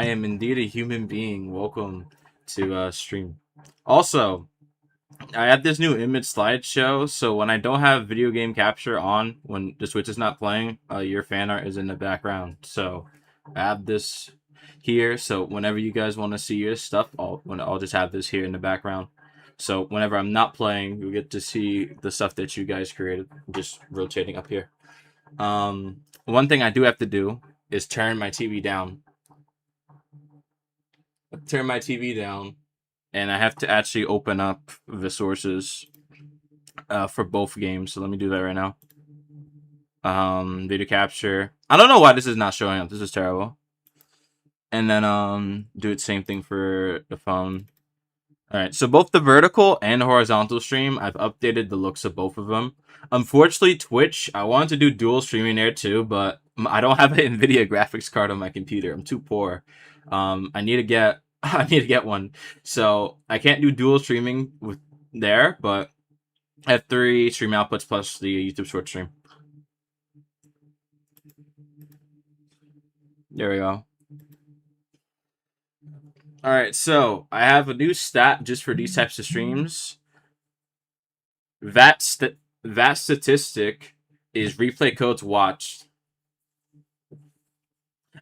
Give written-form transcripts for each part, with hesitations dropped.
am indeed a human being. Welcome to stream. Also, I have this new image slideshow, so when I don't have video game capture on, when the Switch is not playing, your fan art is in the background. So I have this here, so whenever you guys want to see your stuff, I'll just have this here in the background. So whenever I'm not playing, you get to see the stuff that you guys created, just rotating up here. One thing I do have to do is turn my TV down. And I have to actually open up the sources for both games. So let me do that right now. Video capture. I don't know why this is not showing up. This is terrible. And then do the same thing for the phone. All right, so both the vertical and horizontal stream, I've updated the looks of both of them. Unfortunately, Twitch, I wanted to do dual streaming there too, but I don't have an NVIDIA graphics card on my computer. I'm too poor. I need to get one. So I can't do dual streaming with there, but I have 3 stream outputs plus the YouTube short stream. There we go. All right, so I have a new stat just for these types of streams. That statistic is replay codes watched.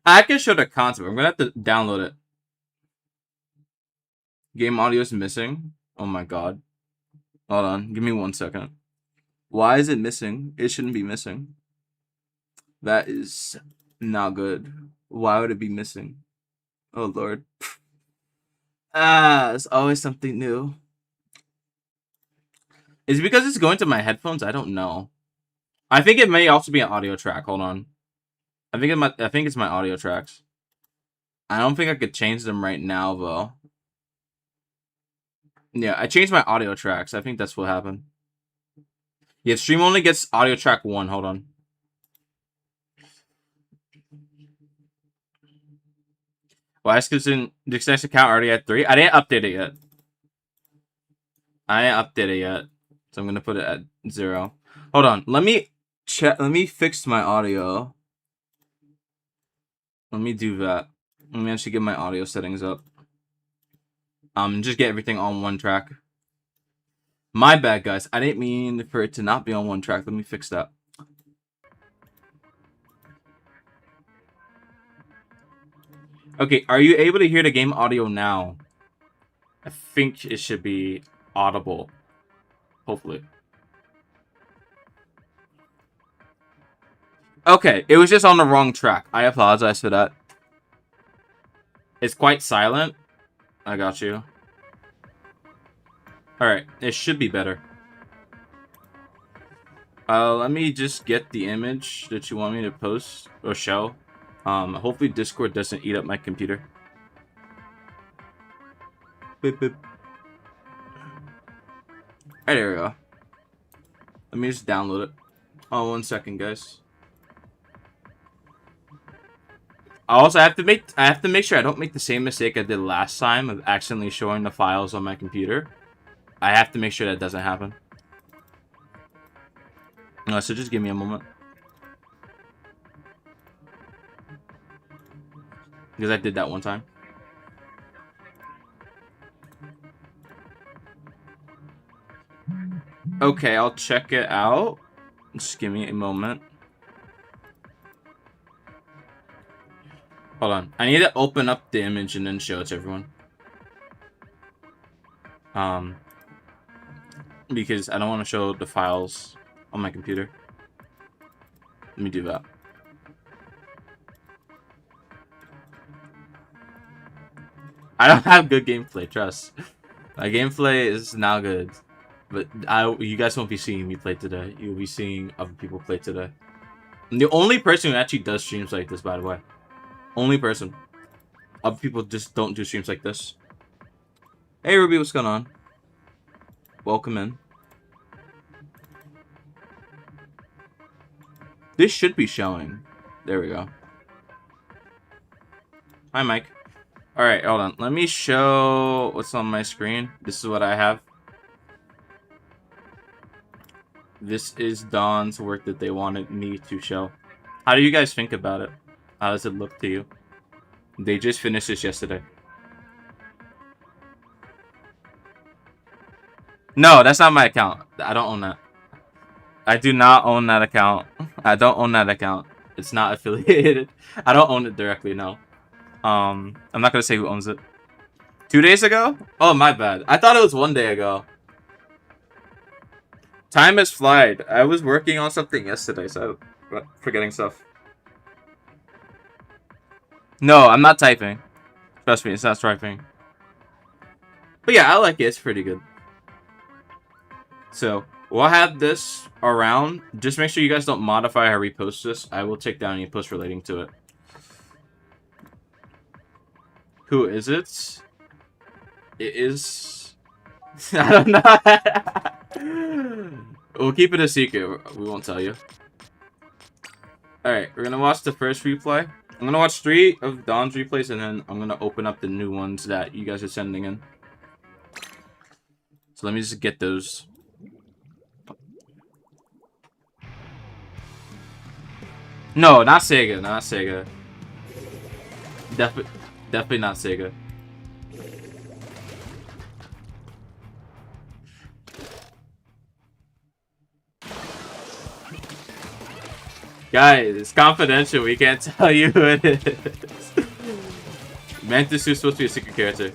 I can show the concept. I'm gonna have to download it. Game audio is missing. Oh my god. Hold on, give me 1 second. Why is it missing? It shouldn't be missing. That is not good. Why would it be missing? Oh lord. It's always something new. Is it because it's going to my headphones? I don't know. I think it may also be an audio track. Hold on. I think it's my audio tracks. I don't think I could change them right now though. Yeah, I changed my audio tracks. I think that's what happened. Yeah, stream only gets audio track 1. Hold on. Why is the success account already at 3? I didn't update it yet. So I'm gonna put it at 0. Hold on. Let me fix my audio. Let me do that. Let me actually get my audio settings up. Just get everything on 1 track. My bad, guys. I didn't mean for it to not be on 1 track. Let me fix that. Okay, are you able to hear the game audio now? I think it should be audible. Hopefully. Okay, it was just on the wrong track. I apologize for that. It's quite silent. I got you. Alright, it should be better. Let me just get the image that you want me to post or show. Hopefully Discord doesn't eat up my computer. Beep, beep. Alright, there we go. Let me just download it. Oh, 1 second, guys. Also, I have to make sure I don't make the same mistake I did last time of accidentally showing the files on my computer. I have to make sure that doesn't happen. So just give me a moment. Because I did that one time. Okay, I'll check it out. Just give me a moment. Hold on. I need to open up the image and then show it to everyone. Because I don't want to show the files on my computer. Let me do that. I don't have good gameplay, trust. My gameplay is now good. But you guys won't be seeing me play today. You'll be seeing other people play today. I'm the only person who actually does streams like this, by the way. Only person. Other people just don't do streams like this. Hey Ruby, what's going on? Welcome in. This should be showing. There we go. Hi, Mike. Alright, hold on. Let me show what's on my screen. This is what I have. This is Dawn's work that they wanted me to show. How do you guys think about it? How does it look to you? They just finished this yesterday. No, that's not my account. I don't own that. I do not own that account. I don't own that account. It's not affiliated. I don't own it directly, no. I'm not gonna say who owns it. 2 days ago? Oh, my bad. I thought it was 1 day ago. Time has flied. I was working on something yesterday, so I'm forgetting stuff. No, I'm not typing. Trust me, it's not typing. But yeah, I like it. It's pretty good. So, we'll have this around. Just make sure you guys don't modify or repost this. I will take down any posts relating to it. Who is it? It is... I don't know. We'll keep it a secret. We won't tell you. Alright, we're gonna watch the first replay. I'm gonna watch 3 of Don's replays, and then I'm gonna open up the new ones that you guys are sending in. So let me just get those. No, not Sega. Not Sega. Definitely not Sega. Guys, it's confidential. We can't tell you who it is. Manta-Tzu is supposed to be a secret character.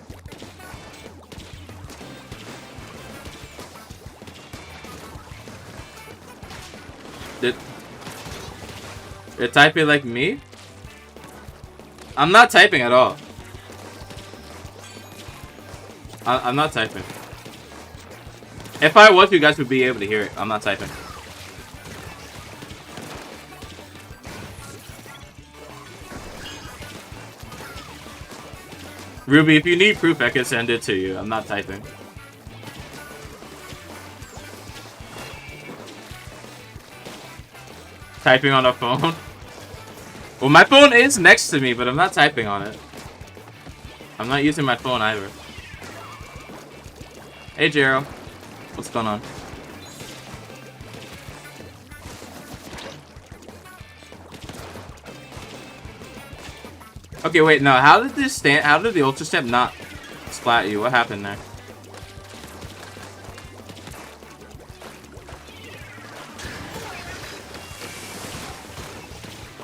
You're typing like me? I'm not typing at all. I'm not typing. If I was, you guys would be able to hear it. I'm not typing. Ruby, if you need proof, I can send it to you. I'm not typing. Typing on a phone? Well, my phone is next to me, but I'm not typing on it. I'm not using my phone either. Hey, Jero. What's going on? Okay, wait, no. How did this stand? How did the ultra step not splat you? What happened there?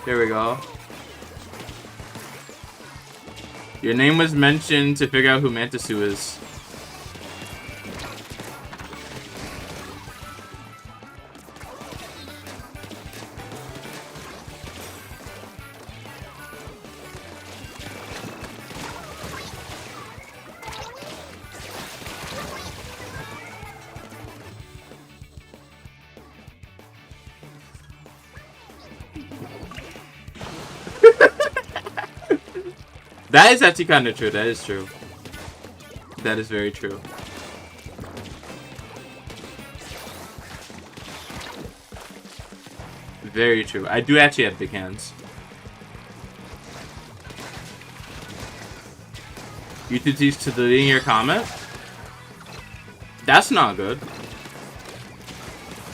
There we go. Your name was mentioned to figure out who Manta-Tzu is. That is actually kind of true. That is true. That is very true. Very true. I do actually have big hands. YouTube teach to deleting your comment? That's not good.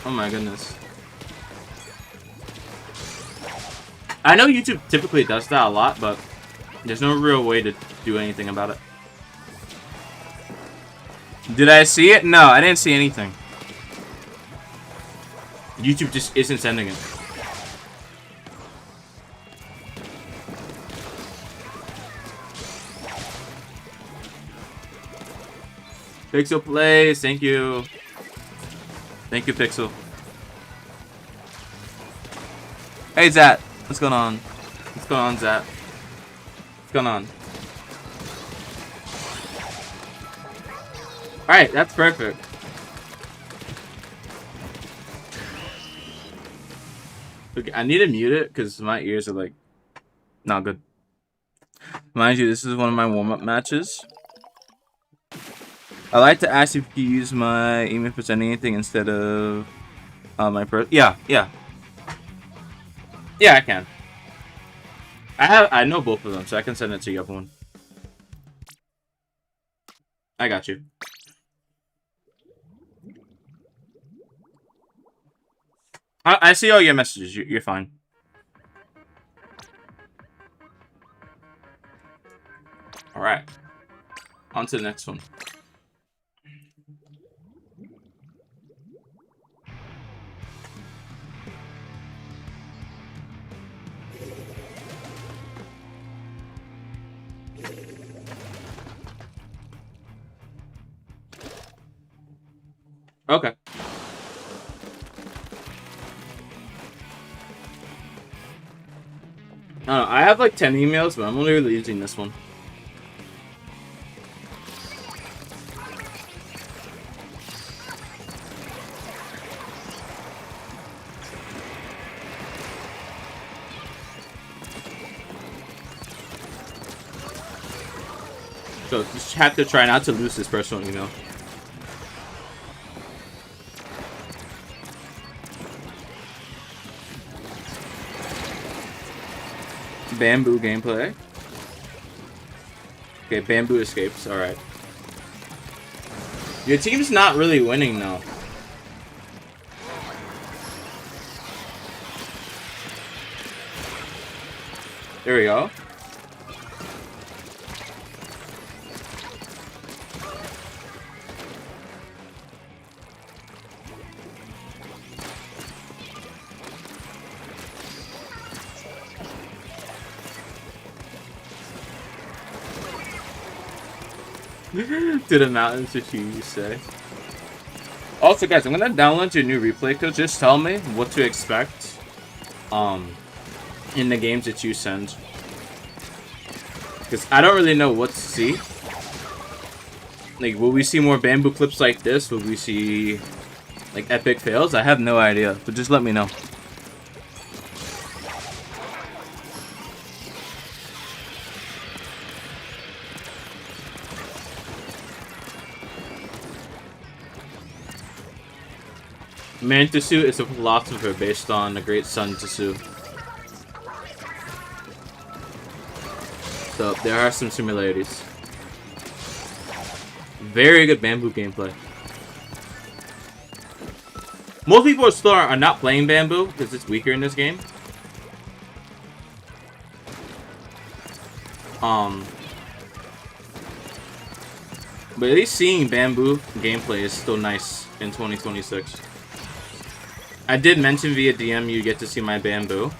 Oh my goodness. I know YouTube typically does that a lot, but there's no real way to do anything about it. Did I see it? No, I didn't see anything. YouTube just isn't sending it. Pixel plays, thank you. Thank you, Pixel. Hey, Zat. What's going on? What's going on, Zat? What's going on? Alright, that's perfect. Okay, I need to mute it because my ears are like not good. Mind you, this is one of my warm-up matches. I like to ask if you use my email for sending anything instead of my first. Yeah. Yeah, I can. I know both of them, so I can send it to you, everyone. I got you. I see all your messages. You're fine. Alright. On to the next one. Okay. I don't know, I have like 10 emails, but I'm only really using this one. So just have to try not to lose this personal email. Bamboo gameplay. Okay, bamboo escapes. Alright. Your team's not really winning though. There we go. To the mountains, if you say. Also, guys, I'm gonna download your new replay code. Just tell me what to expect, in the games that you send, because I don't really know what to see. Like, will we see more bamboo clips like this? Will we see like epic fails? I have no idea, but just let me know. Manta-Tzu is a philosopher based on the great Sun-Tzu. So there are some similarities. Very good bamboo gameplay. Most people still are not playing bamboo because it's weaker in this game. But at least seeing bamboo gameplay is still nice in 2026. I did mention via DM you get to see my bamboo.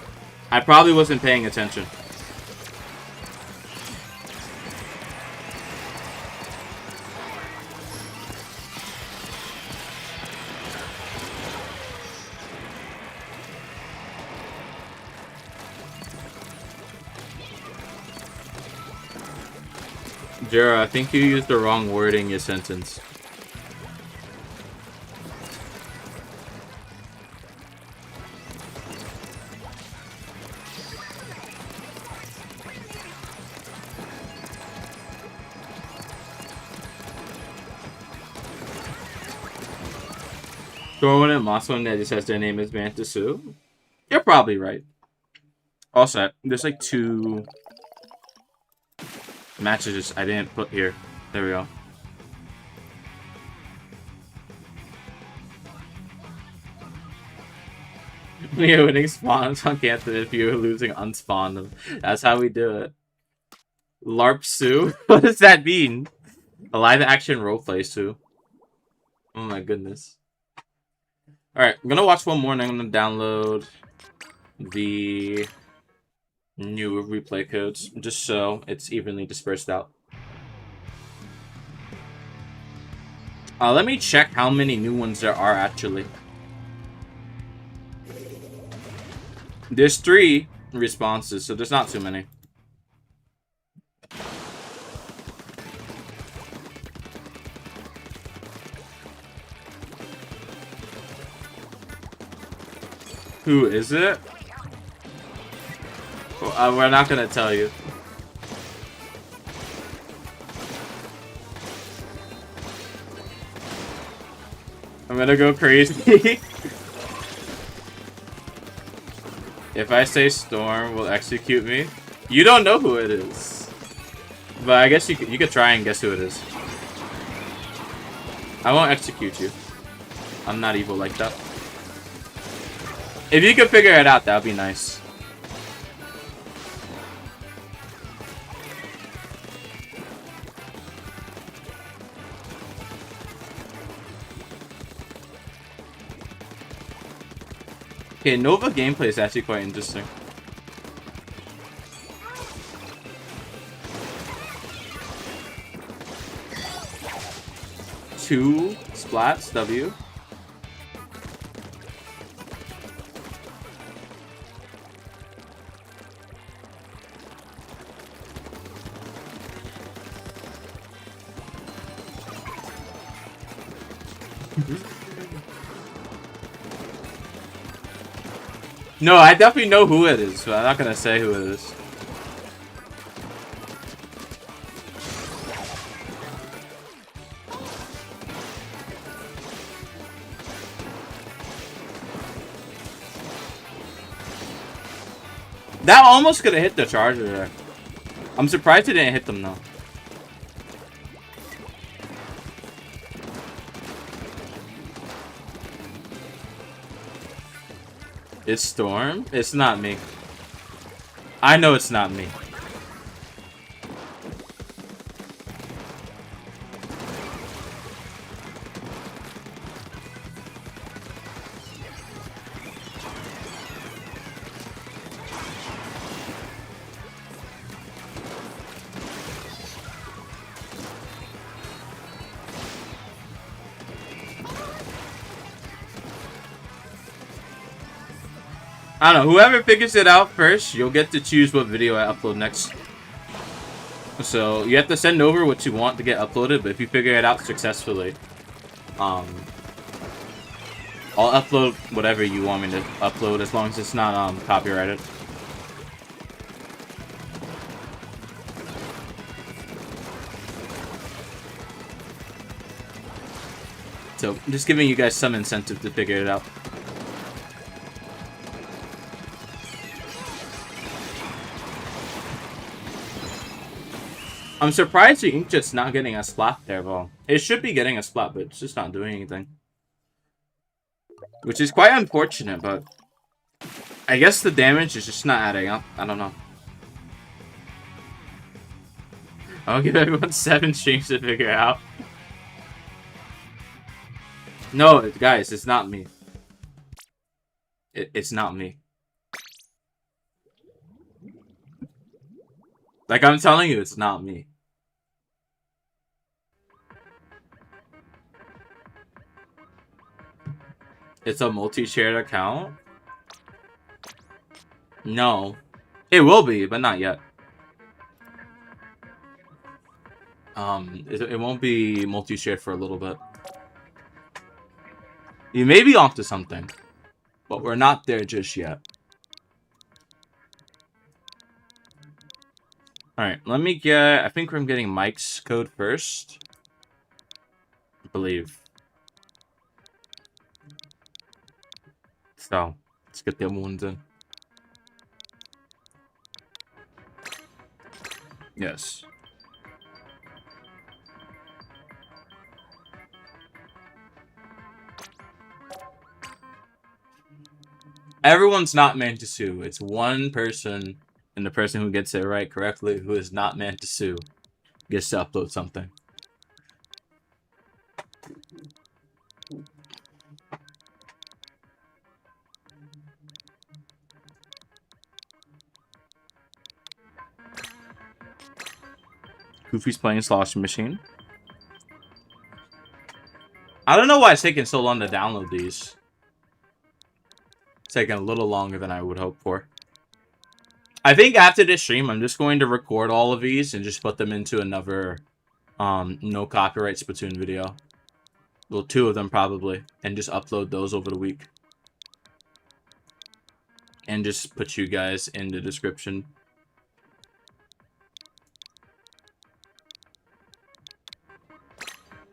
I probably wasn't paying attention. Jera, I think you used the wrong word in your sentence. Someone at Mossman that just says their name is Manta-Tzu. You're probably right. Also, there's like 2 matches I didn't put here. There we go. You're winning spawns on Canton if you're losing unspawn them. That's how we do it. LARP-Sue? What does that mean? A live action roleplay Sue. Oh my goodness. Alright, I'm gonna watch one more and I'm gonna download the new replay codes just so it's evenly dispersed out. Let me check how many new ones there are actually. There's 3 responses, so there's not too many. Who is it? Well, we're not gonna tell you. I'm gonna go crazy. If I say Storm will execute me, you don't know who it is. But I guess you could try and guess who it is. I won't execute you. I'm not evil like that. If you could figure it out, that would be nice. Okay, Nova gameplay is actually quite interesting. Two splats, W. No, I definitely know who it is, but I'm not gonna say who it is. That almost could have hit the charger there. I'm surprised it didn't hit them though. It's Storm? It's not me. I know it's not me. I don't know, whoever figures it out first, you'll get to choose what video I upload next. So, you have to send over what you want to get uploaded, but if you figure it out successfully, I'll upload whatever you want me to upload, as long as it's not, copyrighted. So, just giving you guys some incentive to figure it out. I'm surprised the Inkjet's not getting a splat there, though. It should be getting a splat, but it's just not doing anything. Which is quite unfortunate, but I guess the damage is just not adding up. I don't know. I'll give everyone 7 streams to figure it out. No, guys, it's not me. It's not me. Like, I'm telling you, it's not me. It's a multi-shared account? No. It will be, but not yet. It won't be multi-shared for a little bit. You may be onto something, but we're not there just yet. Alright, let me get... I think I'm getting Mike's code first. I believe. So, let's get the other ones in. Yes. Everyone's not Manta-Tzu. It's one person, and the person who gets it right correctly, who is not Manta-Tzu, gets to upload something. Goofy's playing Sloshing Machine. I don't know why it's taking so long to download these. It's taking a little longer than I would hope for. I think after this stream, I'm just going to record all of these and just put them into another no copyright Splatoon video. Well, 2 of them probably. And just upload those over the week. And just put you guys in the description.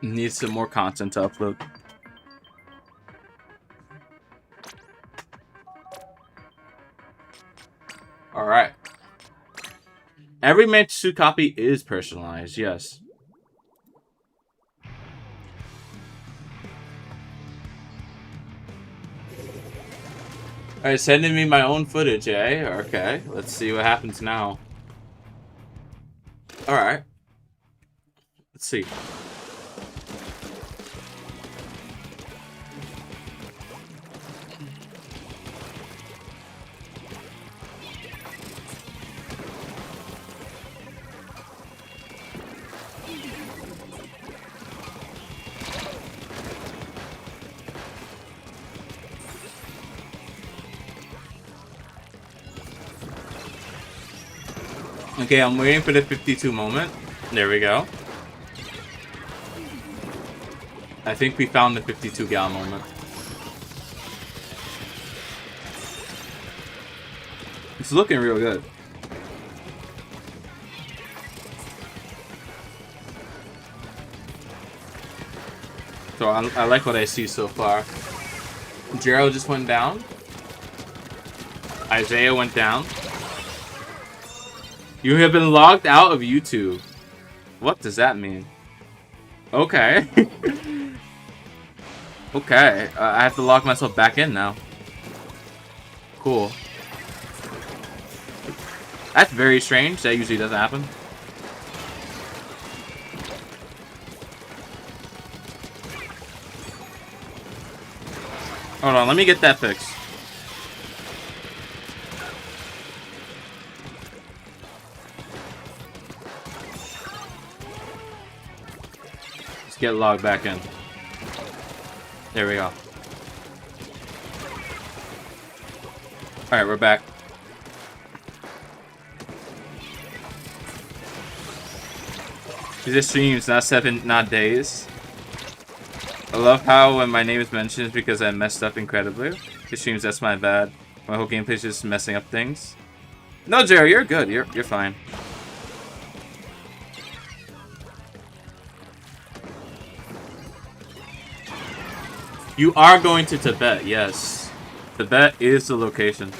Need some more content to upload. Alright. Every Manta-Tzu copy is personalized, yes. Alright, sending me my own footage, eh? Okay, let's see what happens now. Alright. Let's see. Okay, I'm waiting for the 52 moment. There we go. I think we found the 52 gal moment. It's looking real good. So I like what I see so far. Gerald just went down. Isaiah went down. You have been logged out of YouTube. What does that mean? Okay. Okay. I have to log myself back in now. Cool. That's very strange. That usually doesn't happen. Hold on, let me get that fixed. Let's get logged back in. There we go. Alright, we're back. These streams, not 7, not days. I love how when my name is mentioned it's because I messed up incredibly. It streams, that's my bad. My whole gameplay is just messing up things. No, Jerry, you're good. You're fine. You are going to Tibet, yes. Tibet is the location.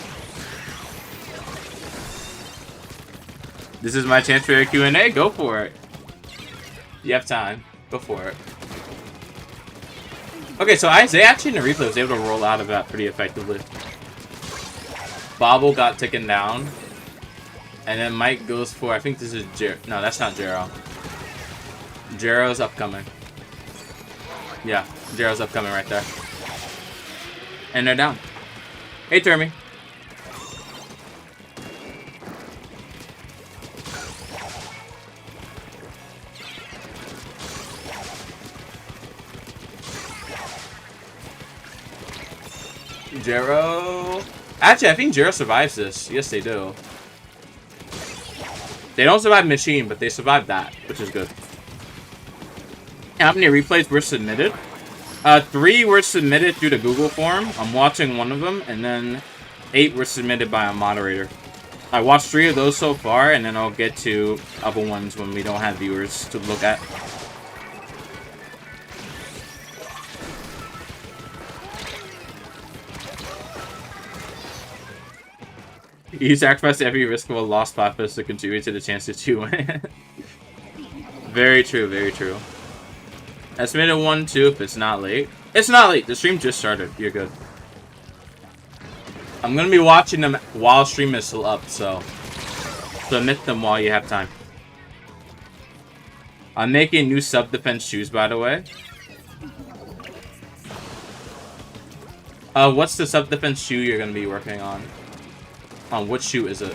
This is my chance for a Q&A. Go for it. You have time. Go for it. Okay, so Isaiah actually in the replay was able to roll out of that pretty effectively. Bobble got taken down. And then Mike goes for, I think this is no, that's not Jero. Jero's upcoming. Yeah, Jero's upcoming right there. And they're down. Hey, Termy. Jero... Actually, I think Jero survives this. Yes, they do. They don't survive machine, but they survive that, which is good. How many replays were submitted? 3 were submitted through the Google form. I'm watching one of them, and then 8 were submitted by a moderator. I watched 3 of those so far, and then I'll get to other ones when we don't have viewers to look at. You sacrifice every risk of a lost splatfest to contribute to the chances to win. Very true, very true. Estimated 1, 2 if it's not late. It's not late. The stream just started. You're good. I'm going to be watching them while stream is still up, so submit them while you have time. I'm making new sub-defense shoes, by the way. What's the sub-defense shoe you're going to be working on? What shoe is it?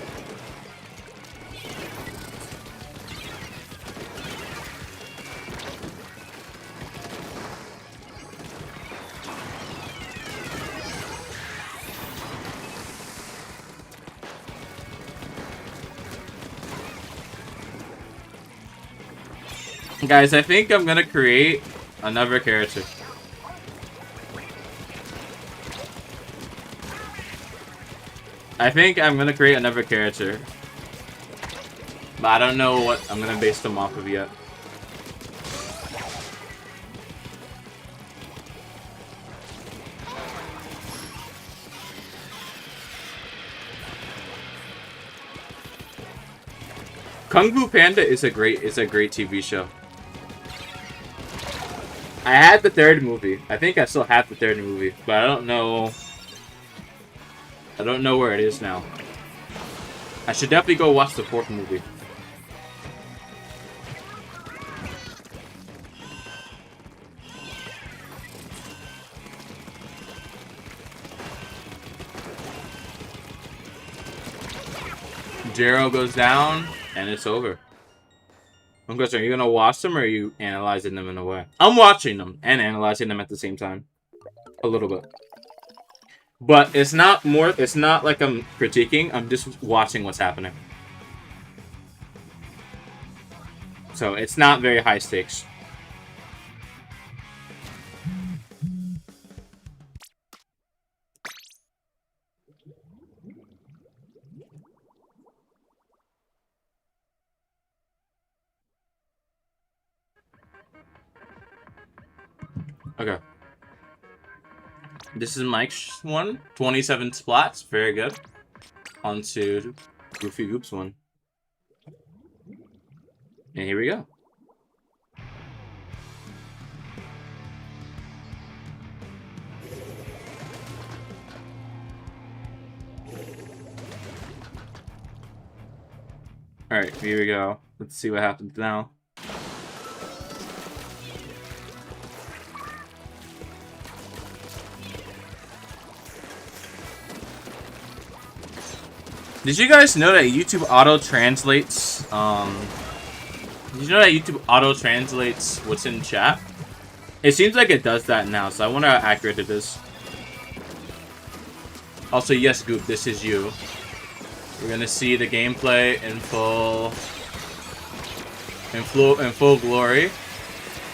Guys, I think I'm gonna create another character. I think I'm gonna create another character. But I don't know what I'm gonna base them off of yet. Kung Fu Panda is a great TV show. I had the 3rd movie. I think I still have the 3rd movie, but I don't know where it is now. I should definitely go watch the 4th movie. Jero goes down, and it's over. I'm question, are you gonna watch them or are you analyzing them in a way? I'm watching them and analyzing them at the same time. A little bit. But it's not like I'm critiquing, I'm just watching what's happening. So it's not very high stakes. Okay. This is Mike's one. 27 splats. Very good. On to Goofy Oops one. And here we go. Alright, here we go. Let's see what happens now. Did you guys know that YouTube auto-translates, did you know that YouTube auto-translates what's in chat? It seems like it does that now, so I wonder how accurate it is. Also, yes, Goop, this is you. We're gonna see the gameplay in full glory.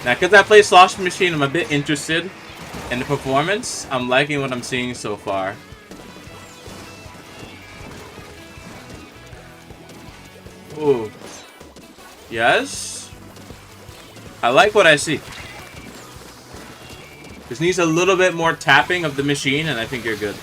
Now, because I play Slosh Machine, I'm a bit interested in the performance. I'm liking what I'm seeing so far. Ooh. Yes? I like what I see. This needs a little bit more tapping of the machine, and I think you're good.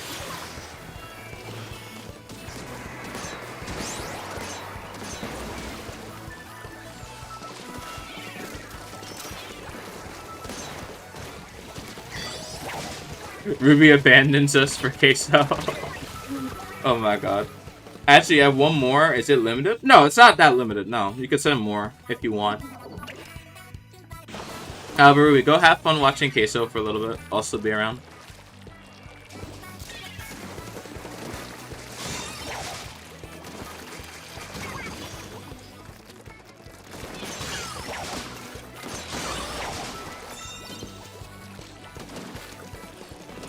Ruby abandons us for queso. Oh my god. Actually, I have one more. Is it limited? No, it's not that limited. No, you can send more if you want. However, Ruby, go have fun watching queso for a little bit. I'll still be around.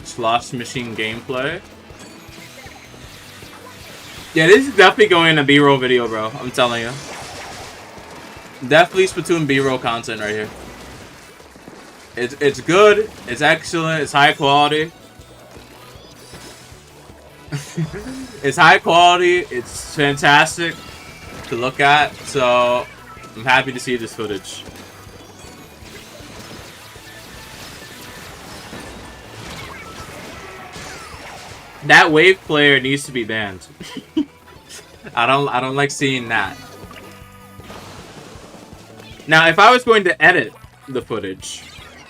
Slosh Machine gameplay. Yeah, this is definitely going in a B-roll video, bro. I'm telling you. Definitely Splatoon B-roll content right here. It's good. It's excellent. It's high quality. It's high quality. It's fantastic to look at. So I'm happy to see this footage. That wave player needs to be banned. I don't like seeing that. Now, if I was going to edit the footage,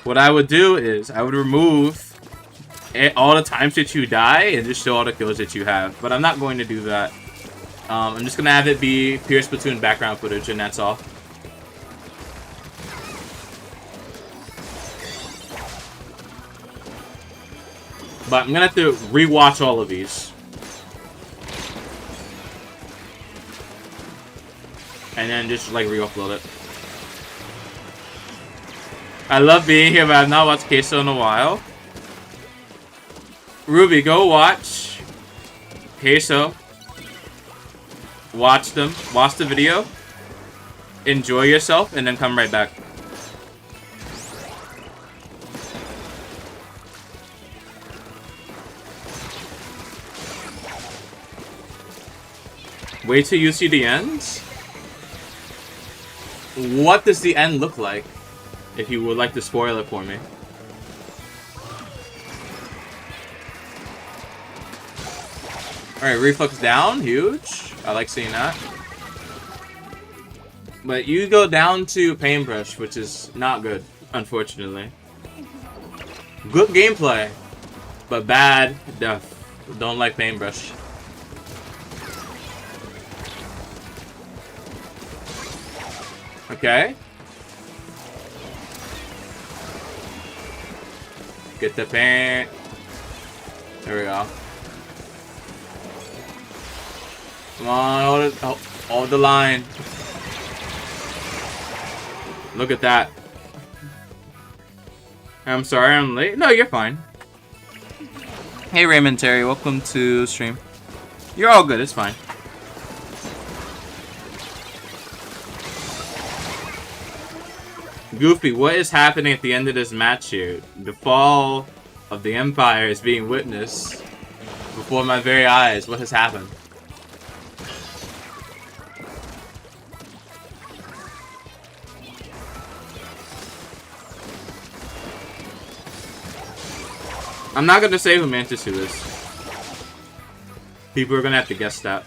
what I would do is I would remove all the times that you die and just show all the kills that you have. But I'm not going to do that. I'm just gonna have it be pure Splatoon background footage, and that's all. But I'm gonna have to rewatch all of these. And then just like re-upload it. I love being here, but I've not watched Queso in a while. Ruby, go watch Queso. Watch them. Watch the video. Enjoy yourself, and then come right back. Wait till you see the end? What does the end look like? If you would like to spoil it for me. Alright, reflux down. Huge. I like seeing that. But you go down to paintbrush, which is not good, unfortunately. Good gameplay, but bad death. Don't like paintbrush. Okay. Get the paint. There we go. Come on, hold the line. Look at that. I'm sorry I'm late. No, you're fine. Hey Raymond Terry, welcome to stream. You're all good, it's fine. Goofy, what is happening at the end of this match here? The fall of the Empire is being witnessed before my very eyes. What has happened? I'm not gonna say who Manta-Tzu is. People are gonna have to guess that.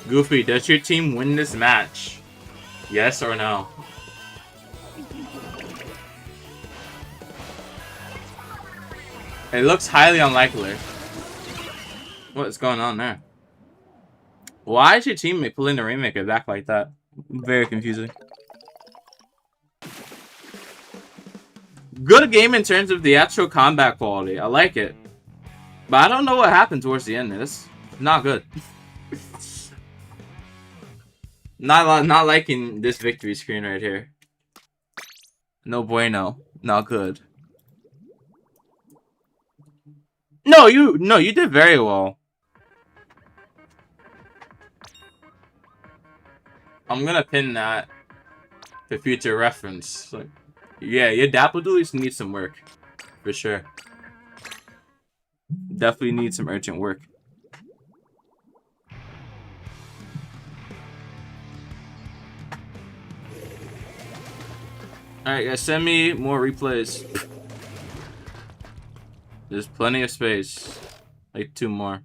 Goofy, does your team win this match? Yes or no? It looks highly unlikely. What is going on there? Why is your teammate pulling the Rainmaker back like that? Very confusing. Good game in terms of the actual combat quality. I like it. But I don't know what happened towards the end. It's not good. Not liking this victory screen right here. No bueno. Not good. No, you did very well. I'm gonna pin that for future reference. Like, yeah, your Dapple Dualies need some work. For sure. Definitely need some urgent work. Alright guys, send me more replays. There's plenty of space. Like 2 more.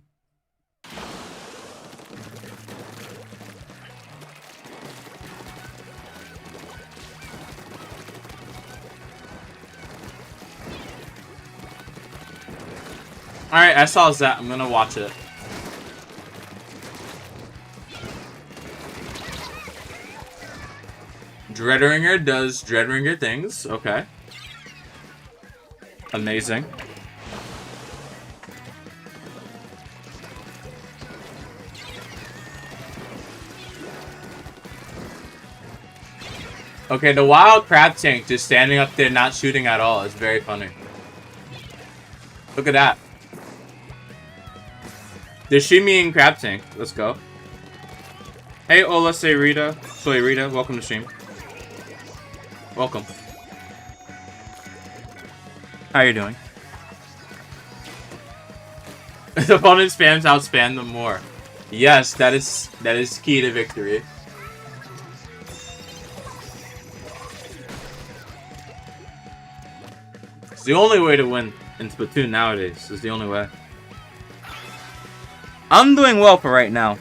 Alright, I saw that. I'm gonna watch it. Dreadringer does Dreadringer things. Okay. Amazing. Okay, the wild crab tank just standing up there not shooting at all is very funny. Look at that. The Shimian crab tank. Let's go. Hey, Ola Rita. Soy Rita, welcome to stream. Welcome. How you doing? The opponent spams outspam them more. Yes, that is key to victory. It's the only way to win in Splatoon nowadays. It's the only way. I'm doing well for right now.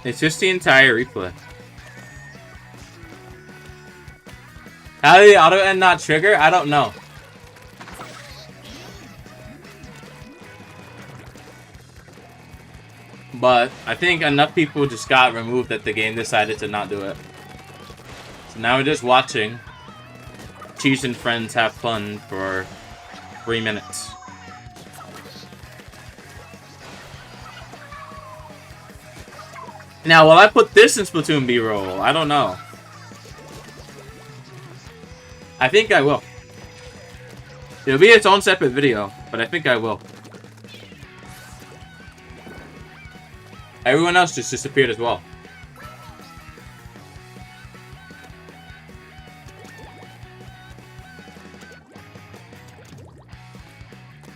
It's just the entire replay. How did the auto end not trigger? I don't know. But I think enough people just got removed that the game decided to not do it. So now we're just watching Cheese and friends have fun for 3 minutes. Now, will I put this in Splatoon B-roll? I don't know. I think I will. It'll be its own separate video, but I think I will. Everyone else just disappeared as well.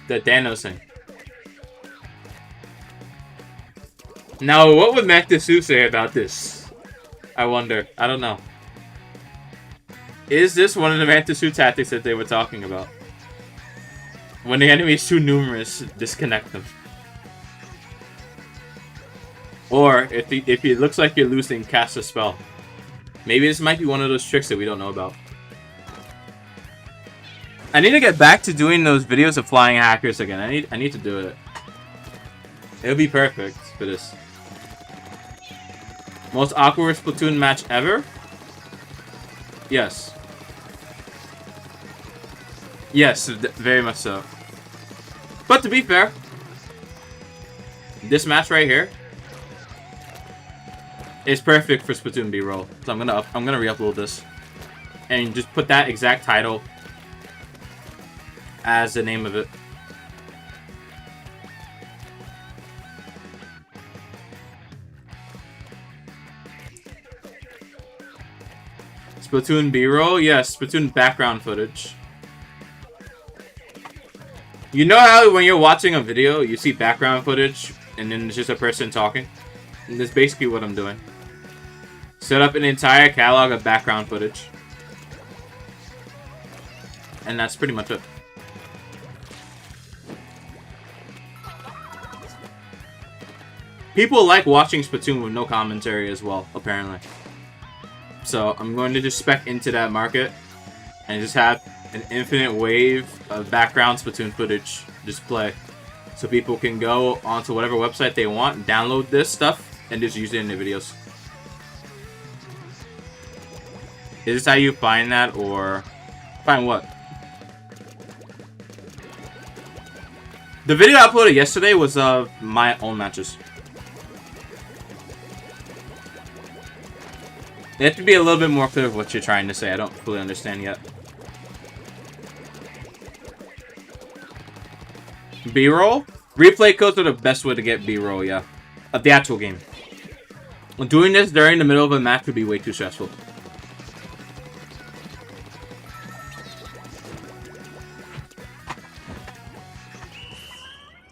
The Thanos thing. Now, what would Manta-Tzu say about this? I wonder. I don't know. Is this one of the Manta-Tzu tactics that they were talking about? When the enemy is too numerous, disconnect them. Or, if it looks like you're losing, cast a spell. Maybe this might be one of those tricks that we don't know about. I need to get back to doing those videos of flying hackers again. I need to do it. It'll be perfect for this. Most awkward Splatoon match ever? Yes. Yes, very much so. But to be fair, this match right here is perfect for Splatoon B-roll. So I'm gonna re-upload this and just put that exact title as the name of it. Splatoon B-roll? Yes, Splatoon background footage. You know how when you're watching a video, you see background footage, and then it's just a person talking? And that's basically what I'm doing. Set up an entire catalog of background footage. And that's pretty much it. People like watching Splatoon with no commentary as well, apparently. So I'm going to just spec into that market and just have an infinite wave of background Splatoon footage just play. So people can go onto whatever website they want, download this stuff, and just use it in their videos. Is this how you find that, or find what? The video I uploaded yesterday was of my own matches. You have to be a little bit more clear of what you're trying to say. I don't fully understand yet. B-roll? Replay codes are the best way to get B-roll, yeah. Of the actual game. Doing this during the middle of a match would be way too stressful.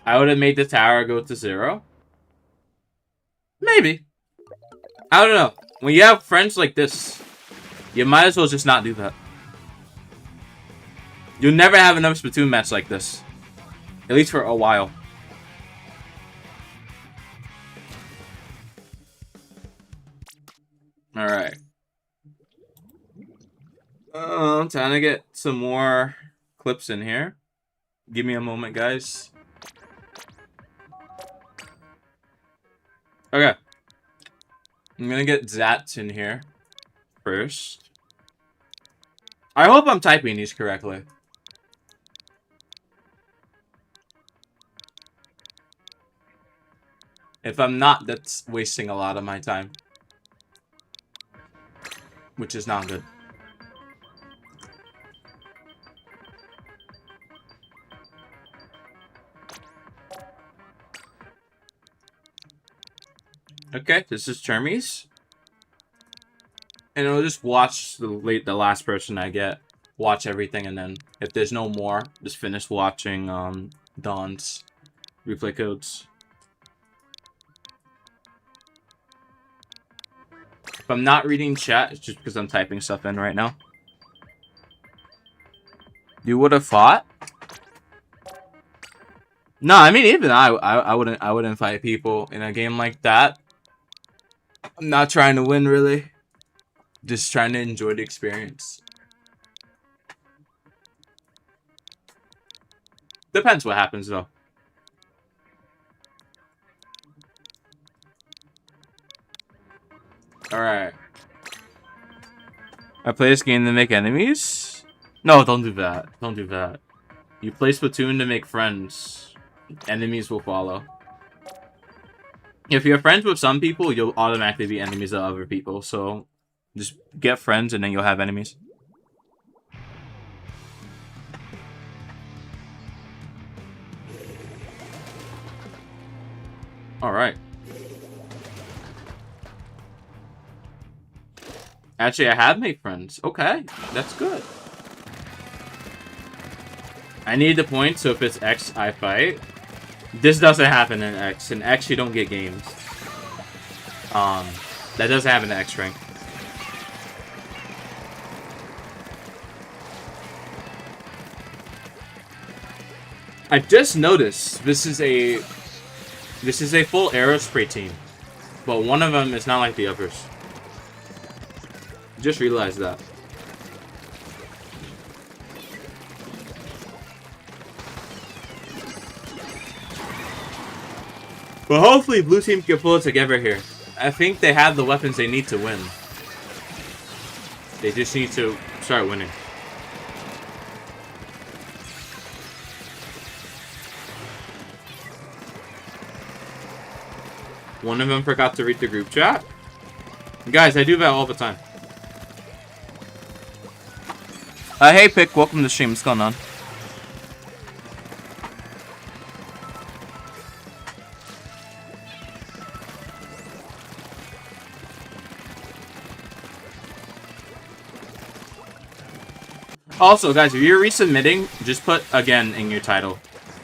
I would have made the tower go to 0. Maybe. I don't know. When you have friends like this, you might as well just not do that. You'll never have another Splatoon match like this. At least for a while. Alright. I'm trying to get some more clips in here. Give me a moment, guys. Okay. I'm gonna get Zats in here first. I hope I'm typing these correctly. If I'm not, that's wasting a lot of my time. Which is not good. Okay, this is Termes. And I'll just watch the last person I get. Watch everything, and then if there's no more, just finish watching Dawn's replay codes. If I'm not reading chat, it's just because I'm typing stuff in right now. You would have fought? No, I mean even I wouldn't fight people in a game like that. I'm not trying to win, really. Just trying to enjoy the experience. Depends what happens, though. Alright. I play this game to make enemies? No, don't do that. Don't do that. You play Splatoon to make friends. Enemies will follow. If you're friends with some people, you'll automatically be enemies of other people. So, just get friends and then you'll have enemies. Alright. Actually, I have made friends. Okay, that's good. I need the point, so if it's X, I fight. This doesn't happen in X. In X, you don't get games. That doesn't happen in X rank. I just noticed this is a full aerospray team, but one of them is not like the others. Just realized that. But hopefully blue team can pull it together here. I think they have the weapons they need to win. They just need to start winning. One of them forgot to read the group chat. Guys, I do that all the time. Hey, Pick, welcome to the stream. What's going on? Also, guys, if you're resubmitting, just put again in your title,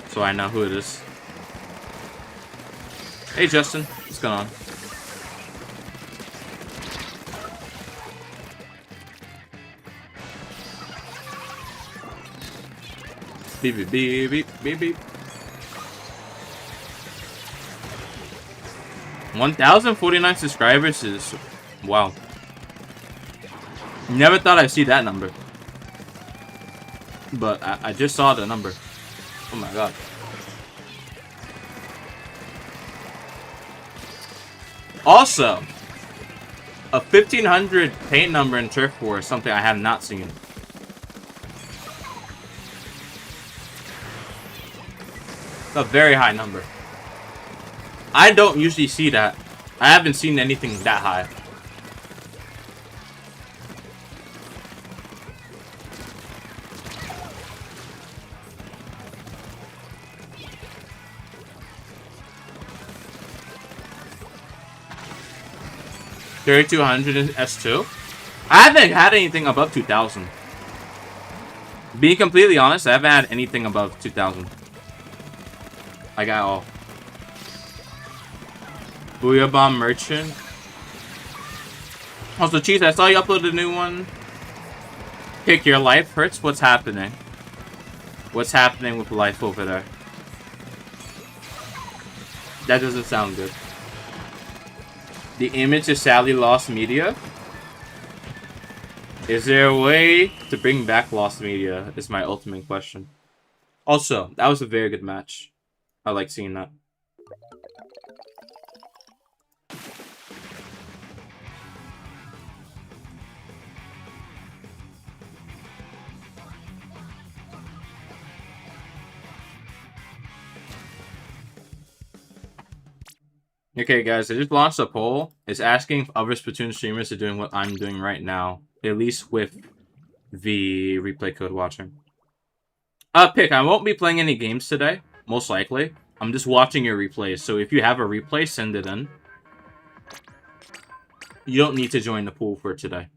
so I know who it is. Hey, Justin, what's going on? Beep beep beep beep beep beep. 1,049 subscribers is wow. Never thought I'd see that number. But I just saw the number. Oh my god. Also, a 1,500 paint number in Turf War is something I have not seen. A very high number. I don't usually see that. I haven't seen anything that high. $3,200 in S2. I haven't had anything above 2,000. Being completely honest, I haven't had anything above 2,000. I got all. Booyah Bomb Merchant. Also, Cheese, I saw you upload a new one. Pick your life hurts. What's happening? What's happening with life over there? That doesn't sound good. The image is sadly lost media. Is there a way to bring back lost media? Is my ultimate question. Also, that was a very good match. I like seeing that. Okay, guys, I just launched a poll. It's asking if other Splatoon streamers are doing what I'm doing right now, at least with the replay code watching. Pick, I won't be playing any games today, most likely. I'm just watching your replays, so if you have a replay, send it in. You don't need to join the pool for today.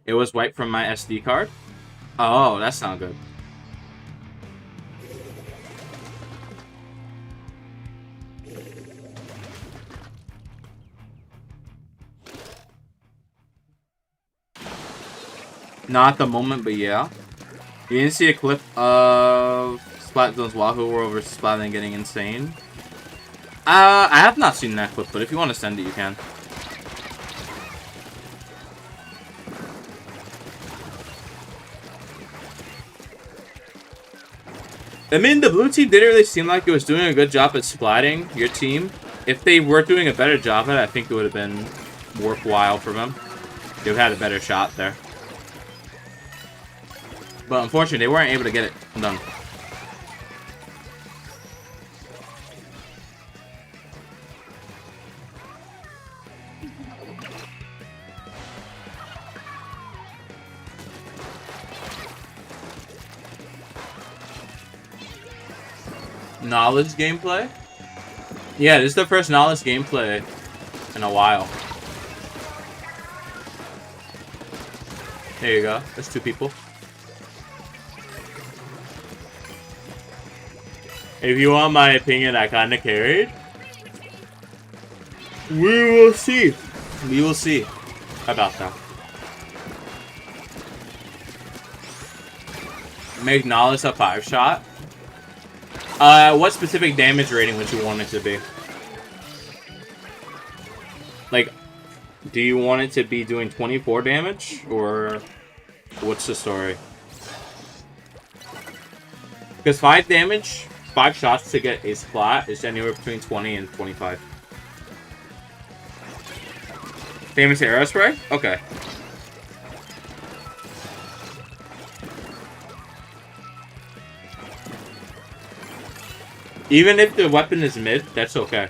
It was wiped from my SD card? Oh, that's not good. Not at the moment, but yeah. You didn't see a clip of Splat Zones Wahoo World versus Splat and getting insane? I have not seen that clip, but if you want to send it, you can. I mean, the blue team didn't really seem like it was doing a good job at splatting your team. If they were doing a better job at it, I think it would have been worthwhile for them. They would have had a better shot there. But unfortunately, they weren't able to get it done. Knowledge gameplay? Yeah, this is the first knowledge gameplay in a while. There you go. There's two people. If you want my opinion, I kinda carried. We will see. We will see about that. Make knowledge a 5-shot. What specific damage rating would you want it to be? Like, do you want it to be doing 24 damage? Or what's the story? Because 5 damage 5 shots to get a splat is anywhere between 20 and 25. Famous arrow spray? Okay. Even if the weapon is mid, that's okay.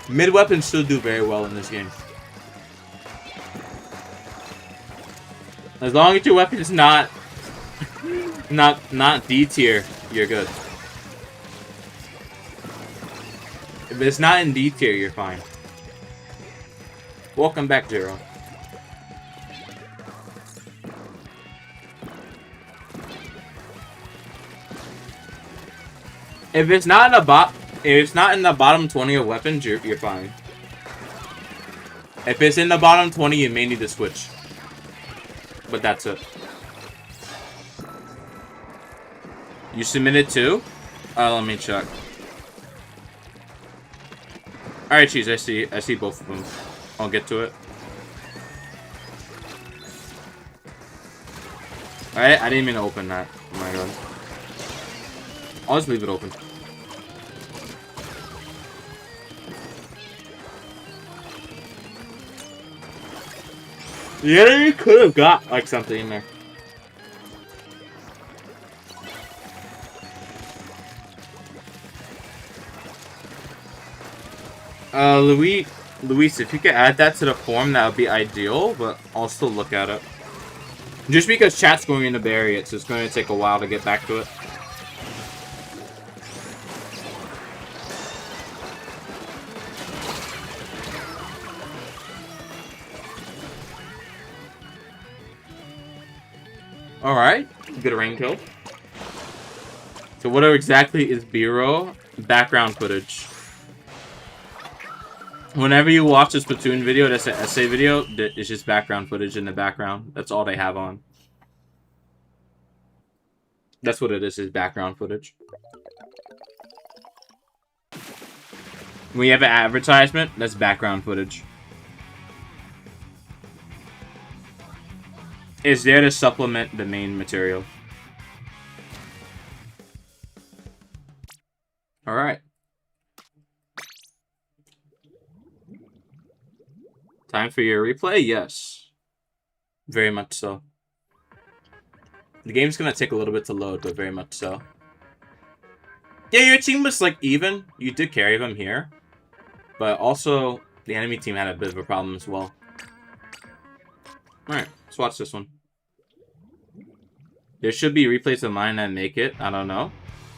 Mid weapons still do very well in this game. As long as your weapon is not D tier, you're good. If it's not in D tier, you're fine. Welcome back, Zero. If it's not in the bottom 20 of weapons, you're fine. If it's in the bottom 20, you may need to switch. But that's it. You submitted too? Let me check. Alright, Cheese, I see both of them. I'll get to it. Alright, I didn't mean to open that. Oh my god. I'll just leave it open. Yeah, you could have got like something in there. Luis, if you could add that to the form, that would be ideal, but I'll still look at it. Just because chat's going to bury it, so it's going to take a while to get back to it. Alright, good rain kill. So what exactly is B-roll? Background footage. Whenever you watch a Splatoon video, that's an essay video, it's just background footage in the background. That's all they have on. That's what it is background footage. When you have an advertisement, that's background footage. It's there to supplement the main material. Alright. Time for your replay? Yes. Very much so. The game's gonna take a little bit to load, but very much so. Yeah, your team was like even. You did carry them here. But also, the enemy team had a bit of a problem as well. Alright, let's watch this one. There should be replays of mine that make it. I don't know.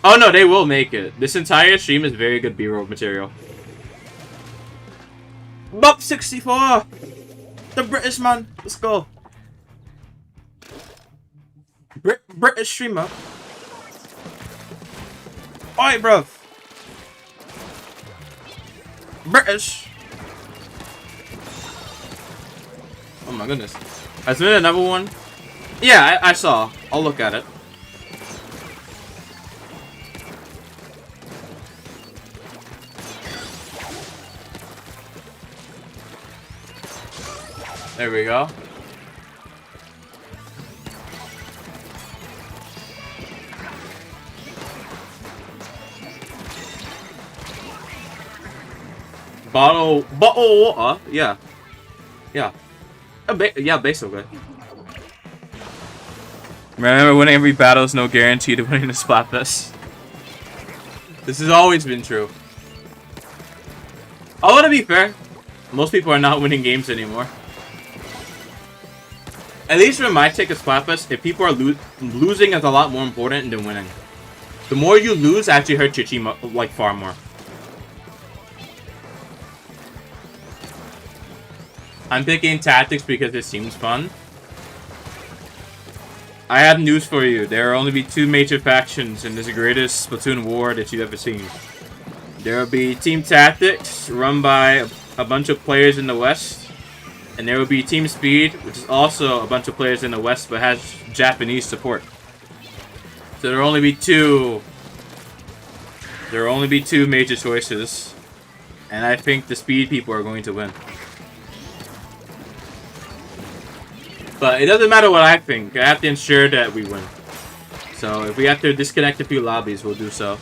Oh no, they will make it. This entire stream is very good B-roll material. Bop 64! The British man! Let's go! British streamer. Oi, bruv! British! Oh my goodness. I submitted another one. Yeah, I saw. I'll look at it. There we go. Bottle water? Yeah. Yeah. Yeah, basically. Remember, winning every battle is no guarantee to winning the Splatfest. This has always been true. Although, to be fair, most people are not winning games anymore. At least from my take of Splatfest, if people are losing is a lot more important than winning. The more you lose actually hurts your team like far more. I'm picking tactics because it seems fun. I have news for you. There will only be 2 major factions in this greatest Splatoon war that you've ever seen. There will be Team Tactics, run by a bunch of players in the West. And there will be Team Speed, which is also a bunch of players in the West, but has Japanese support. So there will only be 2. There will only be 2 major choices. And I think the Speed people are going to win. But it doesn't matter what I think. I have to ensure that we win. So if we have to disconnect a few lobbies, we'll do so.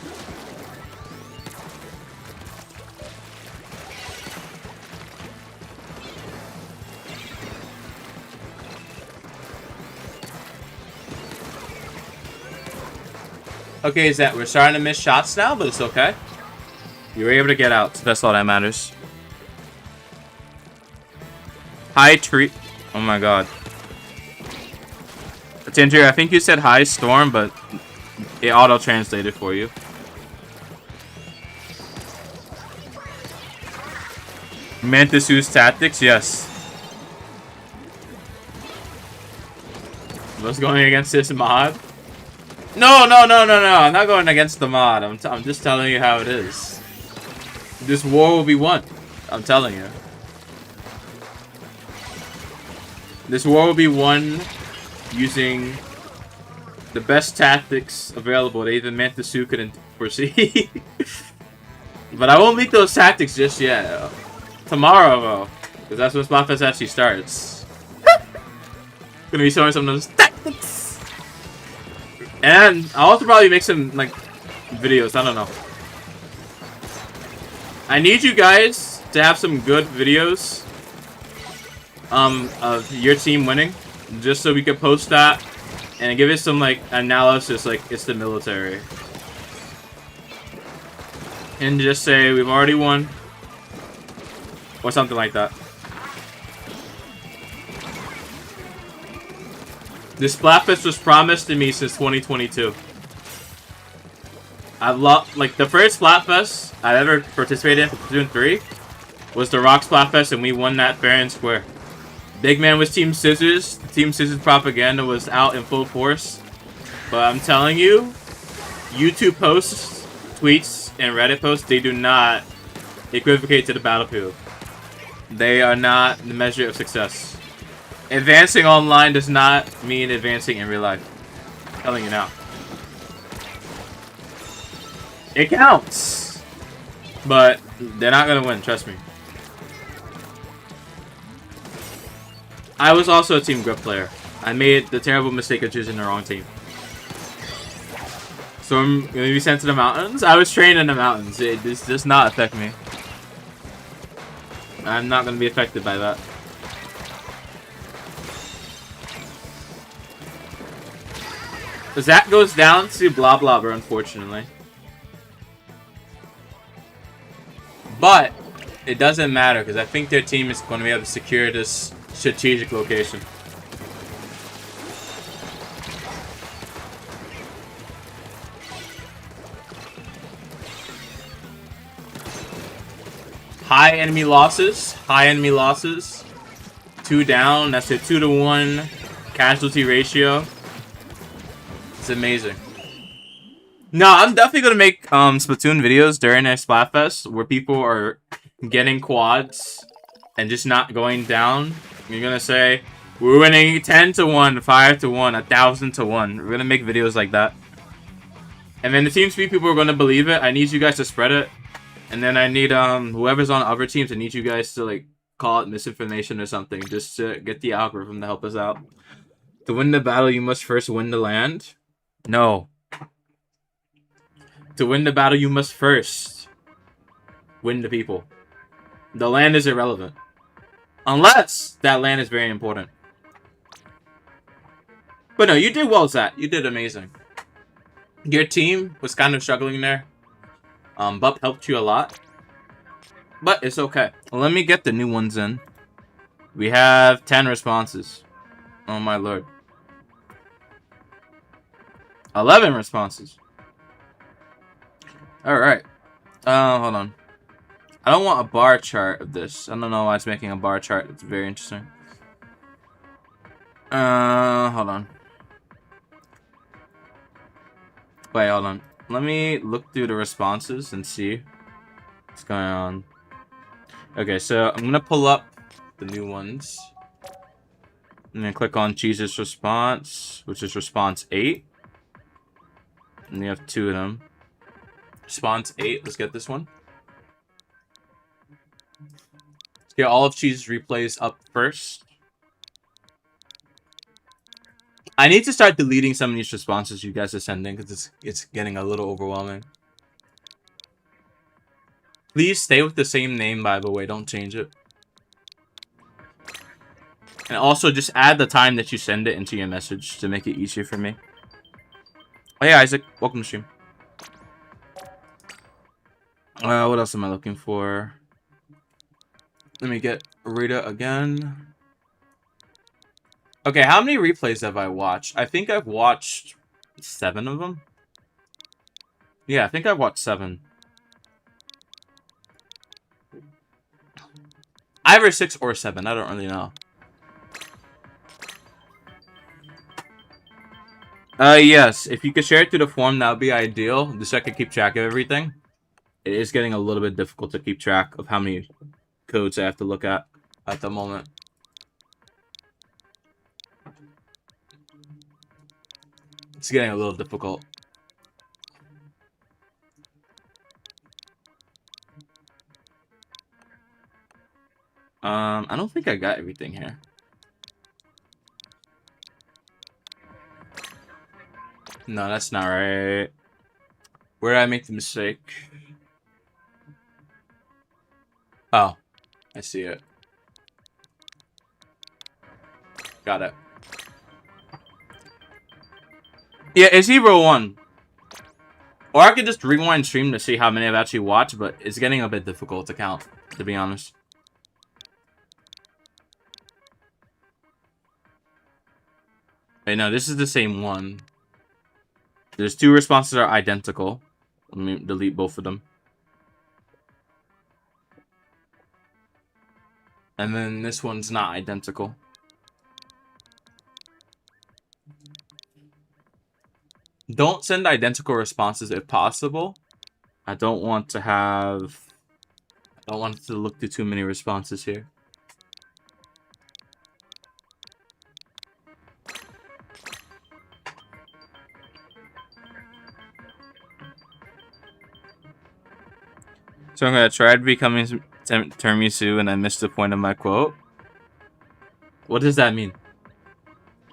Okay, Zet, we're starting to miss shots now, but it's okay. You were able to get out, so that's all that matters. Hi, Tree. Oh my god. Ginger, I think you said hi, Storm, but it auto-translated for you. Manta-Tzu's tactics? Yes. What's going against this mod? No, no, no, no, no. I'm not going against the mod. I'm just telling you how it is. This war will be won. I'm telling you. This war will be won using the best tactics available that even Manta-Tzu couldn't foresee. But I won't leak those tactics just yet. Tomorrow, though. Because that's when Splatfest actually starts. Gonna be showing some of those tactics. And I'll also probably make some, like, videos. I don't know. I need you guys to have some good videos of your team winning. Just so we can post that and give it some, like, analysis like it's the military. And just say, we've already won. Or something like that. This Splatfest was promised to me since 2022. I love, like, the first Splatfest I ever participated in for Splatoon 3 was the Rock Splatfest, and we won that fair and square. Big Man was Team Scissors. Team Scissors propaganda was out in full force. But I'm telling you, YouTube posts, tweets, and Reddit posts, they do not equivocate to the battlefield. They are not the measure of success. Advancing online does not mean advancing in real life. I'm telling you now. It counts. But they're not going to win, trust me. I was also a Team Grip player. I made the terrible mistake of choosing the wrong team. So I'm going to be sent to the mountains. I was trained in the mountains. This does not affect me. I'm not going to be affected by that. That goes down to blah blah, unfortunately. But it doesn't matter because I think their team is going to be able to secure this strategic location. High enemy losses. High enemy losses. 2 down. That's a 2-to-1 casualty ratio. It's amazing. No, I'm definitely gonna make Splatoon videos during a Splatfest where people are getting quads and just not going down. You're gonna say we're winning 10-to-1, 5-to-1, 1,000-to-1. We're gonna make videos like that. And then the Team Speed people are gonna believe it. I need you guys to spread it. And then I need whoever's on other teams, I need you guys to like call it misinformation or something just to get the algorithm to help us out. To win the battle, you must first win the land. No. To win the battle, you must first win the people. The land is irrelevant. Unless that land is very important. But no, you did well, Zat. You did amazing. Your team was kind of struggling there. Bup helped you a lot. But it's okay. Well, let me get the new ones in. We have 10 responses. Oh my lord. 11 responses. Alright. Hold on. I don't want a bar chart of this. I don't know why it's making a bar chart. It's very interesting. Hold on. Wait, hold on. Let me look through the responses and see what's going on. Okay, so I'm gonna pull up the new ones. And then click on Jesus response, which is response 8. And we have 2 of them. Response 8, let's get this one. Let's get all of Cheese's replays up first. I need to start deleting some of these responses you guys are sending because it's getting a little overwhelming. Please stay with the same name, by the way. Don't change it. And also, just add the time that you send it into your message to make it easier for me. Oh, hey, Isaac. Welcome to stream. What else am I looking for? Let me get Rita again. Okay, how many replays have I watched? I think I've watched 7 of them. Yeah, I think I've watched 7. Either 6 or 7. I don't really know. Yes. If you could share it through the form, that would be ideal. Just so I could keep track of everything. It is getting a little bit difficult to keep track of how many codes I have to look at the moment. It's getting a little difficult. I don't think I got everything here. No, that's not right. Where did I make the mistake? Oh, I see it. Got it. Yeah, it's Hero 1. Or I could just rewind stream to see how many I've actually watched, but it's getting a bit difficult to count, to be honest. Hey, no, this is the same one. There's 2 responses that are identical. Let me delete both of them. And then this one's not identical. Don't send identical responses if possible. I don't want to have... I don't want it to look through too many responses here. So I'm going to try to becoming Tiramisu and I missed the point of my quote. What does that mean?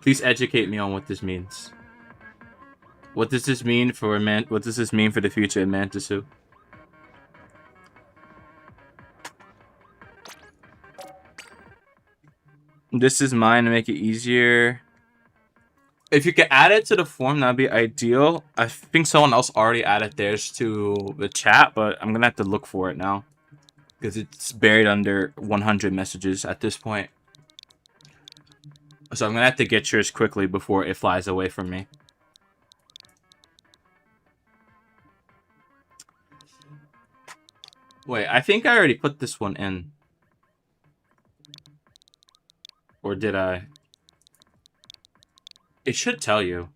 Please educate me on what this means. What does this mean for what does this mean for the future of Manta-Tzu? This is mine to make it easier. If you could add it to the form, that'd be ideal. I think someone else already added theirs to the chat, but I'm gonna have to look for it now. Because it's buried under 100 messages at this point. So I'm gonna have to get yours quickly before it flies away from me. Wait, I think I already put this one in. Or did I? It should tell you.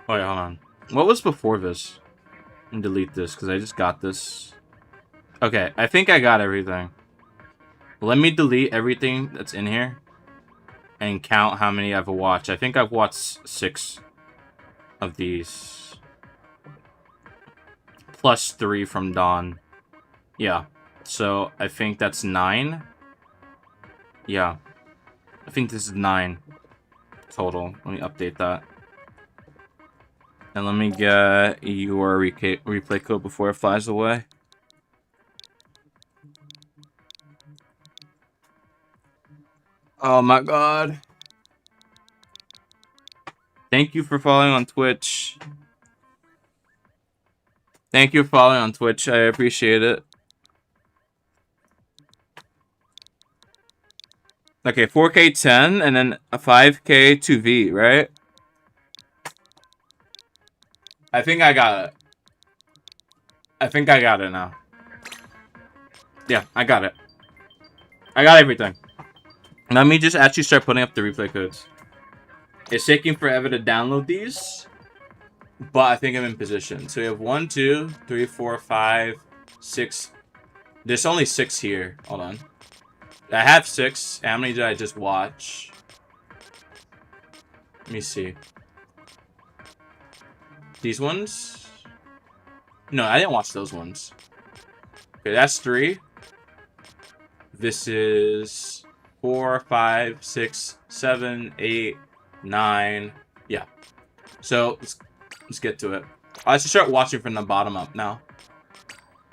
Wait, hold on. What was before this? And delete this, because I just got this. Okay, I think I got everything. Let me delete everything that's in here. And count how many I've watched. I think I've watched 6 of these. Plus 3 from Dawn. Yeah. So, I think that's 9. Yeah. I think this is 9 total. Let me update that. And let me get your replay code before it flies away. Oh my god. Thank you for following on Twitch. Thank you for following on Twitch. I appreciate it. Okay, 4K 10 and then a 5K 2V, right? I think I got it. I think I got it now. Yeah, I got it. I got everything. Let me just actually start putting up the replay codes. It's taking forever to download these, but I think I'm in position. So we have 1, 2, 3, 4, 5, 6. There's only 6 here. Hold on. I have 6. How many did I just watch? Let me see. These ones? No, I didn't watch those ones. Okay, that's 3. This is 4, 5, 6, 7, 8, 9. Yeah. So let's get to it. I should start watching from the bottom up now.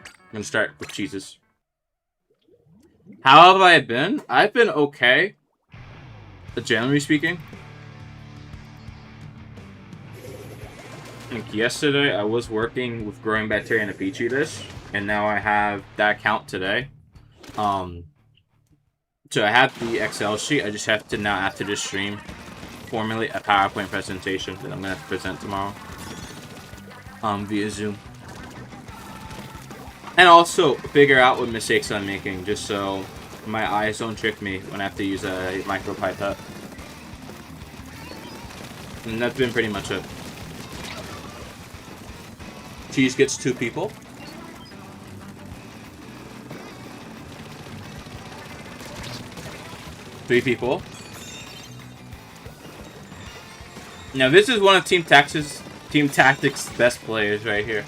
I'm gonna start with cheeses. How have I been? I've been okay. Generally speaking. Like yesterday, I was working with growing bacteria in a petri dish, and now I have that count today. So I have the Excel sheet. I just have to now, after this stream, formulate a PowerPoint presentation that I'm gonna have to present tomorrow. Via Zoom. And also figure out what mistakes I'm making, just so my eyes don't trick me when I have to use a micropipette. And that's been pretty much it. Cheese gets 2 people. Three people. Now this is one of Team Tactics' best players right here.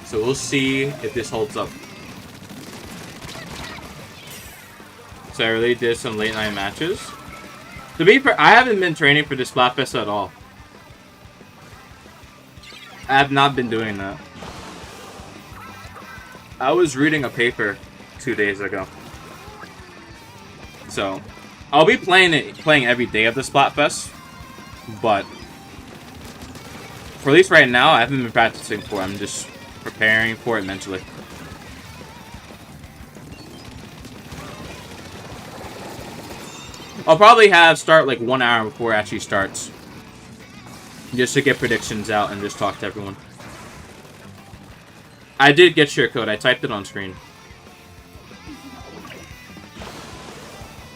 So we'll see if this holds up. So I really did some late night matches. To be fair, I haven't been training for the Splatfest at all. I have not been doing that. I was reading a paper 2 days ago. So I'll be playing every day of the Splatfest, but for at least right now, I haven't been practicing for it. I'm just preparing for it mentally. I'll probably start like 1 hour before it actually starts, just to get predictions out and just talk to everyone. I did get your code. I typed it on screen.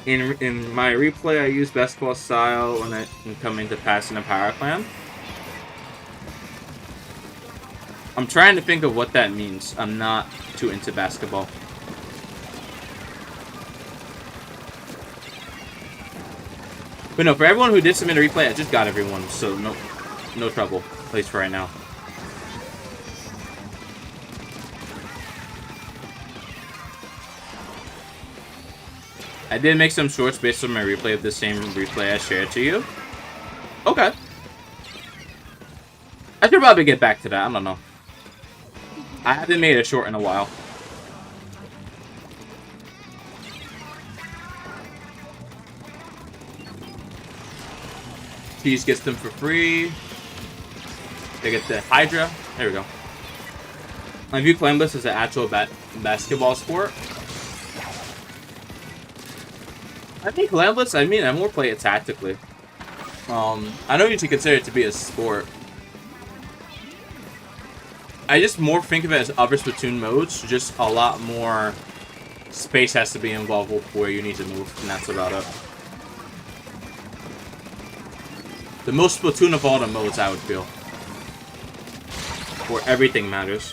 In my replay, I use basketball style when I'm coming to pass in a power clam. I'm trying to think of what that means. I'm not too into basketball. But no, for everyone who did submit a replay, I just got everyone, so no trouble, at least for right now. I did make some shorts based on my replay of the same replay I shared to you. Okay. I should probably get back to that. I don't know. I haven't made a short in a while. Cheese gets them for free. They get the Hydra. There we go. I view Clam Blitz as an actual basketball sport. I think Clam Blitz, I more play it tactically. I don't usually consider it to be a sport. I just more think of it as other Splatoon modes, just a lot more space has to be involved with where you need to move, and that's about it. The most Splatoon of all the modes, I would feel. Where everything matters.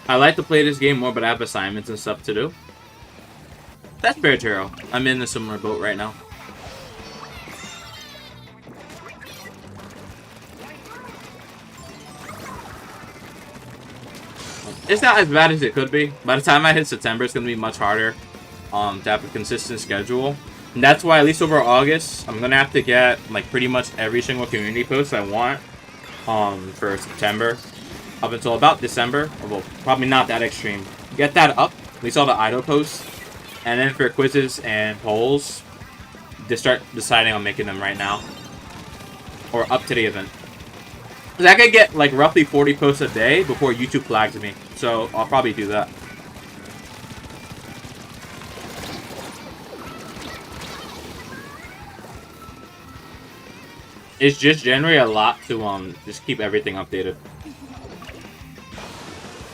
I like to play this game more, but I have assignments and stuff to do. That's fair, Taro. I'm in a similar boat right now. It's not as bad as it could be. By the time I hit September, it's going to be much harder to have a consistent schedule. And that's why, at least over August, I'm going to have to get like pretty much every single community post I want for September up until about December. Well, probably not that extreme. Get that up, at least all the idle posts. And then for quizzes and polls, just start deciding on making them right now. Or up to the event. Because I could get like roughly 40 posts a day before YouTube flags me. So I'll probably do that. It's just generally a lot to just keep everything updated.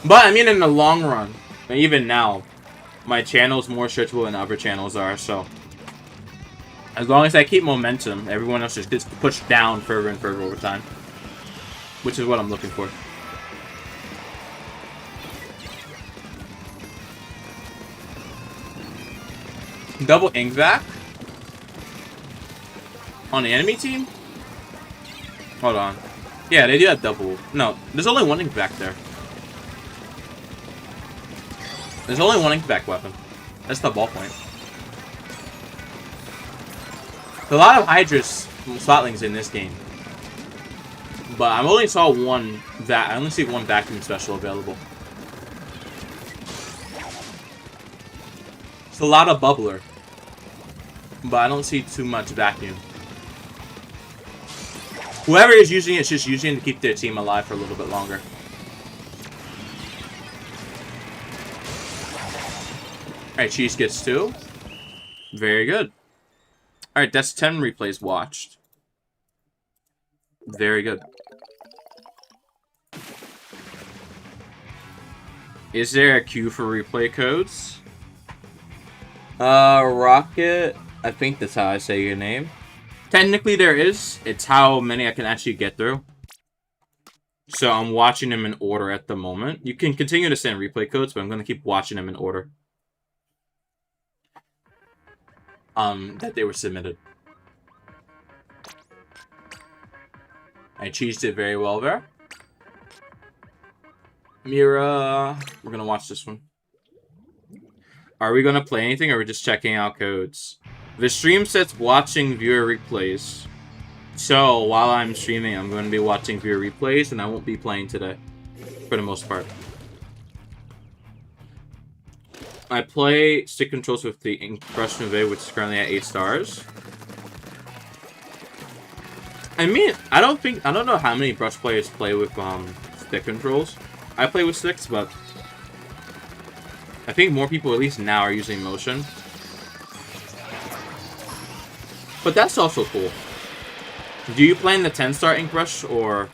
But I mean in the long run, even now, my channel's more searchable than other channels are, so as long as I keep momentum, everyone else just gets pushed down further and further over time. Which is what I'm looking for. Double ink back on the enemy team? Hold on. Yeah, they do have double. No, there's only one ink back there. There's only one ink back weapon. That's the ballpoint. A lot of Hydra's Slotlings in this game. But I only saw one that I only see one vacuum special available. It's a lot of bubbler. But I don't see too much vacuum. Whoever is using it's just using it to keep their team alive for a little bit longer. Alright, Cheese gets 2. Very good. Alright, that's 10 replays watched. Very good. Is there a queue for replay codes? Rocket. I think that's how I say your name. Technically there is. It's how many I can actually get through. So I'm watching them in order at the moment. You can continue to send replay codes, but I'm going to keep watching them in order. That they were submitted. I cheesed it very well there. Mira, we're gonna watch this one. Are we gonna play anything, or are we just checking out codes? The stream says watching viewer replays. So while I'm streaming, I'm gonna be watching viewer replays, and I won't be playing today, for the most part. I play stick controls with the Ink Brush Neve, which is currently at 8 stars. I mean, I don't know how many brush players play with stick controls. I play with sticks, but I think more people, at least now, are using motion. But that's also cool. Do you play in the 10-star ink brush, or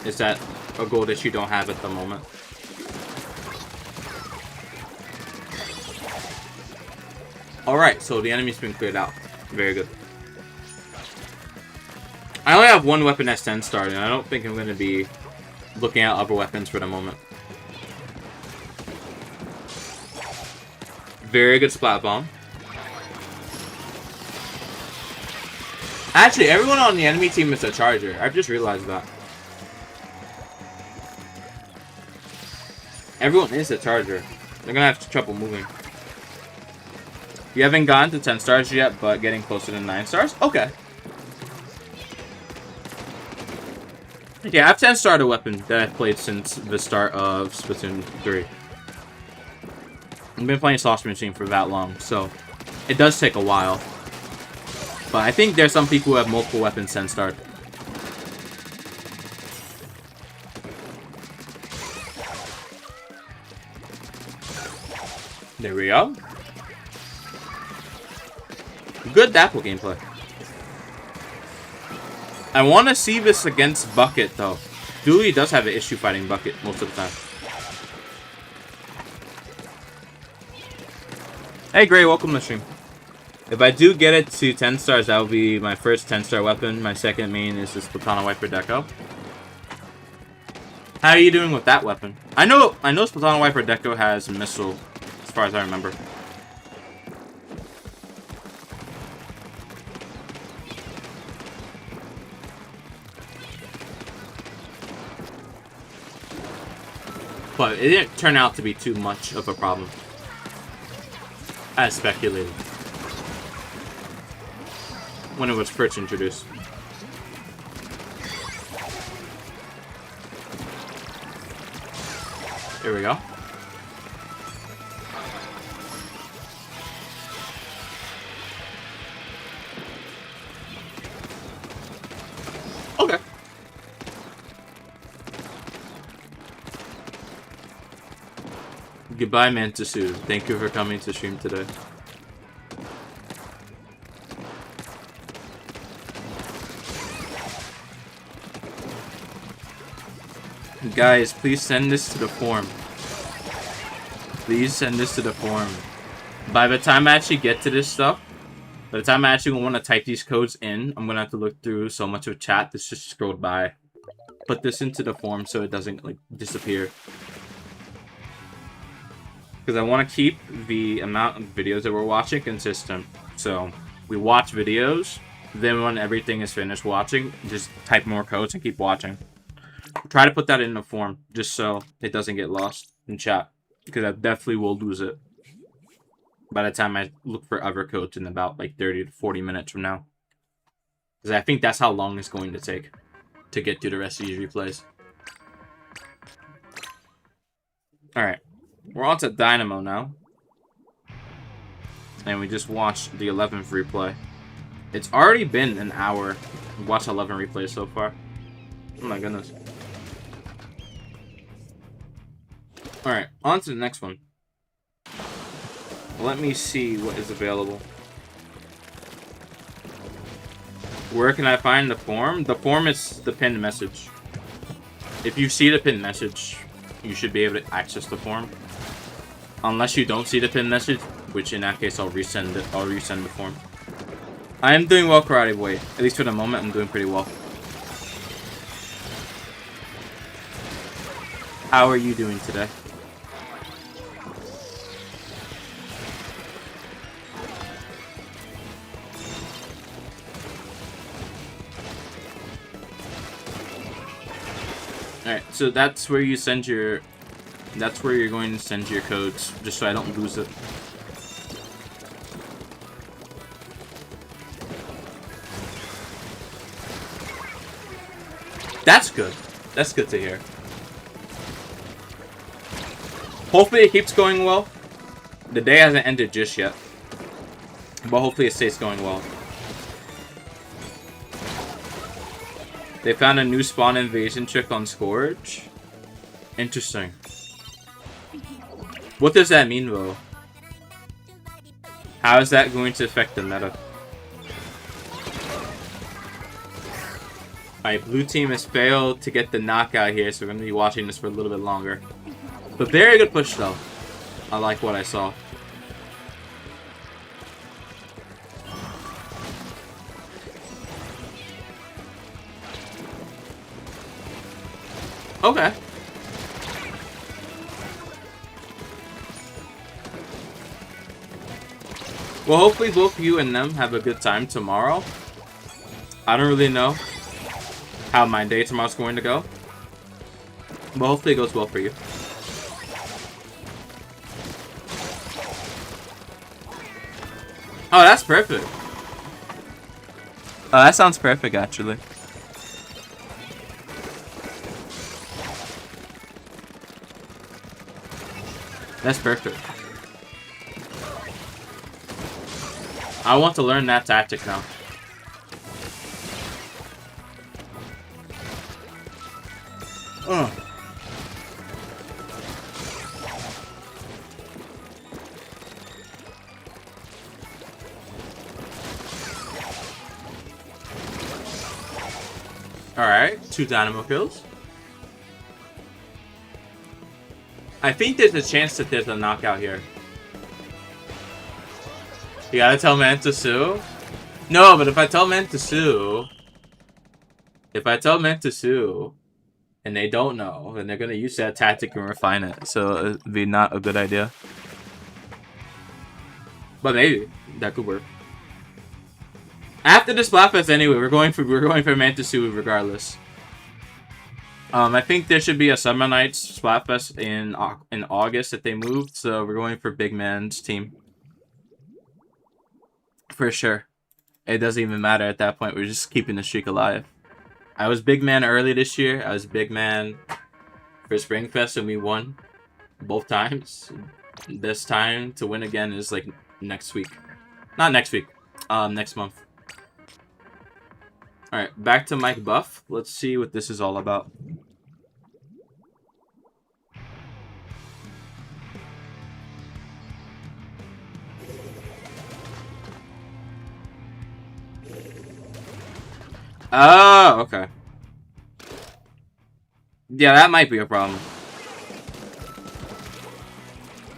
is that a goal that you don't have at the moment? Alright, so the enemy's been cleared out. Very good. I only have one weapon that's 10 star, and I don't think I'm going to be looking at other weapons for the moment. Very good splat bomb. Actually, everyone on the enemy team is a charger. I've just realized that. Everyone is a charger. They're going to have trouble moving. You haven't gotten to 10 stars yet, but getting closer to 9 stars? Okay. Yeah, I've 10 starred a weapon that I've played since the start of Splatoon 3. I've been playing Sauce Machine for that long, so it does take a while. But I think there's some people who have multiple weapons 10 starred. There we go. Good Dapple gameplay. I want to see this against Bucket, though. Dooley does have an issue fighting Bucket most of the time. Hey, Gray, welcome to the stream. If I do get it to 10 stars, that will be my first 10-star weapon. My second main is the Splatana Wiper Deco. How are you doing with that weapon? I know Splatana Wiper Deco has missile, as far as I remember. But it didn't turn out to be too much of a problem, as speculated, when it was first introduced. There we go. Okay. Goodbye, Manta-Tzu. Thank you for coming to stream today. Guys, please send this to the forum. Please send this to the forum. By the time I actually get to this stuff, by the time I actually want to type these codes in, I'm going to have to look through so much of chat that's just scrolled by. Put this into the forum so it doesn't, like, disappear. Because I want to keep the amount of videos that we're watching consistent. So, we watch videos, Then when everything is finished watching, just type more codes and keep watching. Try to put that in a form, just so it doesn't get lost in chat. Because I definitely will lose it by the time I look for other codes in about like 30 to 40 minutes from now. Because I think that's how long it's going to take to get through the rest of these replays. Alright. We're on to Dynamo now. And we just watched the 11th replay. It's already been an hour. We've watched 11 replays so far. Oh my goodness. Alright, on to the next one. Let me see what is available. Where can I find the form? The form is the pinned message. If you see the pinned message, you should be able to access the form. Unless you don't see the pinned message, which in that case I'll resend it. I'll resend the form. I am doing well, Karate Boy. At least for the moment, I'm doing pretty well. How are you doing today? Alright, so that's where you send your... That's where you're going to send your codes, just so I don't lose it. That's good. That's good to hear. Hopefully it keeps going well. The day hasn't ended just yet. But hopefully it stays going well. They found a new spawn invasion trick on Scourge. Interesting. What does that mean, though? How is that going to affect the meta? Alright, blue team has failed to get the knockout here, so we're going to be watching this for a little bit longer. But very good push, though. I like what I saw. Okay. Well, hopefully both you and them have a good time tomorrow. I don't really know how my day tomorrow's going to go. But hopefully it goes well for you. Oh, that's perfect. Oh, that sounds perfect, actually. That's perfect. I want to learn that tactic now. Alright, 2 dynamo kills. I think there's a chance that there's a knockout here. You gotta tell Manta-Tzu? No, but if I tell Manta-Tzu... and they don't know, then they're gonna use that tactic and refine it. So it'd be not a good idea. But maybe. That could work. After the Splatfest anyway, we're going for Manta-Tzu regardless. I think there should be a Summer Nights Splatfest in August that they moved, so we're going for Big Man's team. For sure. It doesn't even matter at that point, we're just keeping the streak alive. I was Big Man early this year, I was Big Man for Springfest and we won both times. This time to win again is like next week. Not next week, next month. Alright, back to Mike Buff. Let's see what this is all about. Oh, okay. Yeah, that might be a problem.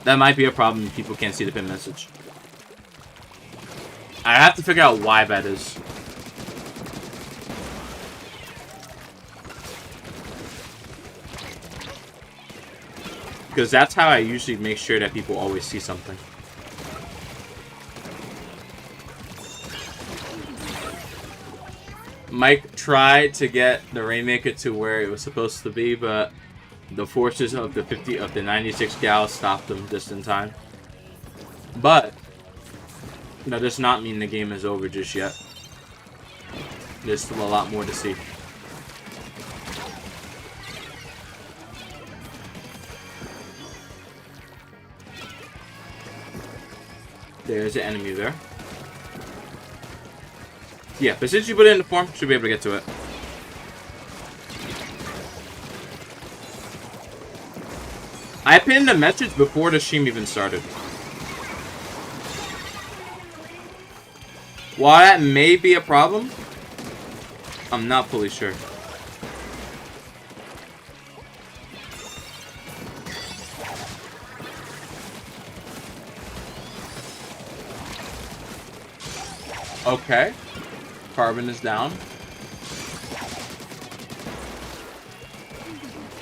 That might be a problem if people can't see the pin message. I have to figure out why that is. Because that's how I usually make sure that people always see something. Mike tried to get the Rainmaker to where it was supposed to be, but the forces of the 96 gals stopped him just in time. But that does not mean the game is over just yet. There's still a lot more to see. There's an enemy there. Yeah, but since you put it in the form, you should be able to get to it. I pinned a message before the stream even started. While that may be a problem, I'm not fully sure. Okay. Carbon is down.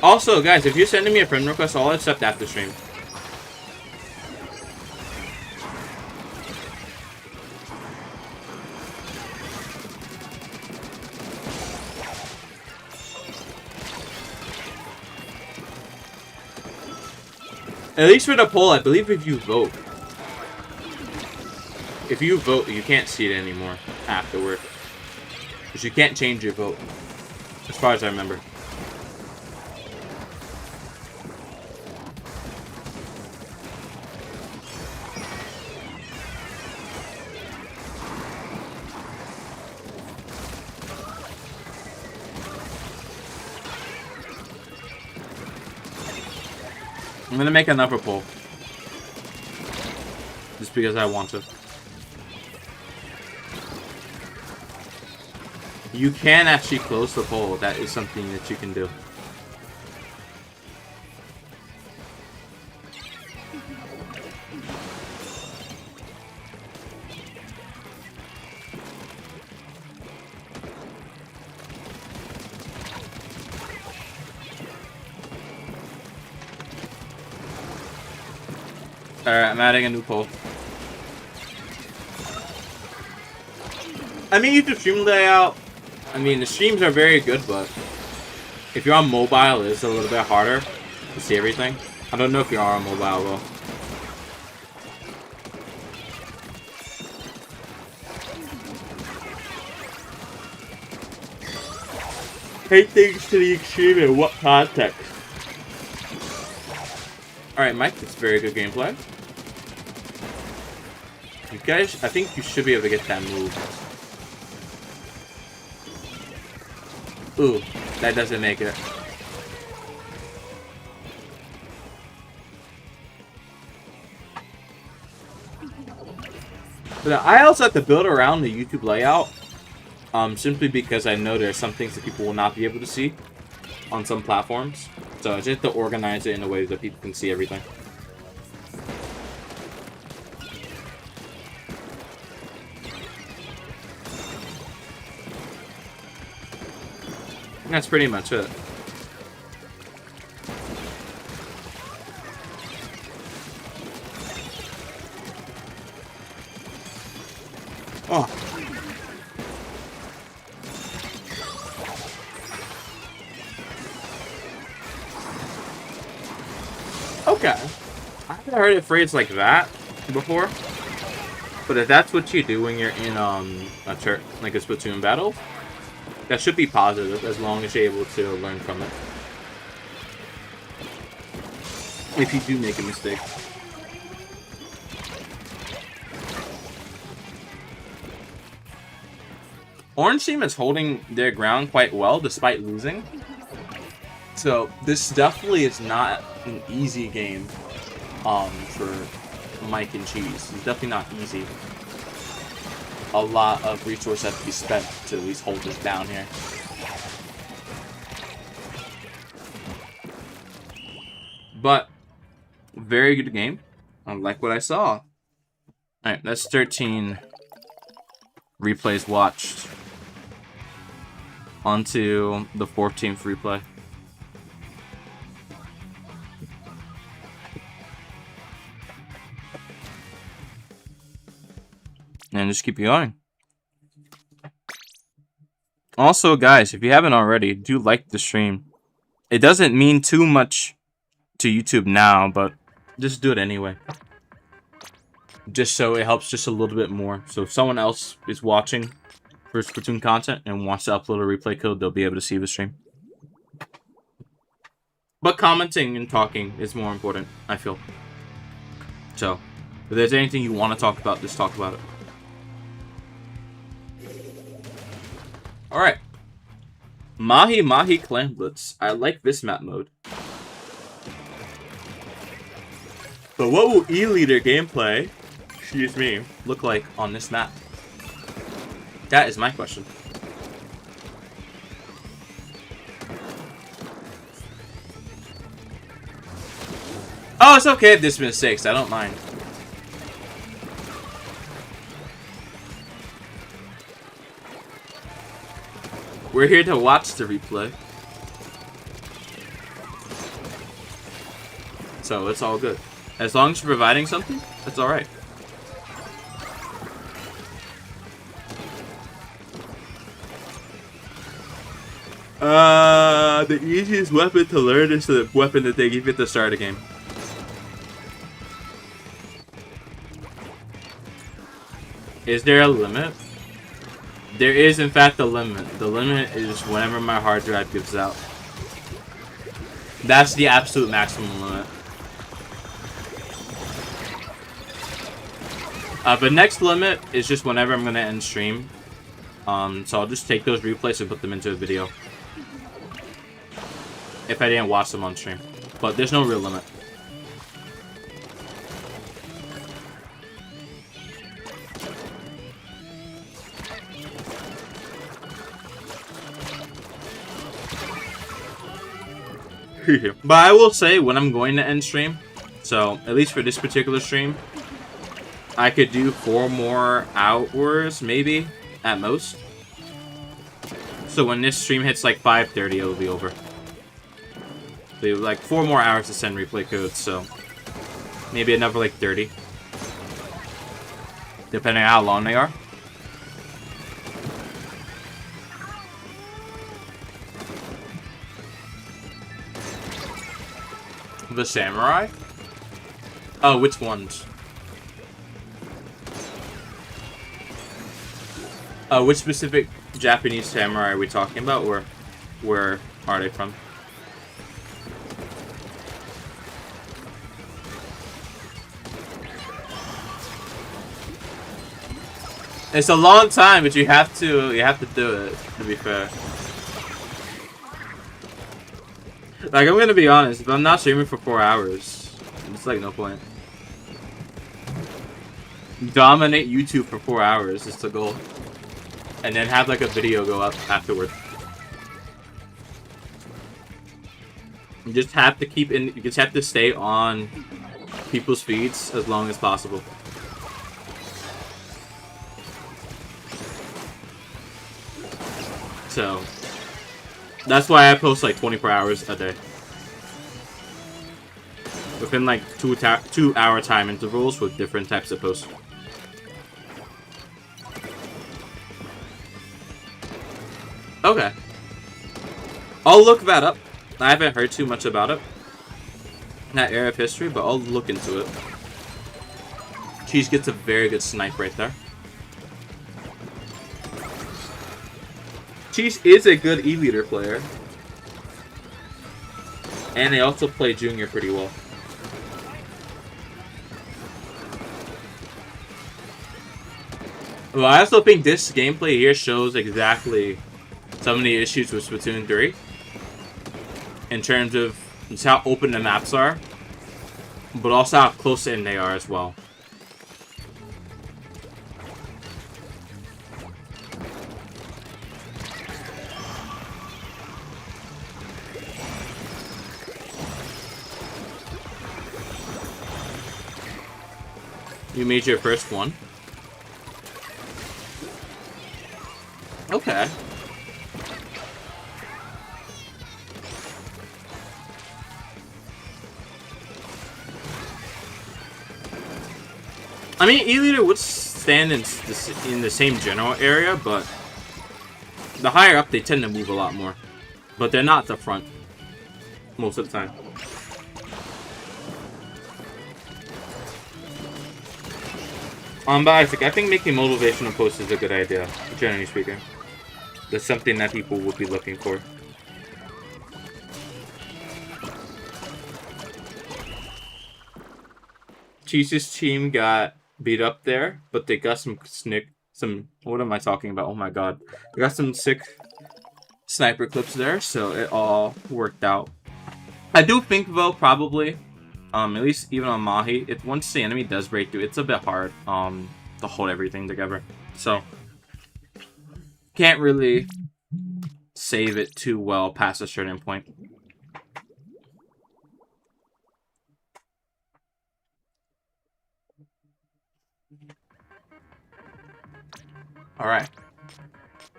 Also, guys, if you're sending me a friend request, I'll accept after stream. At least for the poll, I believe if you vote. If you vote, you can't see it anymore afterward. Because you can't change your vote. As far as I remember. I'm gonna make another poll. Just because I want to. You can actually close the poll. That is something that you can do. Alright, I'm adding a new poll. I mean, YouTube stream layout. I mean, the streams are very good, but if you're on mobile, it's a little bit harder to see everything. I don't know if you are on mobile, though. Take things to the extreme in what context? Alright, Mike, that's very good gameplay. You guys, I think you should be able to get that move. Ooh, that doesn't make it. But I also have to build around the YouTube layout. Simply because I know there are some things that people will not be able to see on some platforms. So I just have to organize it in a way that people can see everything. That's pretty much it. Oh. Okay. I haven't heard it phrased like that before. But if that's what you do when you're in like a Splatoon battle, that should be positive as long as you're able to learn from it. If you do make a mistake. Orange team is holding their ground quite well despite losing. So this definitely is not an easy game for Mike and Cheese. It's definitely not easy. A lot of resources have to be spent to at least hold this down here. But very good game. I like what I saw. Alright, that's 13 replays watched. On to the 14th replay. And just keep going. Also, guys, if you haven't already, do like the stream. It doesn't mean too much to YouTube now, but just do it anyway. Just so it helps just a little bit more. So if someone else is watching for Splatoon content and wants to upload a replay code, they'll be able to see the stream. But commenting and talking is more important, I feel. So, if there's anything you want to talk about, just talk about it. Alright. Mahi Mahi Clam Blitz. I like this map mode. But what will E-Leader gameplay, excuse me, look like on this map? That is my question. Oh, it's okay if there's mistakes. I don't mind. We're here to watch the replay. So it's all good. As long as you're providing something, that's alright. The easiest weapon to learn is the weapon that they give you at the start of the game. Is there a limit? There is, in fact, a limit. The limit is whenever my hard drive gives out. That's the absolute maximum limit. The next limit is just whenever I'm going to end stream. So I'll just take those replays and put them into a video. If I didn't watch them on stream. But there's no real limit. But I will say when I'm going to end stream, so at least for this particular stream, I could do 4 more hours, maybe, at most. So when this stream hits like 5:30, it'll be over. So you have like 4 more hours to send replay codes, so maybe another like 30. Depending on how long they are. The samurai? Oh, which ones? Which specific Japanese samurai are we talking about, or where are they from? It's a long time, but you have to do it, to be fair. Like, I'm gonna be honest, if I'm not streaming for 4 hours, it's like no point. Dominate YouTube for 4 hours is the goal. And then have like a video go up afterward. You just have to keep in, you just have to stay on people's feeds as long as possible. So, that's why I post like 24 hours a day. Within like 2 hour time intervals with different types of posts. Okay. I'll look that up. I haven't heard too much about it. That era of history, but I'll look into it. Cheese gets a very good snipe right there. Cheese is a good E-Leader player. And they also play Junior pretty well. Well, I also think this gameplay here shows exactly some of the issues with Splatoon 3. In terms of just how open the maps are. But also how close in they are as well. You made your first one. Okay. I mean, E-Leader would stand in the same general area, but The higher up, they tend to move a lot more. But they're not the front most of the time. But I think making motivational posts is a good idea, generally speaking. That's something that people will be looking for. Cheese's team got beat up there, but they got some what am I talking about? Oh my god. They got some sick sniper clips there, so it all worked out. I do think though, probably, at least even on Mahi, if once the enemy does break through, it's a bit hard to hold everything together. So can't really save it too well past a certain point. Alright.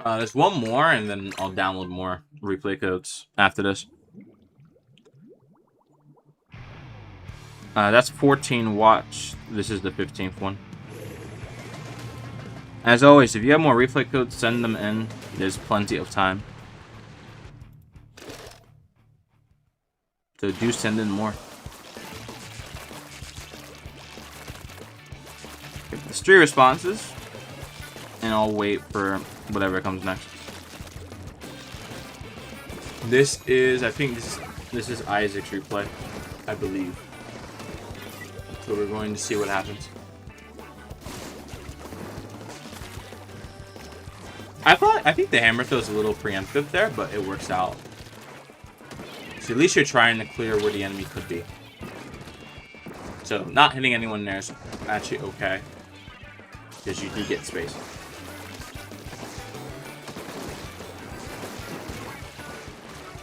There's one more, and then I'll download more replay codes after this. That's 14 watch. This is the 15th one. As always, if you have more replay codes, send them in. There's plenty of time. So do send in more. There's 3 responses. And I'll wait for whatever comes next. This is, I think this is Isaac's replay, I believe. So we're going to see what happens. I think the hammer throw is a little preemptive there, but it works out. So at least you're trying to clear where the enemy could be. So not hitting anyone there is actually okay, because you do get space.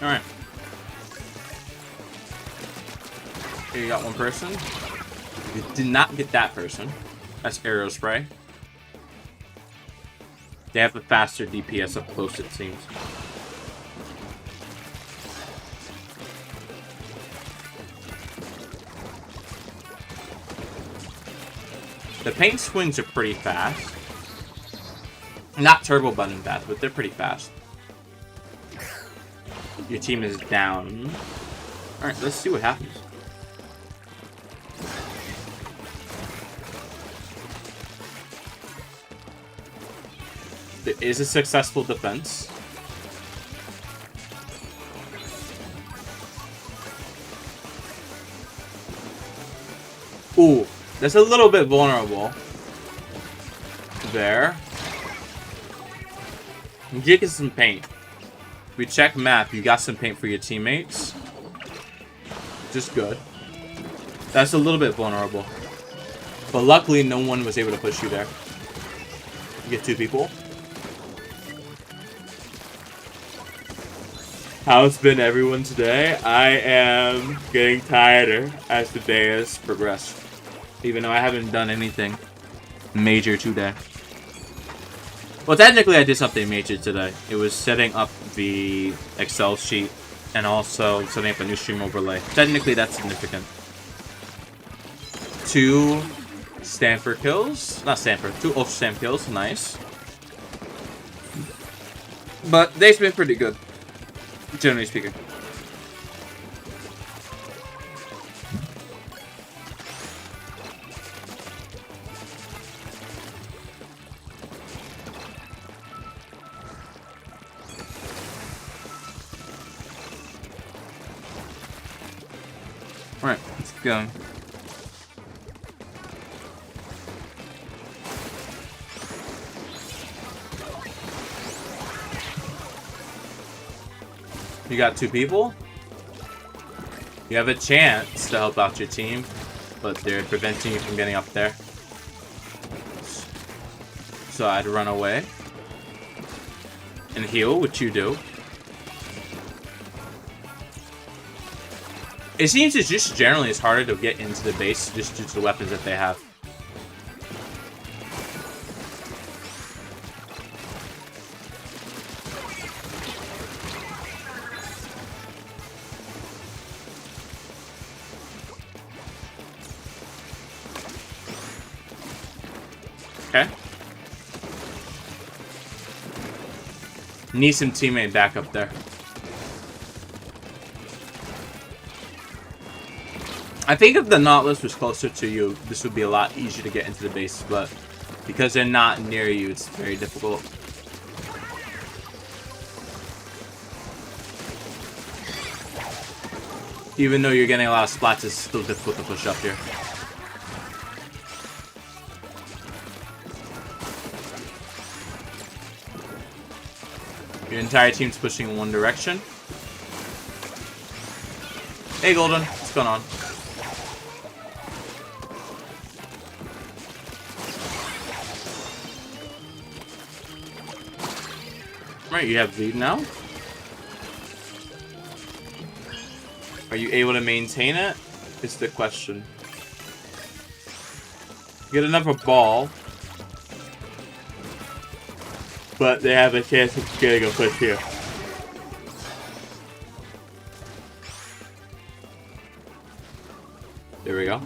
Alright. Here you got one person. You did not get that person. That's arrow spray. They have a faster DPS up close, it seems. The paint swings are pretty fast. Not turbo button fast, but they're pretty fast. Your team is down. Alright, let's see what happens. There is a successful defense. Ooh, that's a little bit vulnerable. There. You did get some paint. We check map, you got some paint for your teammates. Just good. That's a little bit vulnerable. But luckily, no one was able to push you there. You get 2 people. How's been everyone today? I am getting tireder as the day has progressed. Even though I haven't done anything major today. Well, technically I did something major today. It was setting up the Excel sheet and also setting up a new stream overlay. Technically that's significant. 2 Stanford kills. Not Stanford. 2 Ultra Stam kills. Nice. But they've been pretty good, generally speaking. Alright, let's keep going. You got 2 people? You have a chance to help out your team, but they're preventing you from getting up there. So I'd run away and heal, which you do. It seems it's just generally it's harder to get into the base just due to the weapons that they have. Okay. Need some teammate backup there. I think if the Nautilus was closer to you, this would be a lot easier to get into the base, but because they're not near you, it's very difficult. Even though you're getting a lot of splats, it's still difficult to push up here. Your entire team's pushing in one direction. Hey, Golden. What's going on? Right, you have lead now. Are you able to maintain it? Is the question. Get another ball. But they have a chance of getting a push here. There we go.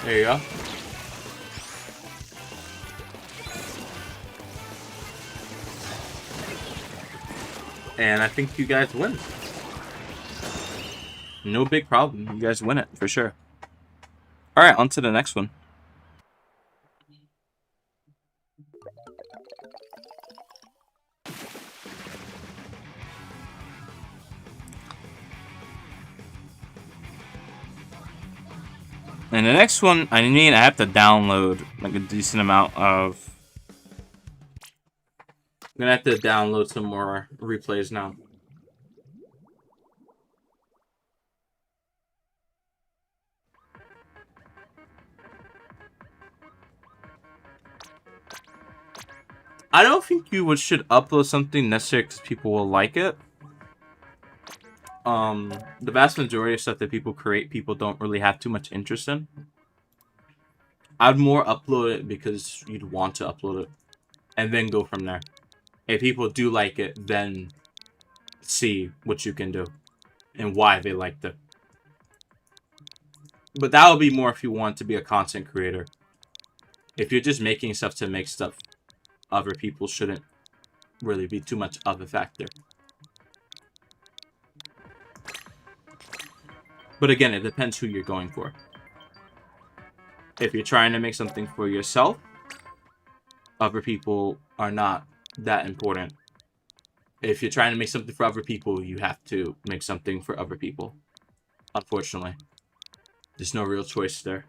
There you go. And I think you guys win. No big problem. You guys win it for sure. Alright, on to the next one. And the next one, I have to download like a decent amount of. I'm gonna have to download some more replays now. I don't think you should upload something necessarily because people will like it. The vast majority of stuff that people create, people don't really have too much interest in. I'd more upload it because you'd want to upload it, and then go from there. If people do like it, then see what you can do and why they liked it. But that would be more if you want to be a content creator. If you're just making stuff to make stuff, other people shouldn't really be too much of a factor. But again, it depends who you're going for. If you're trying to make something for yourself, other people are not that important. If you're trying to make something for other people, you have to make something for other people. Unfortunately. There's no real choice there.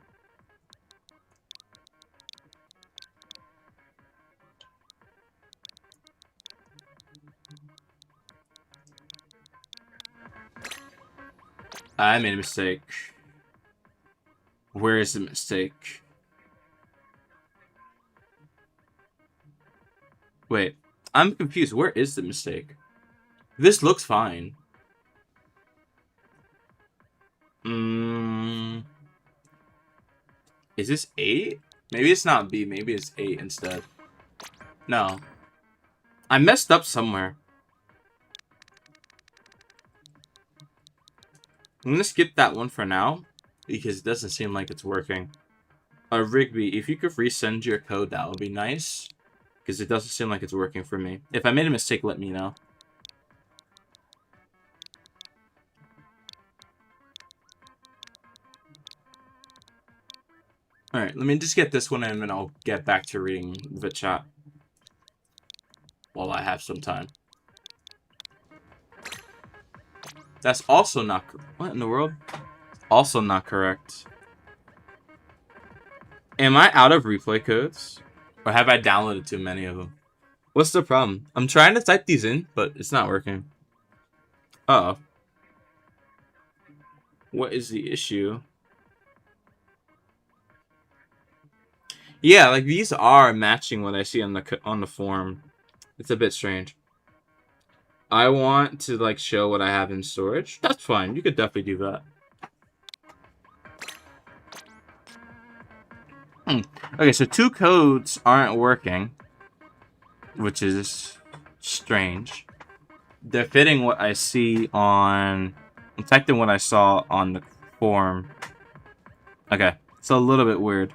I made a mistake. Where is the mistake? Wait, I'm confused. Where is the mistake? This looks fine. Is this 8? Maybe it's not B. Maybe it's 8 instead. No. I messed up somewhere. I'm gonna skip that one for now, because it doesn't seem like it's working. Rigby, if you could resend your code, that would be nice. Because it doesn't seem like it's working for me. If I made a mistake, let me know. Alright, let me just get this one in, and then I'll get back to reading the chat. While I have some time. That's also not... What in the world? Also not correct. Am I out of replay codes? Or have I downloaded too many of them? What's the problem? I'm trying to type these in, but it's not working. Uh-oh. What is the issue? Yeah, like these are matching what I see on the forum. It's a bit strange. I want to like show what I have in storage. That's fine. You could definitely do that. Okay, so 2 codes aren't working, which is strange. They're fitting what I see on... I'm typing what I saw on the form. Okay, it's a little bit weird.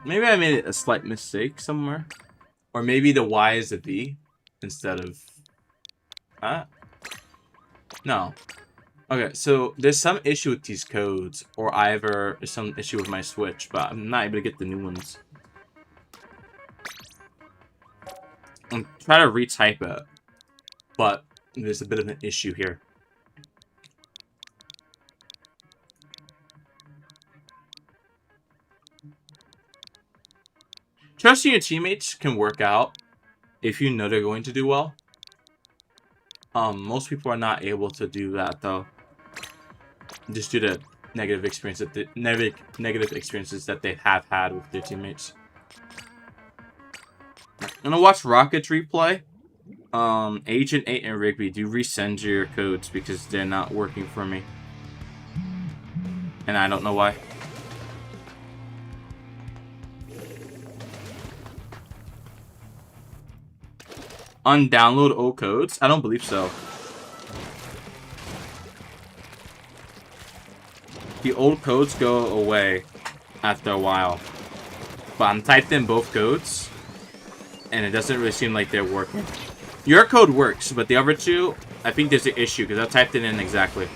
Maybe I made a slight mistake somewhere. Or maybe the Y is a V instead of... No. Okay, so there's some issue with these codes, or either there's some issue with my Switch, but I'm not able to get the new ones. I'm trying to retype it, but there's a bit of an issue here. Trusting your teammates can work out if you know they're going to do well. Most people are not able to do that though, just due to negative experiences that they have had with their teammates. I'm gonna watch Rocket's replay. Agent 8 and Rigby, do resend your codes because they're not working for me, and I don't know why. Undownload old codes? I don't believe so. The old codes go away after a while. But I'm typed in both codes, and it doesn't really seem like they're working. Your code works, but the other two, I think there's an issue because I typed it in exactly.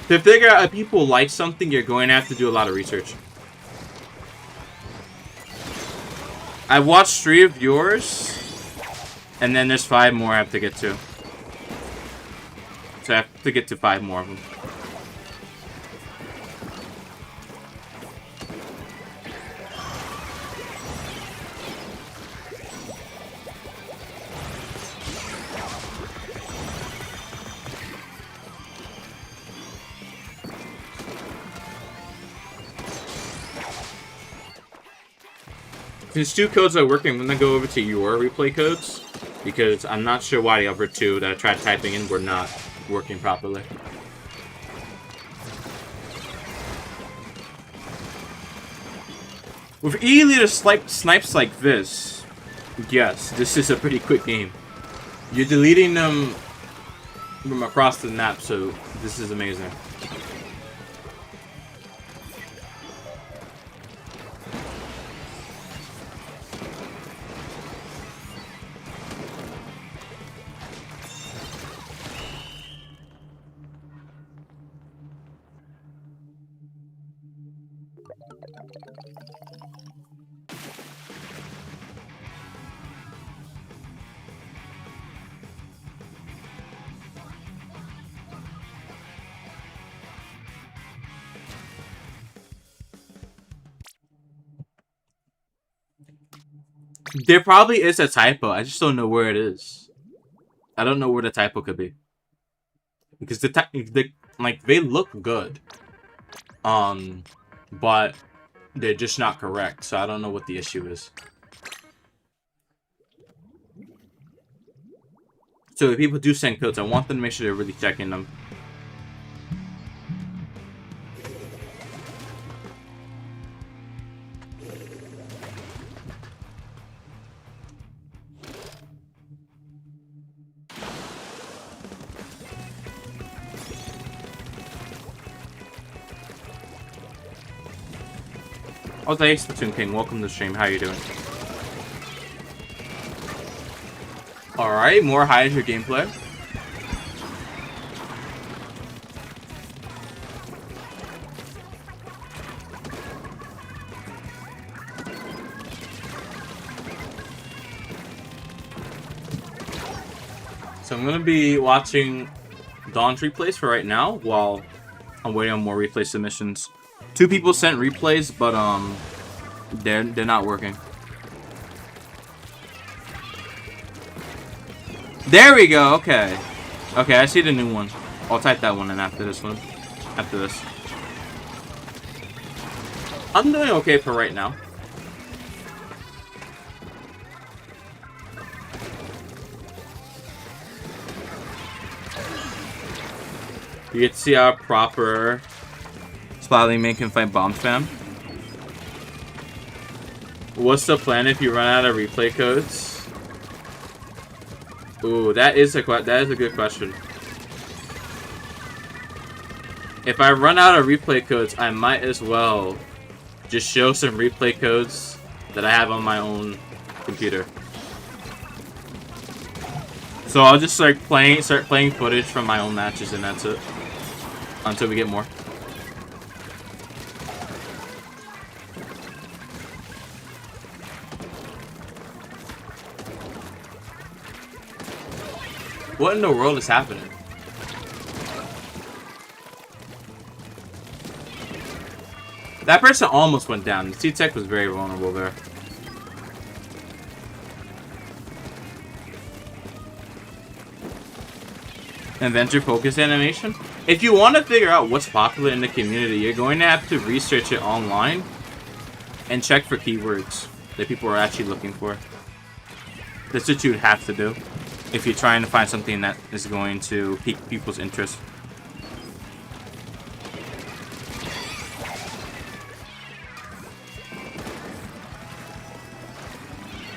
To figure out if people like something, you're going to have to do a lot of research. I watched 3 of yours, and then there's 5 more I have to get to. So I have to get to 5 more of them. Since 2 codes are working, I'm going to go over to your replay codes, because I'm not sure why the other 2 that I tried typing in were not working properly. With E-leader snipes like this, yes, this is a pretty quick game. You're deleting them from across the map, so this is amazing. There probably is a typo. I just don't know where it is. I don't know where the typo could be. Because they look good. But they're just not correct. So I don't know what the issue is. So if people do send codes, I want them to make sure they're really checking them. Oh, thanks, Splatoon King. Welcome to the stream. How you doing? Alright, more hydra gameplay. So I'm going to be watching Dawn's replays for right now while I'm waiting on more replay submissions. 2 people sent replays, but they're not working. There we go. Okay, I see the new one. I'll type that one in after this one. After this. I'm doing okay for right now. You get to see how proper Splat can fight bomb spam. What's the plan if you run out of replay codes? Ooh, that is a good question. If I run out of replay codes, I might as well just show some replay codes that I have on my own computer. So I'll just start playing footage from my own matches, and that's it. Until we get more. What in the world is happening? That person almost went down. The T-Tech was very vulnerable there. Adventure focus animation? If you want to figure out what's popular in the community, you're going to have to research it online and check for keywords that people are actually looking for. That's what you'd have to do if you're trying to find something that is going to pique people's interest.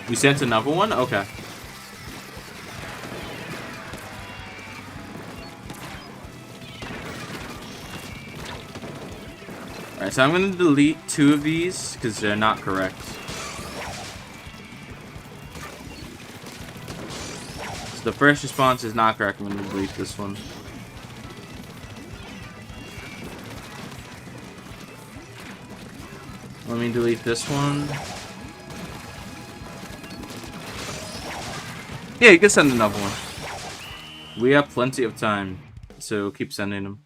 You sent another one? Okay. Alright, so I'm going to delete 2 of these because they're not correct. So the first response is not correct. I'm going to delete this one. Let me delete this one. Yeah, you can send another one. We have plenty of time, so keep sending them.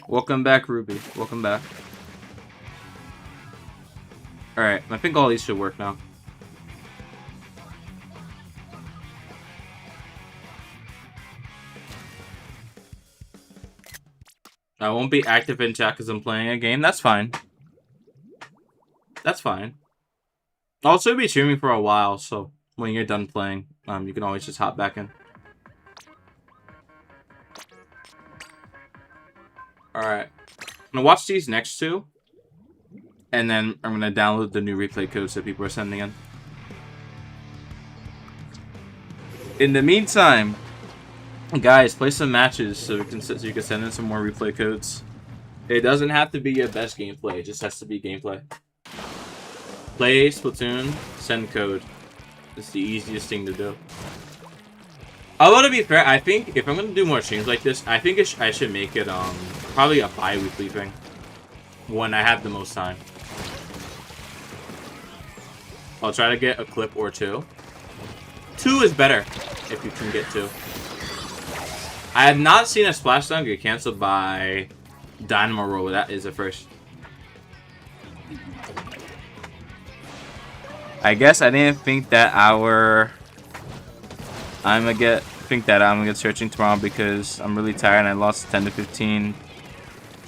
Welcome back, Ruby. Welcome back. Alright, I think all these should work now. I won't be active in chat because I'm playing a game. That's fine. That's fine. I'll also be streaming for a while, so when you're done playing, you can always just hop back in. Alright. I'm gonna watch these next 2. And then I'm gonna download the new replay codes that people are sending in. In the meantime, guys, play some matches so you can send in some more replay codes. It doesn't have to be your best gameplay, it just has to be gameplay. Play Splatoon, send code. It's the easiest thing to do. Although, to be fair, I think if I'm going to do more streams like this, I think I should make it probably a bi-weekly thing. When I have the most time. I'll try to get a clip or 2. 2 is better if you can get 2. I have not seen a Splash Zone get canceled by Dynamo Roller. That is a first. I guess I didn't think that I'm gonna get searching tomorrow because I'm really tired and I lost 10 to 15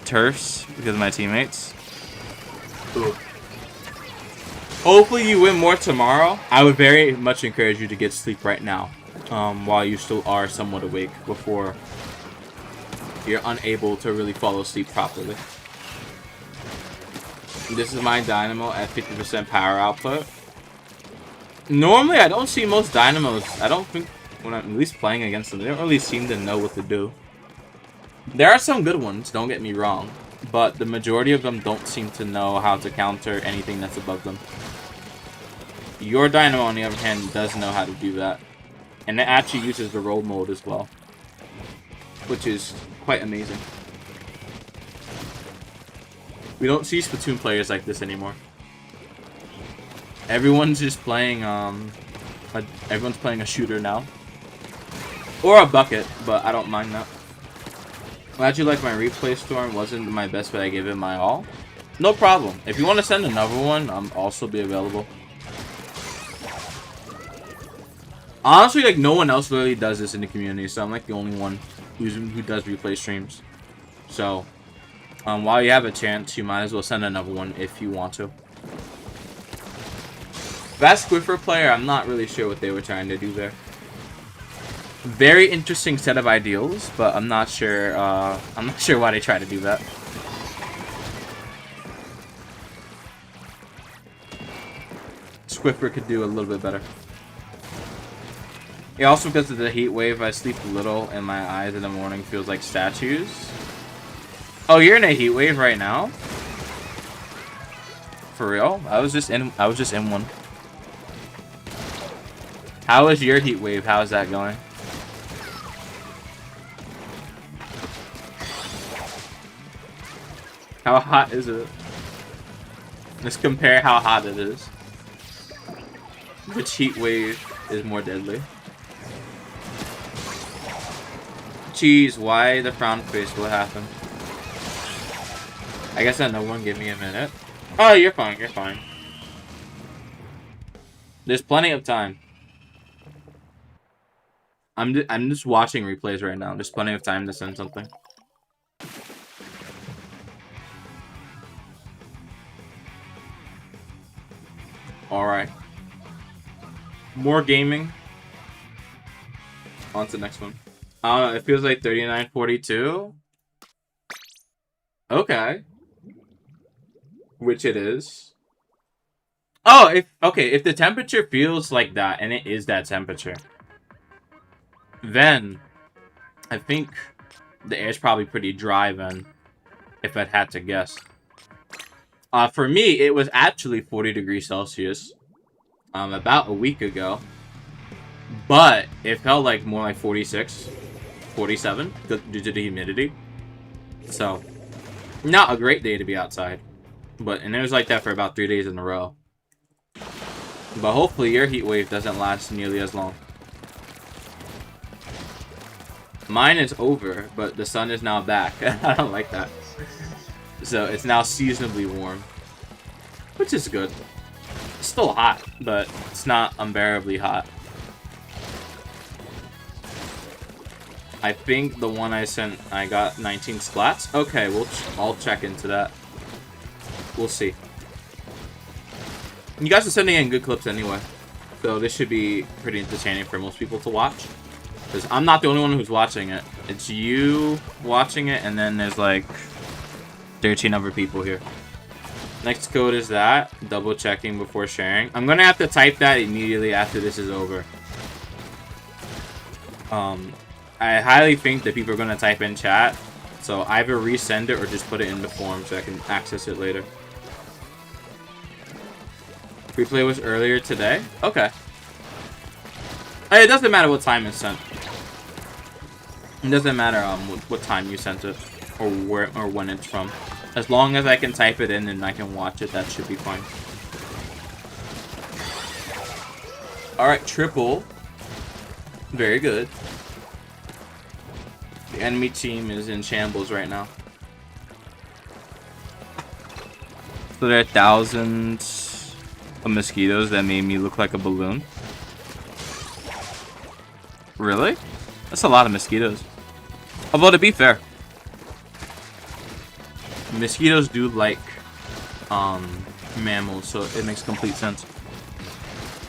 turfs because of my teammates. Ooh. Hopefully you win more tomorrow. I would very much encourage you to get sleep right now, while you still are somewhat awake before you're unable to really fall asleep properly. This is my Dynamo at 50% power output. Normally, I don't see most Dynamos. I don't think, when I'm at least playing against them, they don't really seem to know what to do. There are some good ones, don't get me wrong, but the majority of them don't seem to know how to counter anything that's above them. Your Dynamo, on the other hand, does know how to do that. And it actually uses the roll mode as well, which is quite amazing. We don't see Splatoon players like this anymore. Everyone's just playing, everyone's playing a shooter now. Or a bucket, but I don't mind that. Glad you like my replay, Storm. Wasn't my best, but I gave it my all. No problem. If you want to send another one, I'll also be available. Honestly, like, no one else really does this in the community, so I'm like the only one who does replay streams. So, while you have a chance, you might as well send another one if you want to. Best Squiffer player, I'm not really sure what they were trying to do there. Very interesting set of ideals, but I'm not sure why they tried to do that. Squiffer could do a little bit better. Yeah, also because of the heat wave, I sleep little and my eyes in the morning feels like statues. Oh, you're in a heat wave right now? For real? I was just in one. How is your heat wave? How is that going? How hot is it? Let's compare how hot it is. Which heat wave is more deadly? Jeez, why the frown face? What happened? I guess that no one give me a minute. Oh, you're fine, you're fine. There's plenty of time. I'm just watching replays right now. There's plenty of time to send something. Alright. More gaming. On to the next one. It feels like 39:42. Okay. Which it is. Oh, if the temperature feels like that, and it is that temperature, then I think the air's probably pretty dry then, if I had to guess. For me, it was actually 40 degrees Celsius about a week ago. But it felt like more like 46, 47 due to the humidity. So, not a great day to be outside. And it was like that for about 3 days in a row. But hopefully your heat wave doesn't last nearly as long. Mine is over, but the sun is now back. I don't like that. So it's now seasonably warm. Which is good. It's still hot, but it's not unbearably hot. I think the one I sent, I got 19 splats. Okay, I'll check into that. We'll see. You guys are sending in good clips anyway, so this should be pretty entertaining for most people to watch. Because I'm not the only one who's watching it. It's you watching it, and then there's like 13 other people here. Next code is that. Double checking before sharing. I'm gonna have to type that immediately after this is over. I highly think that people are gonna type in chat, so either resend it or just put it in the form so I can access it later. Replay was earlier today? Okay. Hey, it doesn't matter what time it's sent. It doesn't matter what time you sent it or where or when it's from. As long as I can type it in and I can watch it, that should be fine. Alright, triple. Very good. The enemy team is in shambles right now. So there are thousands of mosquitoes that made me look like a balloon. Really? That's a lot of mosquitoes. Although, to be fair, mosquitoes do like mammals, so it makes complete sense.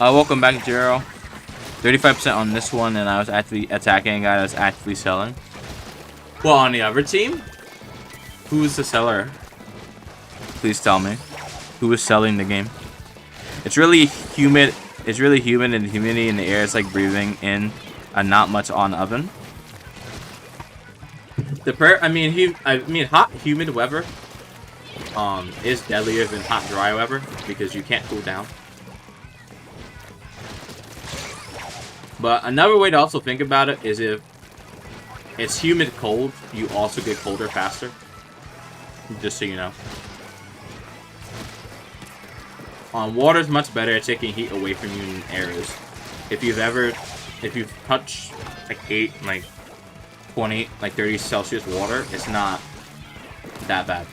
Welcome back, Jero. 35% on this one, and I was actually attacking a guy that's actually selling. Well, on the other team? Who's the seller? Please tell me. Who is selling the game? It's really humid. It's really humid, and the humidity in the air is like breathing in a not much on oven. Hot, humid weather is deadlier than hot, dry weather because you can't cool down. But another way to also think about it is if it's humid cold, you also get colder faster. Just so you know. Water's much better at taking heat away from you than air is. If you've touched like 20, 30 Celsius water, it's not that bad.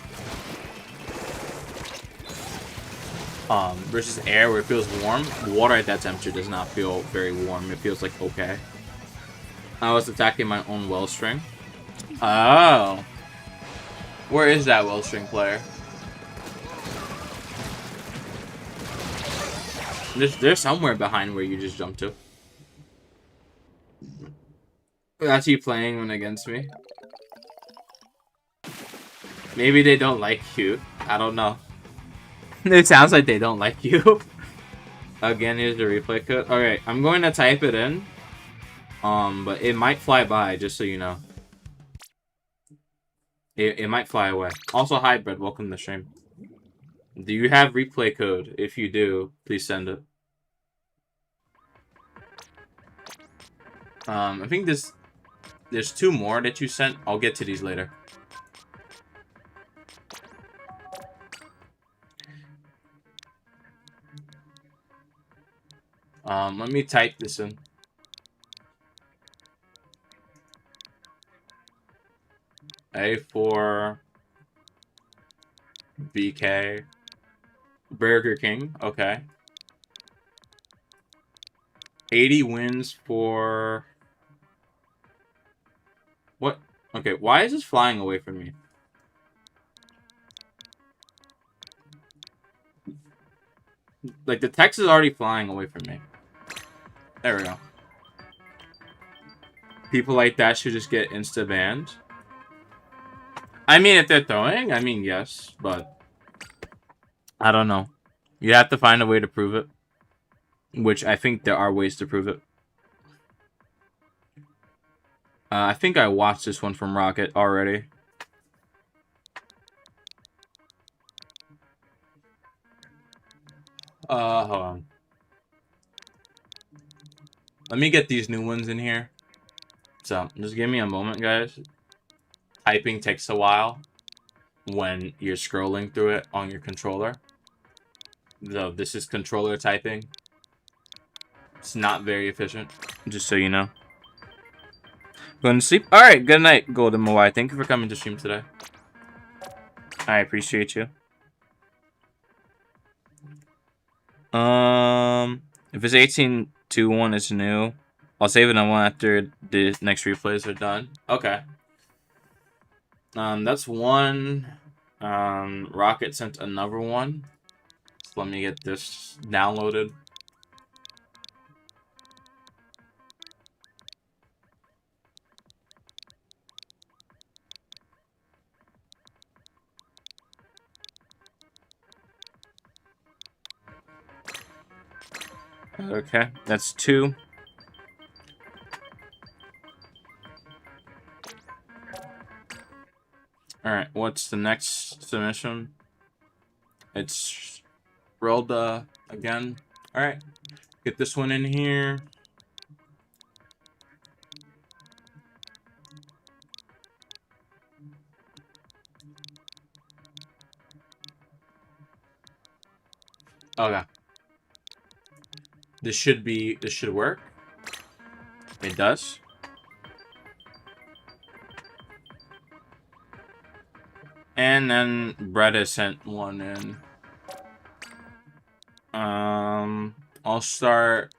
versus air where it feels warm. Water at that temperature does not feel very warm. It feels like okay. I was attacking my own wellstring. Oh. Where is that wellstring player? There's somewhere behind where you just jumped to. That's you playing one against me. Maybe they don't like you. I don't know. It sounds like they don't like you. Again, here's the replay code. Alright, I'm going to type it in. But it might fly by, just so you know. It might fly away. Also, hi, Bread. Welcome to the stream. Do you have replay code? If you do, please send it. I think there's 2 more that you sent. I'll get to these later. Let me type this in. A4 BK Burger King. Okay. 80 wins for what? Okay, why is this flying away from me? Like the text is already flying away from me. There we go. People like that should just get insta banned. I mean, if they're throwing, I mean, yes, but I don't know. You have to find a way to prove it, which I think there are ways to prove it. I think I watched this one from Rocket already. Hold on. Let me get these new ones in here. So, just give me a moment, guys. Typing takes a while when you're scrolling through it on your controller. Though this is controller typing. It's not very efficient, just so you know. Going to sleep? Alright, good night, Golden Moai. Thank you for coming to stream today. I appreciate you. If it's 18-2-1, it's new. I'll save it on one after the next replays are done. Okay. That's one. Rocket sent another one. So let me get this downloaded. Okay, that's 2. Alright, what's the next submission? It's Rilda again. Alright, get this one in here. Okay. This should work. It does. And then Brett has sent one in. I'll start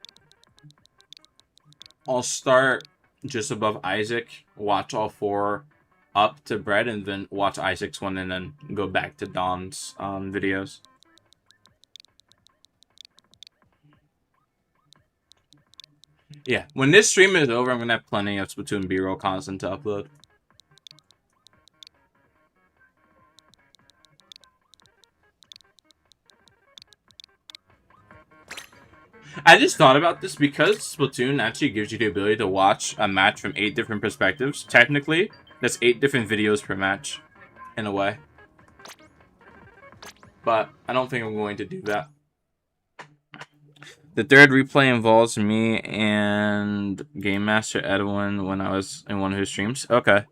just above Isaac, watch all 4 up to Brett, and then watch Isaac's one, and then go back to Don's videos. Yeah, when this stream is over, I'm gonna have plenty of Splatoon B-roll content to upload. I just thought about this because Splatoon actually gives you the ability to watch a match from 8 different perspectives. Technically, that's 8 different videos per match, in a way. But I don't think I'm going to do that. The 3rd replay involves me and Game Master Edwin when I was in one of his streams. Okay.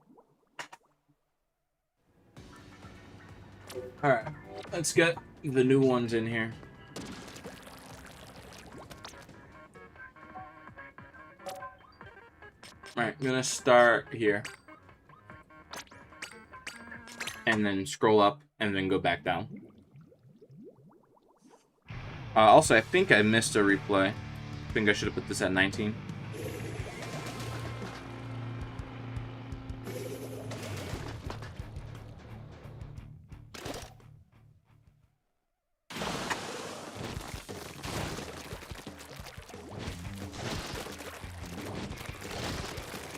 Alright, let's get the new ones in here. Alright, I'm gonna start here. And then scroll up and then go back down. Also, I think I missed a replay. I think I should have put this at 19.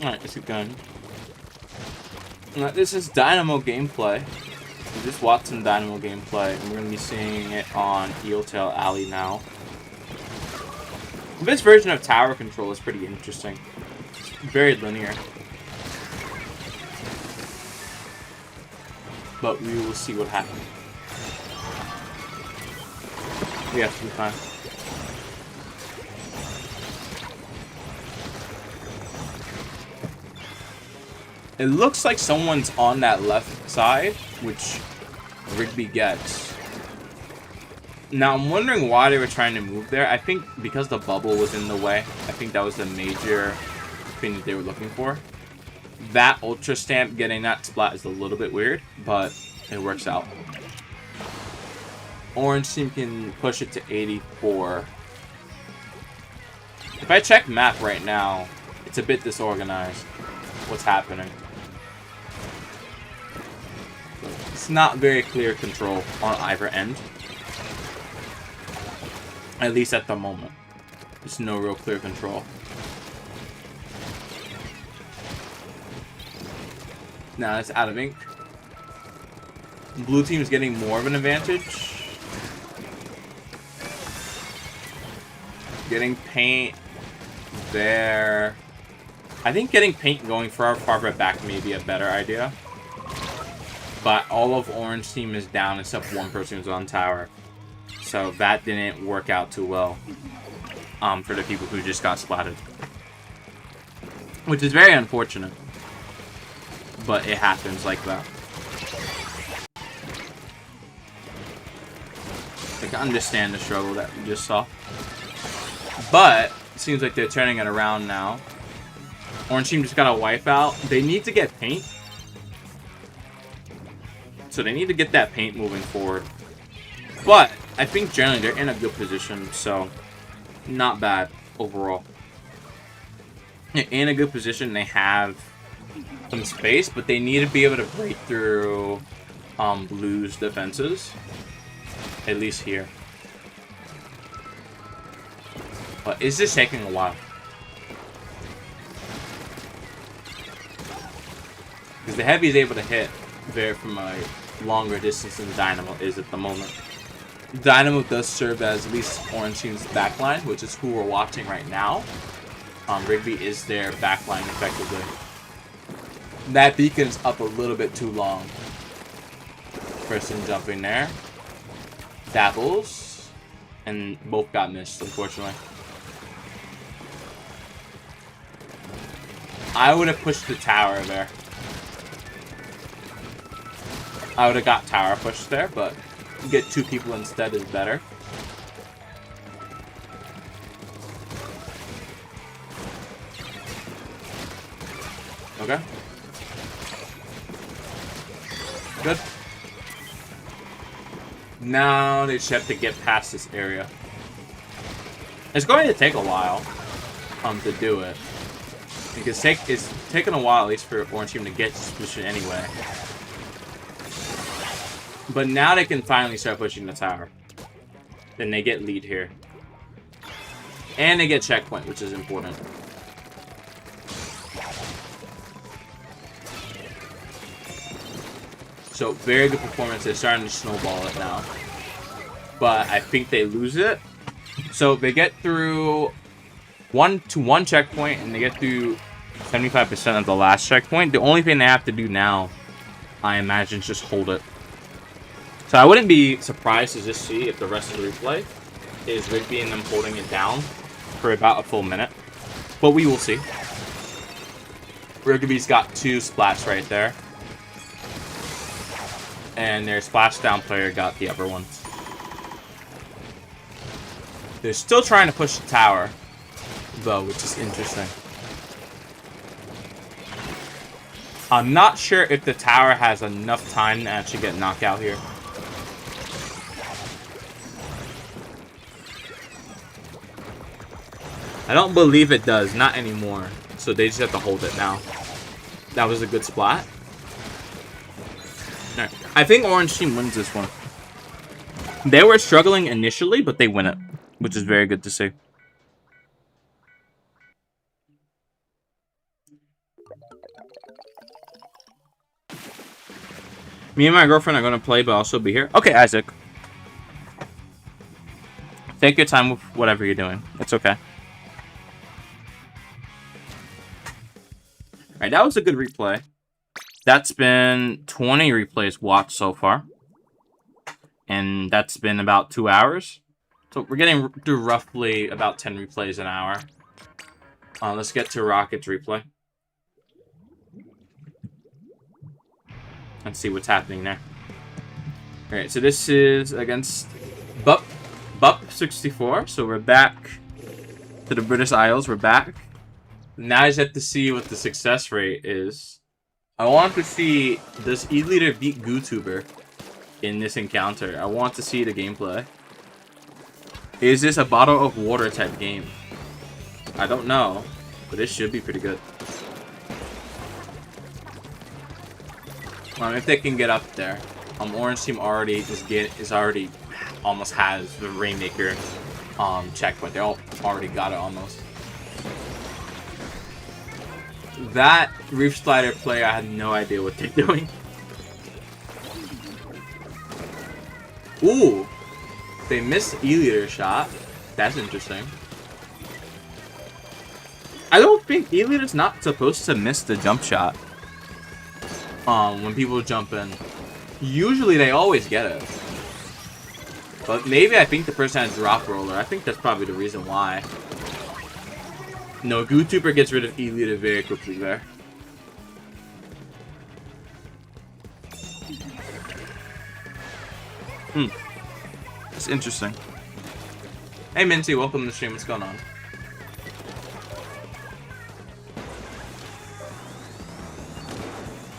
Alright, let's keep going. Now, this is Dynamo gameplay. We just watched some Dynamo gameplay, and we're going to be seeing it on Eeltail Alley now. This version of tower control is pretty interesting. It's very linear. But we will see what happens. We have some time. It looks like someone's on that left side, which Rigby gets. Now, I'm wondering why they were trying to move there. I think because the bubble was in the way. I think that was the major thing that they were looking for. That Ultra Stamp getting that splat is a little bit weird, but it works out. Orange team can push it to 84. If I check map right now, it's a bit disorganized. What's happening? It's not very clear control on either end. At least at the moment. There's no real clear control. Now it's out of ink. Blue team is getting more of an advantage. Getting paint there. I think getting paint going farther back may be a better idea. But all of orange team is down except one person who's on tower. So that didn't work out too well for the people who just got splatted. Which is very unfortunate. But it happens like that. I can understand the struggle that we just saw. But it seems like they're turning it around now. Orange team just got a wipeout. They need to get paint. So they need to get that paint moving forward. But I think generally they're in a good position. So not bad overall. They're in a good position. They have some space. But they need to be able to break through Blue's defenses. At least here. But it's just taking a while. Because the heavy is able to hit there from a longer distance than Dynamo is at the moment. Dynamo does serve as at least Orange Team's backline, which is who we're watching right now. Rigby is their backline effectively. That beacon's up a little bit too long. Person jumping there. Dabbles. And both got missed, unfortunately. I would have pushed the tower there. I would have got tower pushed there, but get two people instead is better. Okay. Good. Now they just have to get past this area. It's going to take a while to do it. Because it's taken a while, at least for Orange Team to get to this position anyway. But now they can finally start pushing the tower. Then they get lead here. And they get checkpoint, which is important. So, very good performance. They're starting to snowball it now. But I think they lose it. So, they get through one checkpoint, and they get through 75% of the last checkpoint. The only thing they have to do now, I imagine, is just hold it. So I wouldn't be surprised to just see if the rest of the replay is Rigby and them holding it down for about a full minute. But we will see. Rigby's got two splats right there. And their splashdown player got the other ones. They're still trying to push the tower, though, which is interesting. I'm not sure if the tower has enough time to actually get knocked out here. I don't believe it does. Not anymore. So they just have to hold it now. That was a good splat. Right. I think Orange Team wins this one. They were struggling initially, but they win it, which is very good to see. Me and my girlfriend are going to play, but also be here. Okay, Isaac. Take your time with whatever you're doing. It's okay. Alright, that was a good replay. That's been 20 replays watched so far. And that's been about 2 hours. So we're getting through roughly about 10 replays an hour. Let's get to Rocket's replay. Let's see what's happening there. Alright, so this is against Bup64. So we're back to the British Isles. We're back. Now I just have to see what the success rate is. I want to see, does E-Leader beat GooTuber in this encounter? I want to see the gameplay. Is this a bottle of water type game? I don't know, but it should be pretty good. If they can get up there. Orange Team already almost has the Rainmaker checkpoint. They all already got it almost. That Reef Slider player, I had no idea what they're doing. Ooh! They missed E-Leader shot. That's interesting. I don't think E-Leader's not supposed to miss the jump shot. When people jump in. Usually they always get it. But maybe I think the person had drop roller. I think that's probably the reason why. No, GooTuber gets rid of E-Leader very quickly there. It's interesting. Hey Minty, welcome to the stream. What's going on?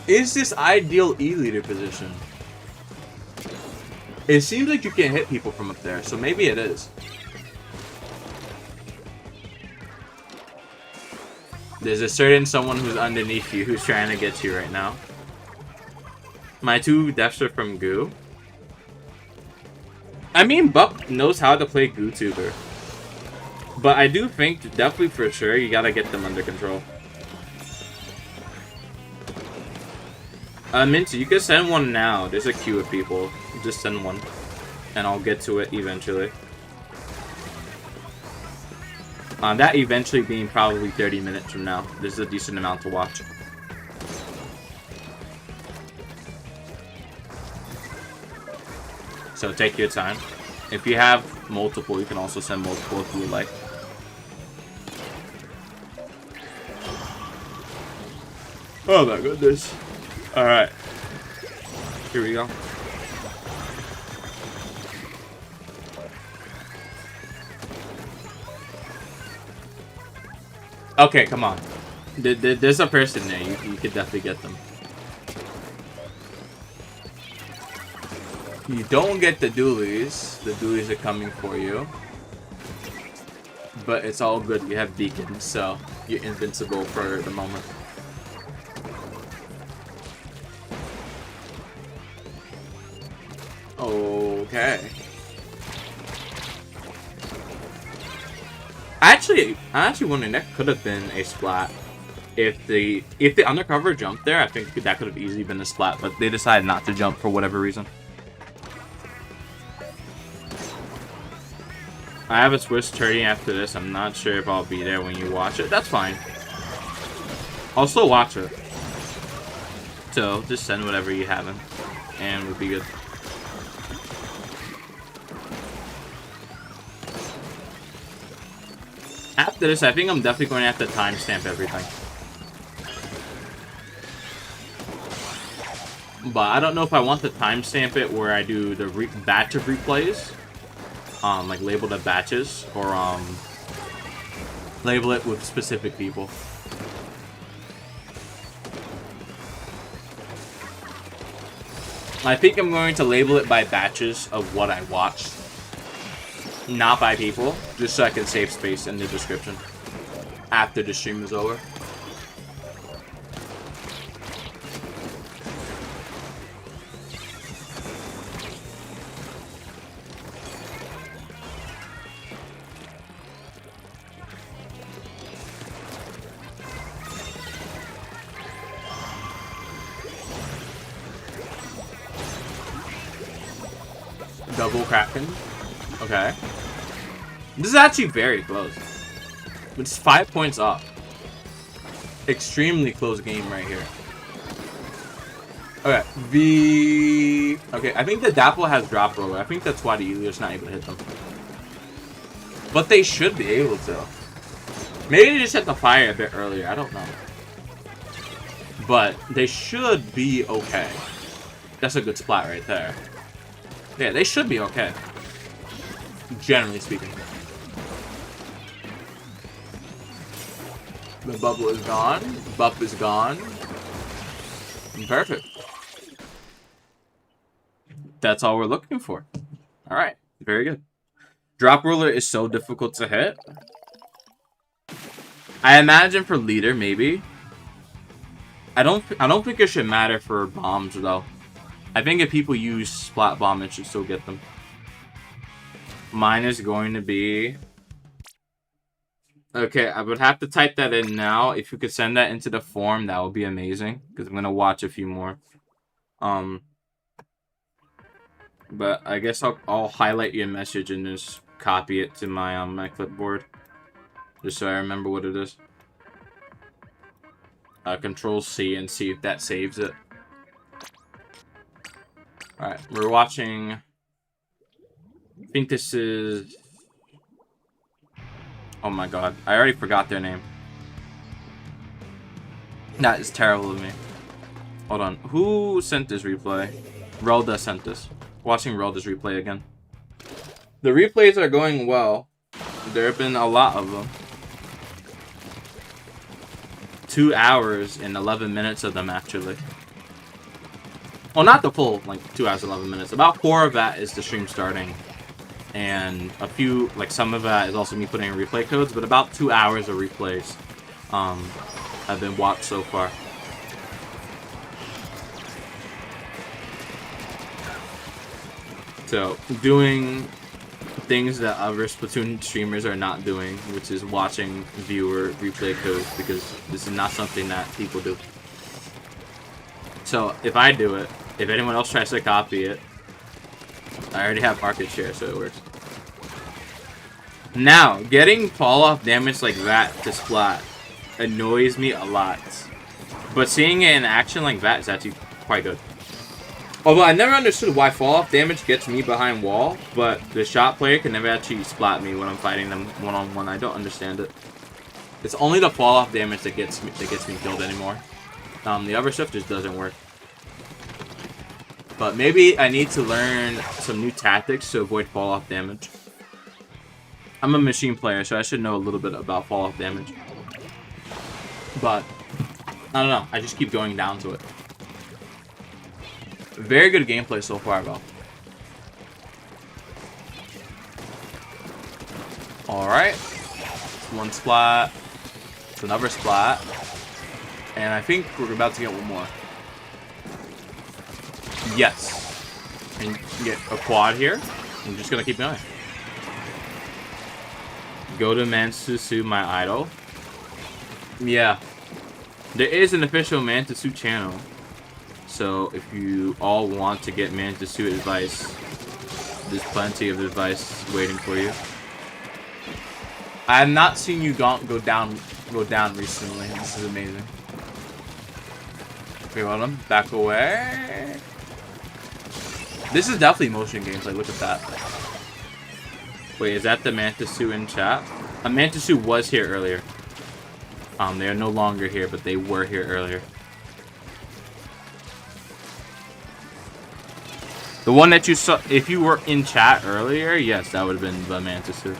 Is this ideal E-Leader position? It seems like you can hit people from up there, so maybe it is. There's a certain someone who's underneath you who's trying to get you right now. My 2 deaths are from Goo. I mean, Buck knows how to play GooTuber. But I do think, definitely for sure, you gotta get them under control. Minty, you can send one now. There's a queue of people. Just send one. And I'll get to it eventually. That eventually being probably 30 minutes from now. There's a decent amount to watch. So take your time. If you have multiple, you can also send multiple if you would like. Oh my goodness. Alright. Here we go. Okay, come on. There's a person there. You could definitely get them. You don't get the dualies. The dualies are coming for you. But it's all good. You have beacons, so you're invincible for the moment. Okay. I'm actually wondering that could have been a splat. If the undercover jumped there, I think that could have easily been a splat, but they decided not to jump for whatever reason. I have a Swiss 30 after this. I'm not sure if I'll be there when you watch it. That's fine. I'll still watch it. So just send whatever you haven't, and we'll be good. After this, I think I'm definitely going to have to timestamp everything. But I don't know if I want to timestamp it where I do the batch of replays. Like label the batches, or label it with specific people. I think I'm going to label it by batches of what I watched. Not by people, just so I can save space in the description. after the stream is over. Double Kraken. Okay. This is actually very close. It's 5 points up. Extremely close game right here. Okay. Okay, I think the Dapple has drop roller. I think that's why the Elio's not able to hit them. But they should be able to. Maybe they just hit the fire a bit earlier. I don't know. But they should be okay. That's a good splat right there. Yeah, they should be okay. Generally speaking. The bubble is gone. Buff is gone. Perfect. That's all we're looking for. Alright. Very good. Drop roller is so difficult to hit. I imagine for leader, maybe. I don't think it should matter for bombs, though. I think if people use Splat Bomb, it should still get them. Mine is going to be... Okay, I would have to type that in now. If you could send that into the form, that would be amazing. Because I'm going to watch a few more. But I guess I'll highlight your message and just copy it to my my clipboard. Just so I remember what it is. Control C and see if that saves it. Alright, we're watching... I think this is... Oh my god, I already forgot their name. That is terrible of me. Hold on, who sent this replay? Relda sent this. Watching Relda's replay again. The replays are going well. There have been a lot of them. 2 hours and 11 minutes of them, actually. Well, not the full, like, 2 hours, 11 minutes. About 4 of that is the stream starting. And a few, like, some of that is also me putting in replay codes. But about 2 hours of replays have been watched so far. So, doing things that other Splatoon streamers are not doing, which is watching viewer replay codes, because this is not something that people do. So, if I do it, if anyone else tries to copy it, I already have market share, so it works. Now, getting fall-off damage like that to Splat annoys me a lot. But seeing it in action like that is actually quite good. Although I never understood why fall-off damage gets me behind wall, but the shot player can never actually splat me when I'm fighting them one-on-one. I don't understand it. It's only the fall-off damage that gets me killed anymore. The other stuff just doesn't work. But maybe I need to learn some new tactics to avoid fall-off damage. I'm a machine player, so I should know a little bit about fall-off damage. But, I don't know. I just keep going down to it. Very good gameplay so far, though. Alright. One splat. It's another splat. And I think we're about to get one more. Yes. And get a quad here. I'm just gonna keep going. Go to Manta-Tzu, my idol. Yeah. There is an official Manta-Tzu channel. So if you all want to get Manta-Tzu advice, there's plenty of advice waiting for you. I have not seen you go down recently. This is amazing. Okay, well, I'm back away. This is definitely motion gameplay. Look at that. Wait, is that the Manta-Tzu in chat? A Manta-Tzu was here earlier. They are no longer here, but they were here earlier. The one that you saw, if you were in chat earlier, yes, that would have been the Manta-Tzu.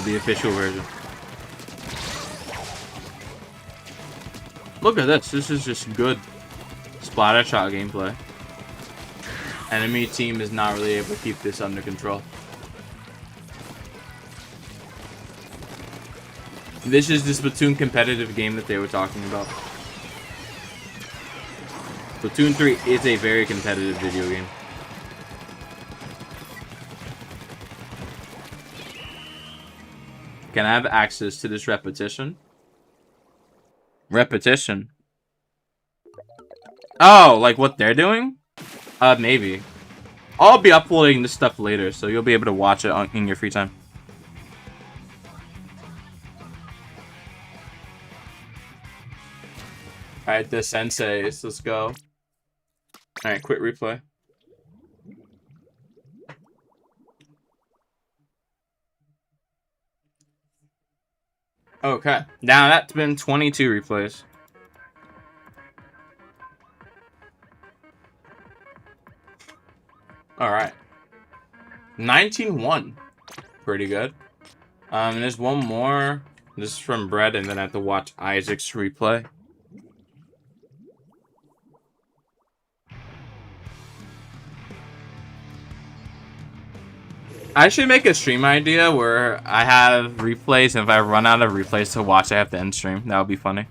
The official version. Look at this. This is just good splatter shot gameplay. Enemy team is not really able to keep this under control. This is the Splatoon competitive game that they were talking about. Splatoon 3 is a very competitive video game. Can I have access to this repetition? Repetition? Oh, like what they're doing? Maybe. I'll be uploading this stuff later, so you'll be able to watch it in your free time. Alright, the senseis, let's go. Alright, quit replay. Okay, now that's been 22 replays. Alright. 19-1. Pretty good. There's one more. This is from Brett, and then I have to watch Isaac's replay. I should make a stream idea where I have replays, and if I run out of replays to watch, I have to end stream. That would be funny.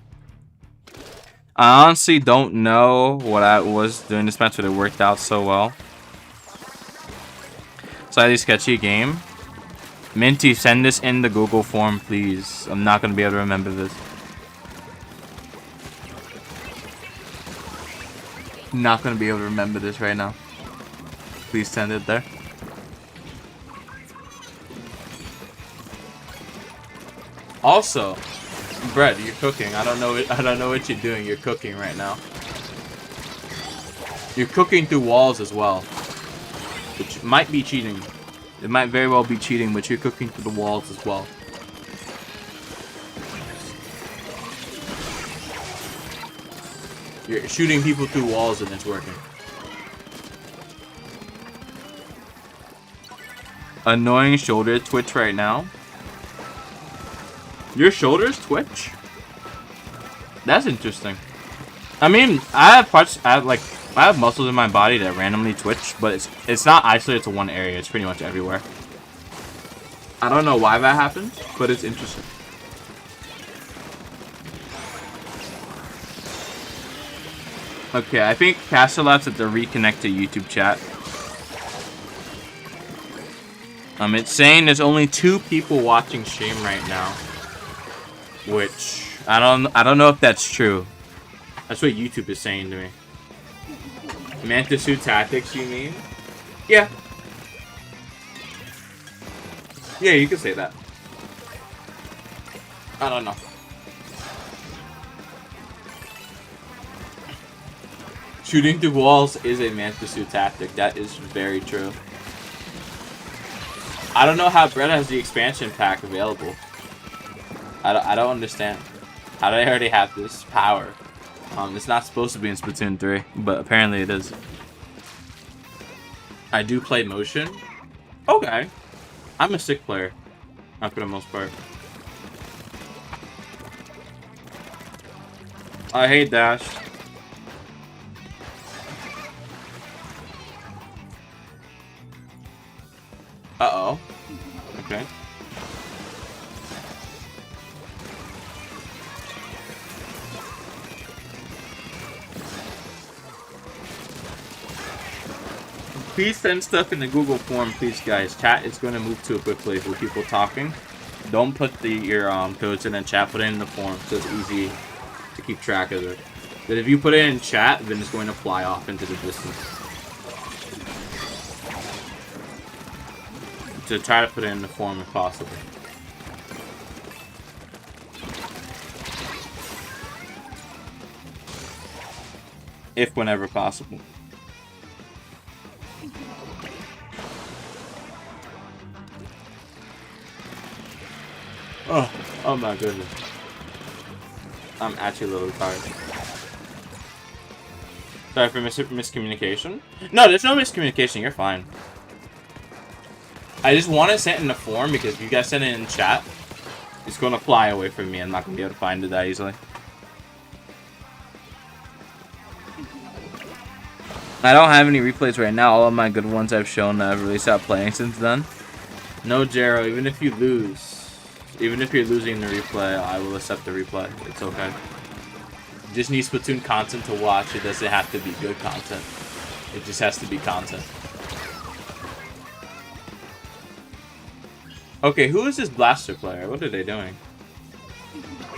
I honestly don't know what I was doing this match, but it worked out so well. Slightly sketchy game. Minty, send this in the Google form, please. I'm not going to be able to remember this. I'm not going to be able to remember this right now. Please send it there. Also, Brett, you're cooking. I don't know what you're doing. You're cooking right now. You're cooking through walls as well, which might be cheating. It might very well be cheating, but you're cooking through the walls as well. You're shooting people through walls and it's working. Annoying shoulder twitch right now. Your shoulders twitch? That's interesting. I mean, I have muscles in my body that randomly twitch, but it's not isolated to one area. It's pretty much everywhere. I don't know why that happens, but it's interesting. Okay, I think Castellat's at the reconnect to YouTube chat. It's saying there's only 2 people watching stream right now. Which I don't know if that's true. That's what YouTube is saying to me. Manta-Tzu tactics, you mean? Yeah. Yeah, you can say that. I don't know. Shooting through walls is a Manta-Tzu tactic. That is very true. I don't know how Brett has the expansion pack available. I don't understand. How do they already have this power? It's not supposed to be in Splatoon 3, but apparently it is. I do play motion. Okay. I'm a sick player. Not for the most part. I hate Dash. Uh-oh. Okay. Please send stuff in the Google form, please, guys. Chat is going to move to a quick place with people talking. Don't put your codes in chat. Put it in the form so it's easy to keep track of it. But if you put it in chat, then it's going to fly off into the distance. So try to put it in the form if possible. If whenever possible. Oh my goodness. I'm actually a little tired. Sorry for miscommunication. No, there's no miscommunication. You're fine. I just want to send it in the form because if you guys send it in chat, it's going to fly away from me. I'm not going to be able to find it that easily. I don't have any replays right now. All of my good ones I've shown I've really stopped playing since then. No, Jero, even if you lose, Even if you're losing the replay, I will accept the replay. It's okay. You just need Splatoon content to watch. It doesn't have to be good content. It just has to be content. Okay, who is this blaster player? What are they doing?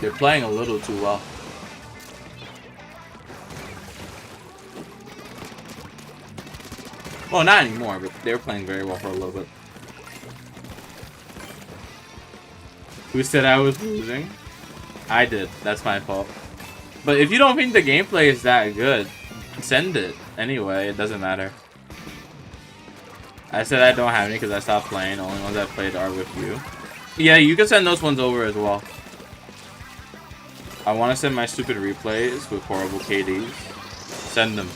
They're playing a little too well. Well, not anymore, but they were playing very well for a little bit. Who said I was losing? I did. That's my fault. But if you don't think the gameplay is that good, send it. Anyway, it doesn't matter. I said I don't have any because I stopped playing. The only ones I played are with you. Yeah, you can send those ones over as well. I want to send my stupid replays with horrible KDs. Send them.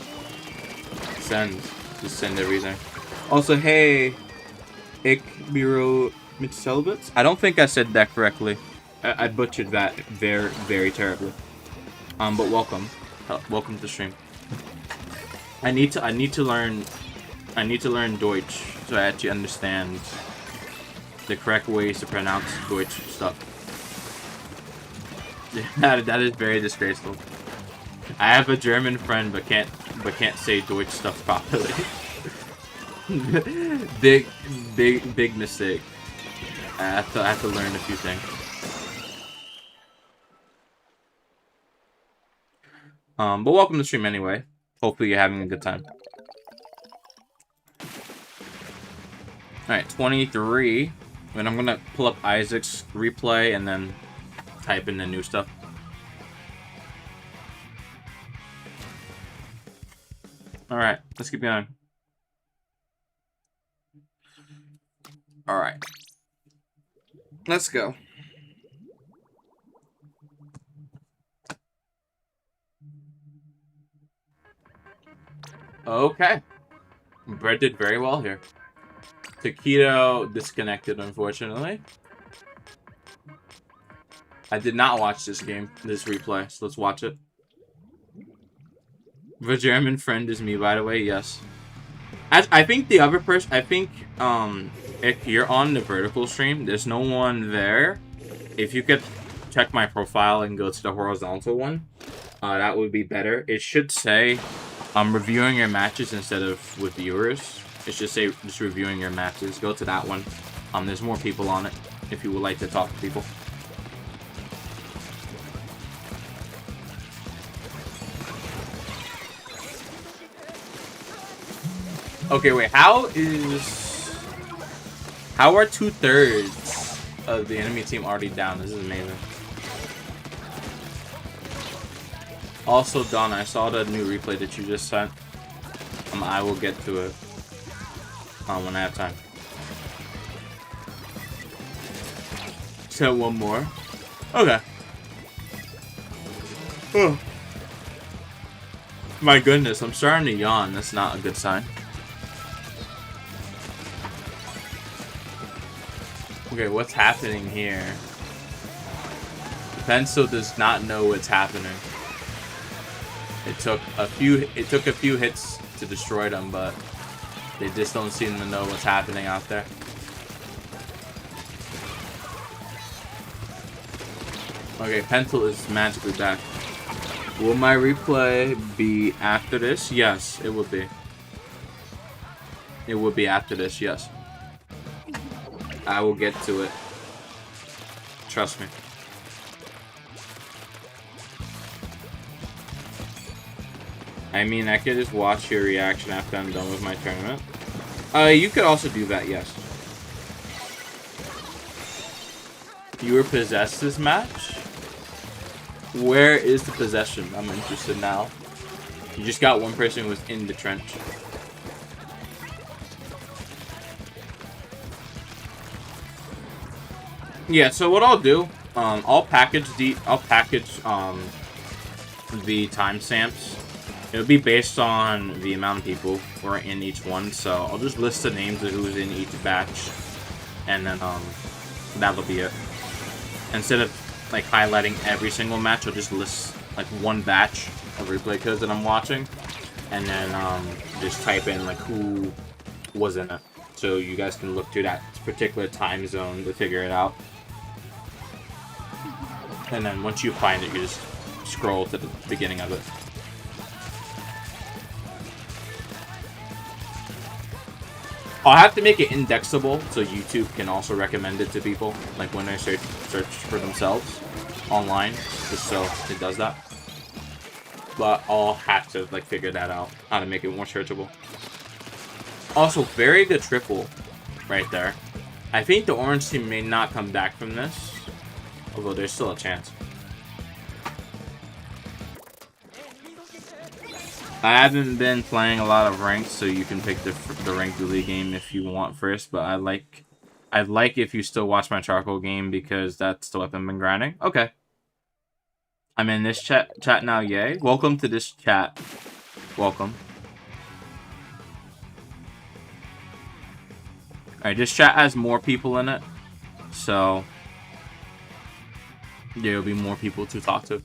Send. Just send everything. Also, hey, Ikbiro Mitselbits. I don't think I said that correctly. I butchered that very, very terribly. But welcome. Welcome to the stream. I need to learn Deutsch so I actually understand the correct ways to pronounce Deutsch stuff. That is very disgraceful. I have a German friend but can't say Deutsch stuff properly. big mistake. I have to learn a few things. But welcome to the stream anyway. Hopefully you're having a good time. Alright, 23. And I'm gonna pull up Isaac's replay and then type in the new stuff. Alright, let's keep going. Alright. Let's go. Okay. Brett did very well here. Taquito disconnected, unfortunately. I did not watch this replay, so let's watch it. The German friend is me, by the way, yes. I think the other person, if you're on the vertical stream, there's no one there. If you could check my profile and go to the horizontal one, that would be better. It should say reviewing your matches instead of with viewers. It should say just reviewing your matches. Go to that one. There's more people on it if you would like to talk to people. Okay, wait. How are 2/3 of the enemy team already down? This is amazing. Also, Don, I saw the new replay that you just sent. I will get to it when I have time. Sent one more. Okay. Oh. My goodness, I'm starting to yawn. That's not a good sign. Okay, what's happening here? The pencil does not know what's happening. It took a few hits to destroy them, but they just don't seem to know what's happening out there. Okay, Pentel is magically back. Will my replay be after this? Yes, it will be. It will be after this, yes. I will get to it. Trust me. I mean, I could just watch your reaction after I'm done with my tournament. You could also do that, yes. You were possessed this match? Where is the possession? I'm interested now. You just got one person who was in the trench. Yeah, so what I'll do, I'll package the timestamps. It'll be based on the amount of people who are in each one, so I'll just list the names of who's in each batch, and then that'll be it. Instead of like highlighting every single match, I'll just list like one batch of replay codes that I'm watching, and then just type in like who was in it, so you guys can look through that particular time zone to figure it out. And then once you find it, you just scroll to the beginning of it. I'll have to make it indexable so YouTube can also recommend it to people, like when they search for themselves online, just so it does that. But I'll have to like figure that out, how to make it more searchable. Also, very good triple right there. I think the orange team may not come back from this, although there's still a chance. I haven't been playing a lot of ranked, so you can pick the ranked league game if you want first. But I'd like if you still watch my charcoal game because that's the weapon I've been grinding. Okay, I'm in this chat now. Yay! Welcome to this chat. Welcome. All right, this chat has more people in it, so there'll be more people to talk to.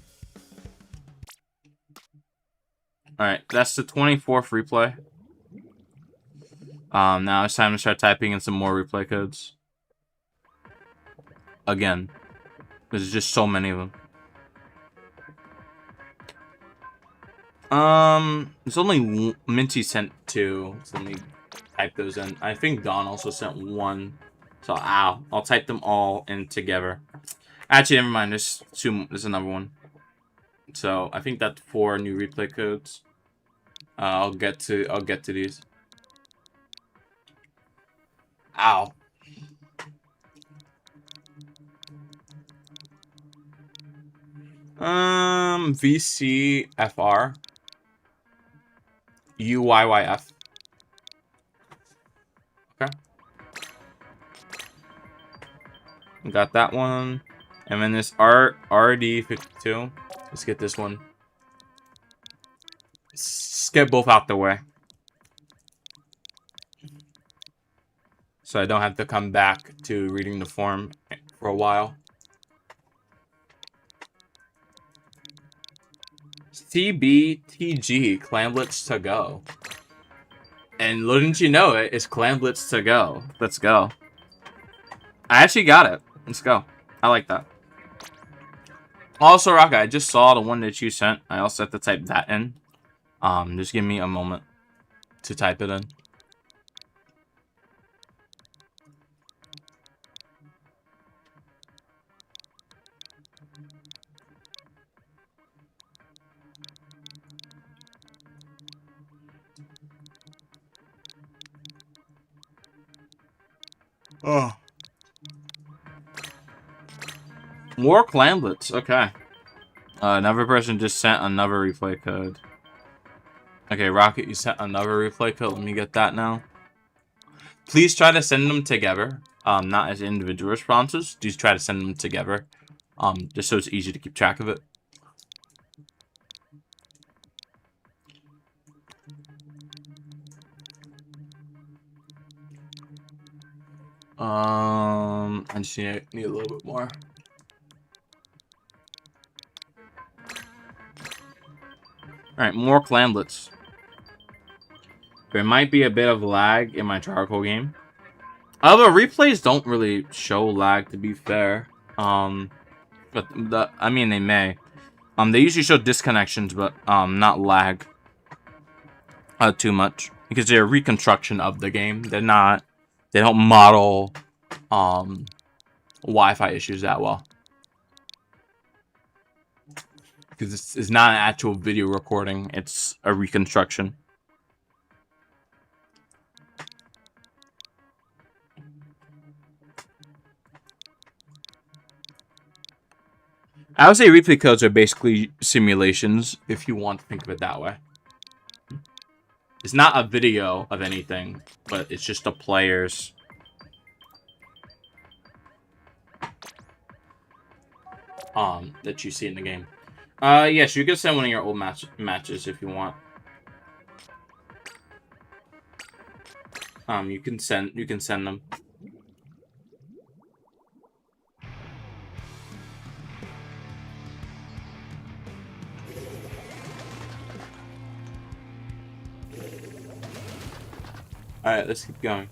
Alright, that's the 24th replay. Now it's time to start typing in some more replay codes. Again, there's just so many of them. There's only Minty sent 2, so let me type those in. I think Don also sent 1, so I'll type them all in together. Actually, never mind, there's another one. So I think that's 4 new replay codes. I'll get to these. Ow. VCFR UYYF. Okay. Got that one. And then this RD52. Let's get this one. Let's get both out the way, so I don't have to come back to reading the form for a while. CBTG, Clam Blitz to go. And wouldn't you know it, it's Clam Blitz to go. Let's go. I actually got it. Let's go. I like that. Also, Rocket, I just saw the one that you sent. I also have to type that in. Just give me a moment to type it in. Oh. More Clam Blitz. Okay. Another person just sent another replay code. Okay, Rocket, you sent another replay code. Let me get that now. Please try to send them together. Not as individual responses. Just try to send them together. Just so it's easy to keep track of it. I just need a little bit more. Alright, more Clam Blitz. There might be a bit of lag in my charcoal game. Although replays don't really show lag, to be fair. But I mean, they may. They usually show disconnections, but not lag too much, because they're a reconstruction of the game. They're not. They don't model Wi-Fi issues that well, because it's not an actual video recording. It's a reconstruction. I would say replay codes are basically simulations, if you want to think of it that way. It's not a video of anything, but it's just the players. That you see in the game. Yes, you can send one of your old matches if you want. You can send them. Alright, let's keep going.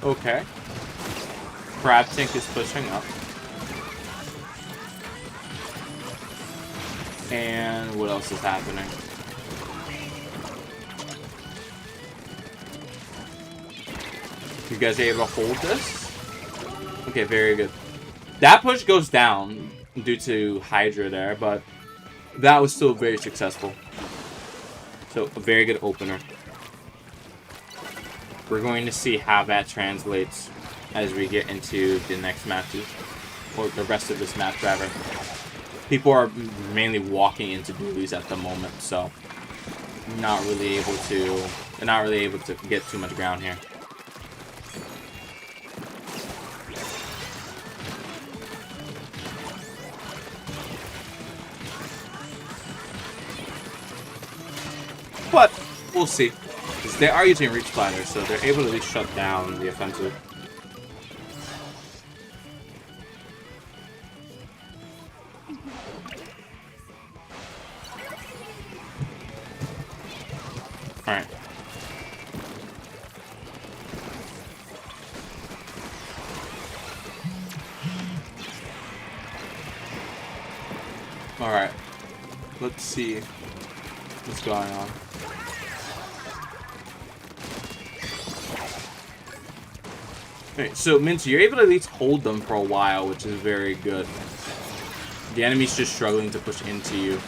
Okay. Crab Tank is pushing up. And what else is happening? You guys are able to hold this? Okay, very good. That push goes down due to Hydra there, but that was still very successful. So, a very good opener. We're going to see how that translates as we get into the next matches. Or the rest of this match, rather. People are mainly walking into dualies at the moment, so they're not really able to get too much ground here. But we'll see. Because they are using reach splatters, so they're able to at least shut down the offensive. Alright. Alright. Let's see what's going on. Okay, so Minty, you're able to at least hold them for a while, which is very good. The enemy's just struggling to push into you.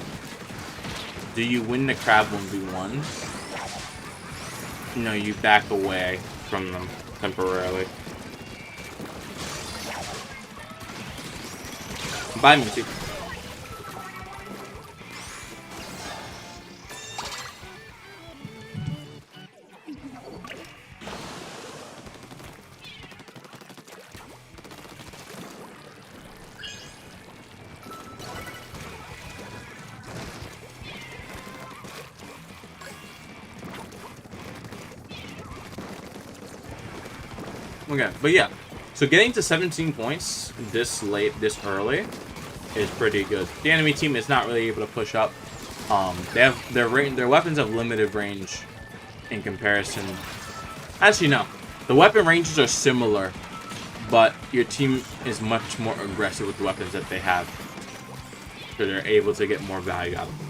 Do you win the crab 1v1? No, you back away from them temporarily. Bye, Minty. Okay, but yeah, so getting to 17 points this late, this early, is pretty good. The enemy team is not really able to push up. They have their weapons have limited range in comparison. Actually, no, the weapon ranges are similar, but your team is much more aggressive with the weapons that they have, so they're able to get more value out of them.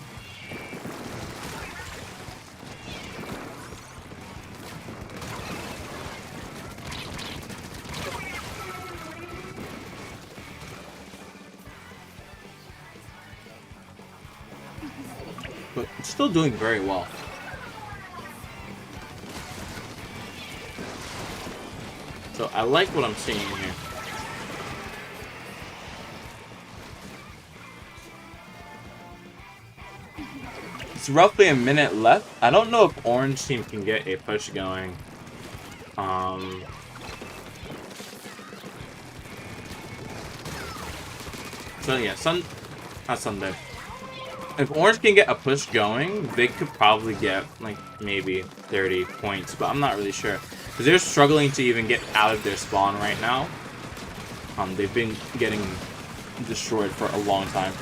But it's still doing very well. So I like what I'm seeing here. It's roughly a minute left. I don't know if Orange team can get a push going. So yeah, not Sunday. If Orange can get a push going, they could probably get, like, maybe 30 points, but I'm not really sure. Because they're struggling to even get out of their spawn right now. They've been getting destroyed for a long time.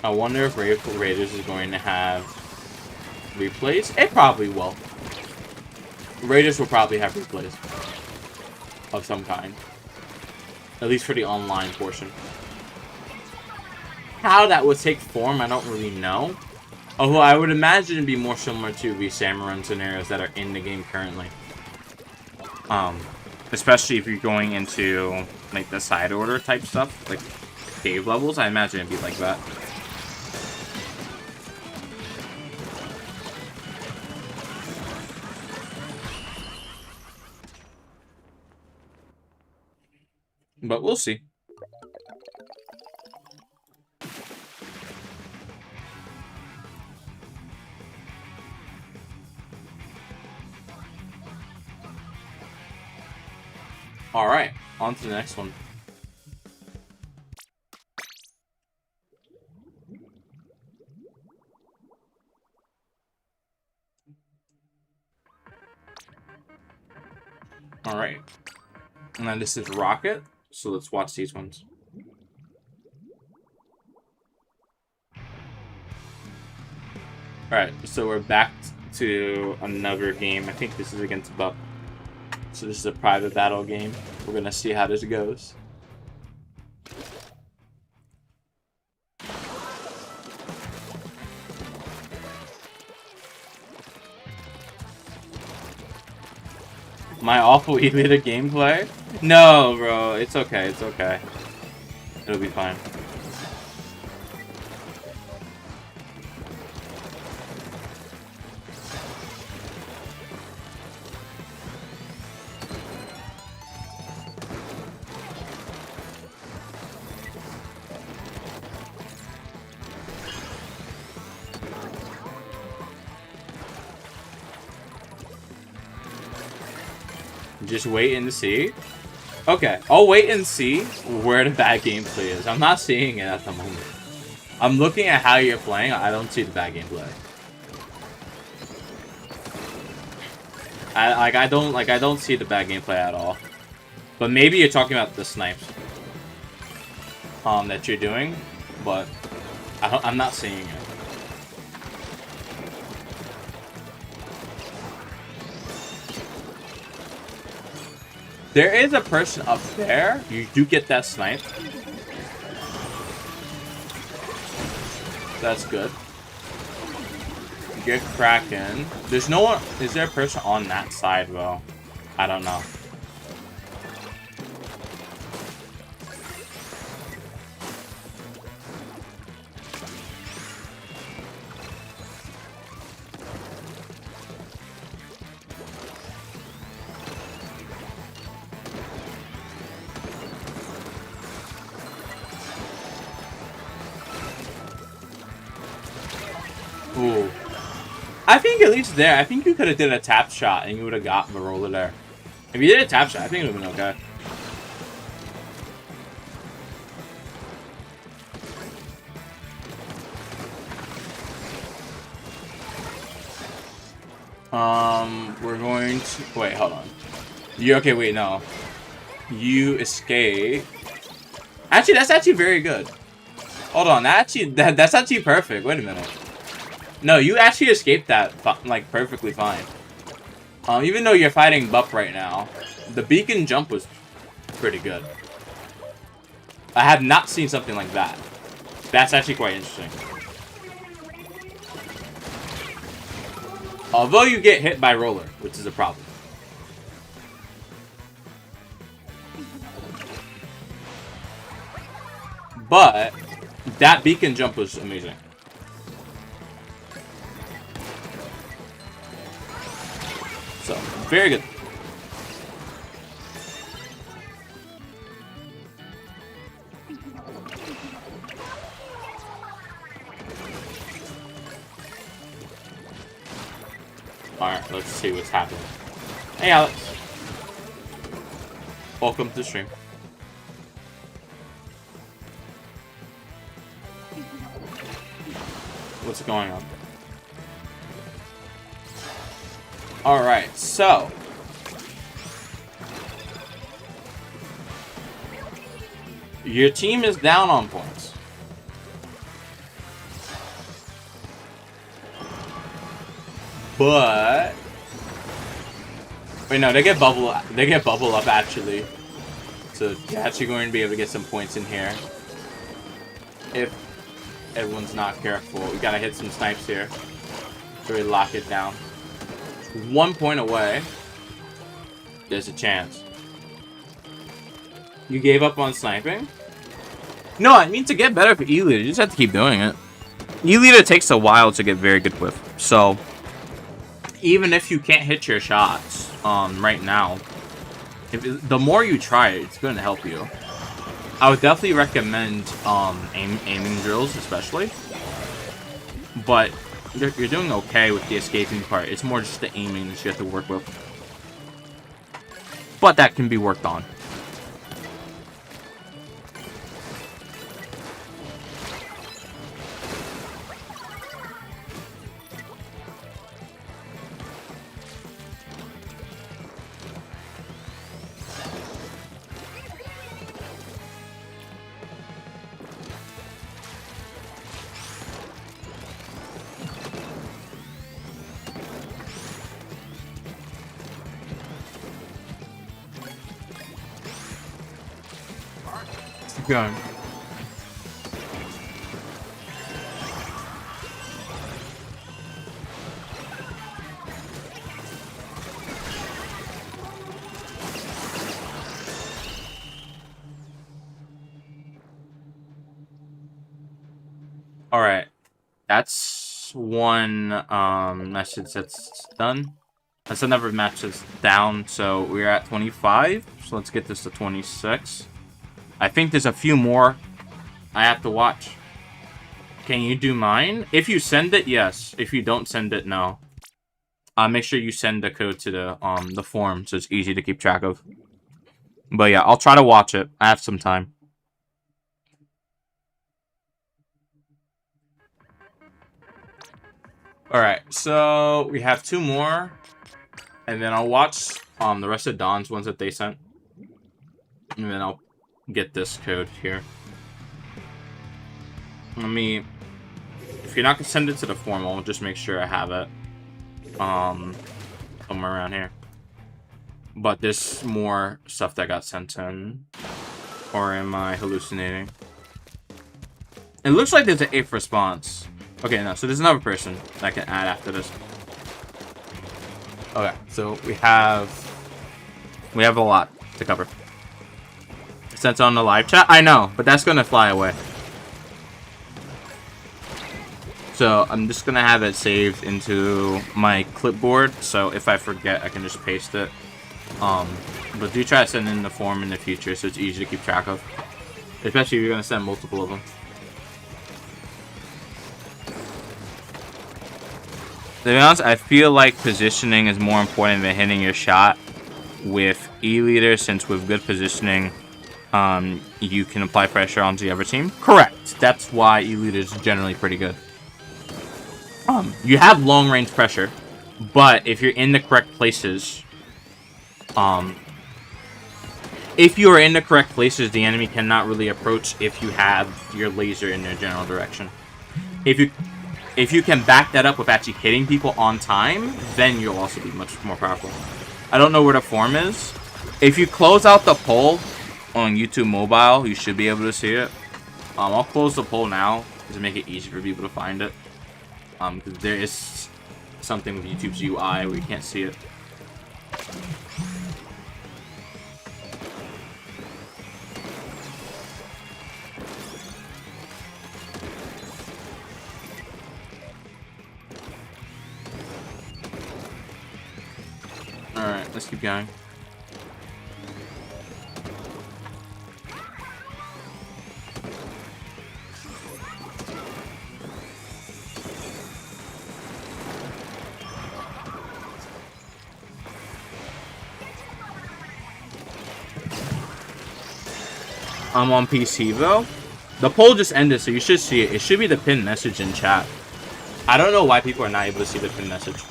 I wonder if Raiders is going to have replays. It probably will. Raiders will probably have replays of some kind. At least for the online portion. How that would take form, I don't really know. Although I would imagine it'd be more similar to the Salmon scenarios that are in the game currently. Especially if you're going into, like, the side order type stuff, like cave levels, I imagine it'd be like that. But we'll see. Alright, on to the next one. All right. And then this is Rocket. So let's watch these ones. Alright, so we're back to another game. I think this is against Buck. So this is a private battle game. We're gonna see how this goes. My awful E-Leader gameplay? No, bro. It's okay. It's okay. It'll be fine. Just wait and see. Okay, I'll wait and see where the bad gameplay is. I'm not seeing it at the moment. I'm looking at how you're playing. I don't see the bad gameplay. I don't see the bad gameplay at all. But maybe you're talking about the snipes that you're doing, but I'm not seeing it. There is a person up there. You do get that snipe. That's good. You get Kraken. There's no one. Is there a person on that side, though? I don't know. Ooh. I think at least there, I think you could have did a tap shot and you would have gotten the roller there. If you did a tap shot, I think it would have been okay. We're going to... Wait, hold on. You... Okay, wait, no. You escape. Actually, that's actually very good. Hold on, that's actually perfect. Wait a minute. No, you actually escaped that, like, perfectly fine. Even though you're fighting Buck right now, the beacon jump was pretty good. I have not seen something like that. That's actually quite interesting. Although you get hit by roller, which is a problem. But that beacon jump was amazing. So, very good. Alright, let's see what's happening. Hey, Alex. Welcome to the stream. What's going on? Alright, so. Your team is down on points. But wait, no, they get bubble up actually. So you're actually going to be able to get some points in here. If everyone's not careful. We gotta hit some snipes here. So we lock it down. 1 point away. There's a chance. You gave up on sniping? No, I mean to get better for E-Leader, you just have to keep doing it. E-Leader takes a while to get very good with. So even if you can't hit your shots right now, the more you try it, it's going to help you. I would definitely recommend aiming drills, especially. But you're doing okay with the escaping part. It's more just the aiming that you have to work with. But that can be worked on. going. All right, that's one message that's done. That's another match that's down, so we're at 25. So let's get this to 26. I think there's a few more I have to watch. Can you do mine? If you send it, yes. If you don't send it, no. Make sure you send the code to the forum so it's easy to keep track of. But yeah, I'll try to watch it. I have some time. Alright, so we have 2 more. And then I'll watch the rest of Dawn's ones that they sent. And then I'll get this code here. If you're not gonna send it to the forum, I'll just make sure I have it. Somewhere around here. But there's more stuff that got sent in. Or am I hallucinating? It looks like there's an 8th response. Okay, no, so there's another person that I can add after this. Okay, so we have a lot to cover. Sent on the live chat? I know, but that's gonna fly away. So I'm just gonna have it saved into my clipboard, so if I forget, I can just paste it. But do try to send in the form in the future, so it's easy to keep track of. Especially if you're gonna send multiple of them. To be honest, I feel like positioning is more important than hitting your shot with E-Leader, since with good positioning, you can apply pressure onto the other team. Correct. That's why E-Leader is generally pretty good. You have long-range pressure, but if you're in the correct places, if you are in the correct places, the enemy cannot really approach if you have your laser in their general direction. If you can back that up with actually hitting people on time, then you'll also be much more powerful. I don't know where the form is. If you close out the poll on YouTube Mobile, you should be able to see it. I'll close the poll now to make it easy for people to find it. Because there is something with YouTube's UI where you can't see it. Alright, let's keep going. I'm on PC though. The poll just ended, so you should see it. It should be the pinned message in chat. I don't know why people are not able to see the pinned message.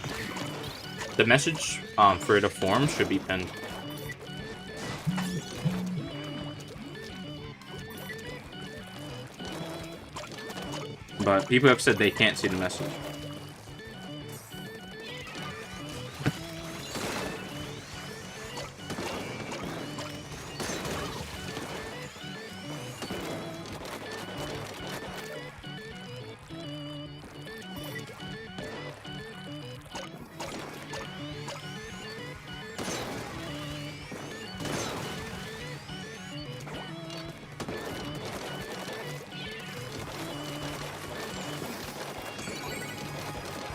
The message for the form should be pinned. But people have said they can't see the message.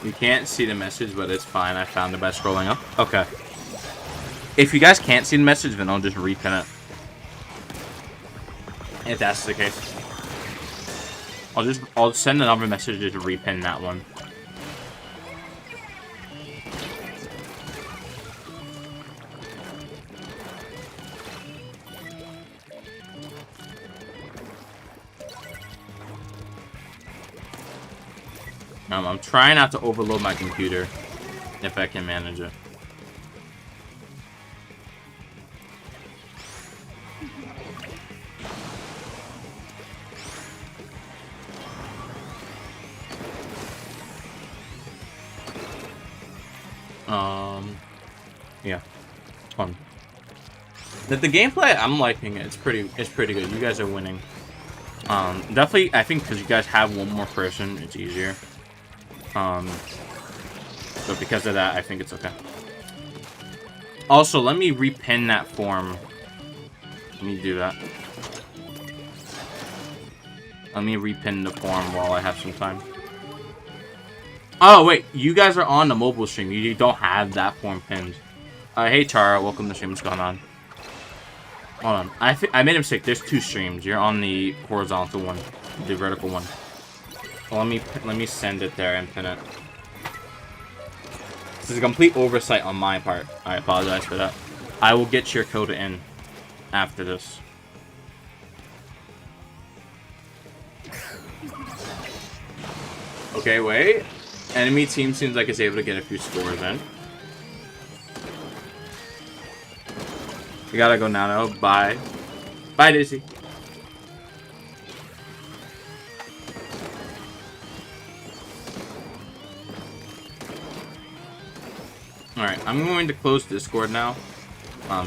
You can't see the message, but it's fine. I found it by scrolling up. Okay. If you guys can't see the message, then I'll just repin it. If that's the case. I'll send another message to repin that one. I'm trying not to overload my computer, if I can manage it. Yeah, fun. The gameplay, I'm liking it. It's pretty good. You guys are winning. Definitely, I think because you guys have one more person, it's easier. So because of that, I think it's okay. Also, let me repin that form. Let me do that. Let me repin the form while I have some time. Oh, wait. You guys are on the mobile stream. You don't have that form pinned. Hey, Chara. Welcome to the stream. What's going on? Hold on. I made a mistake. There's 2 streams. You're on the horizontal one. The vertical one. Well, let me send it there and pin it. This is a complete oversight on my part. I apologize for that. I will get your code in after this. Okay, wait. Enemy team seems like it's able to get a few scores in. We gotta go now. Bye. Bye, Daisy. Alright, I'm going to close Discord now.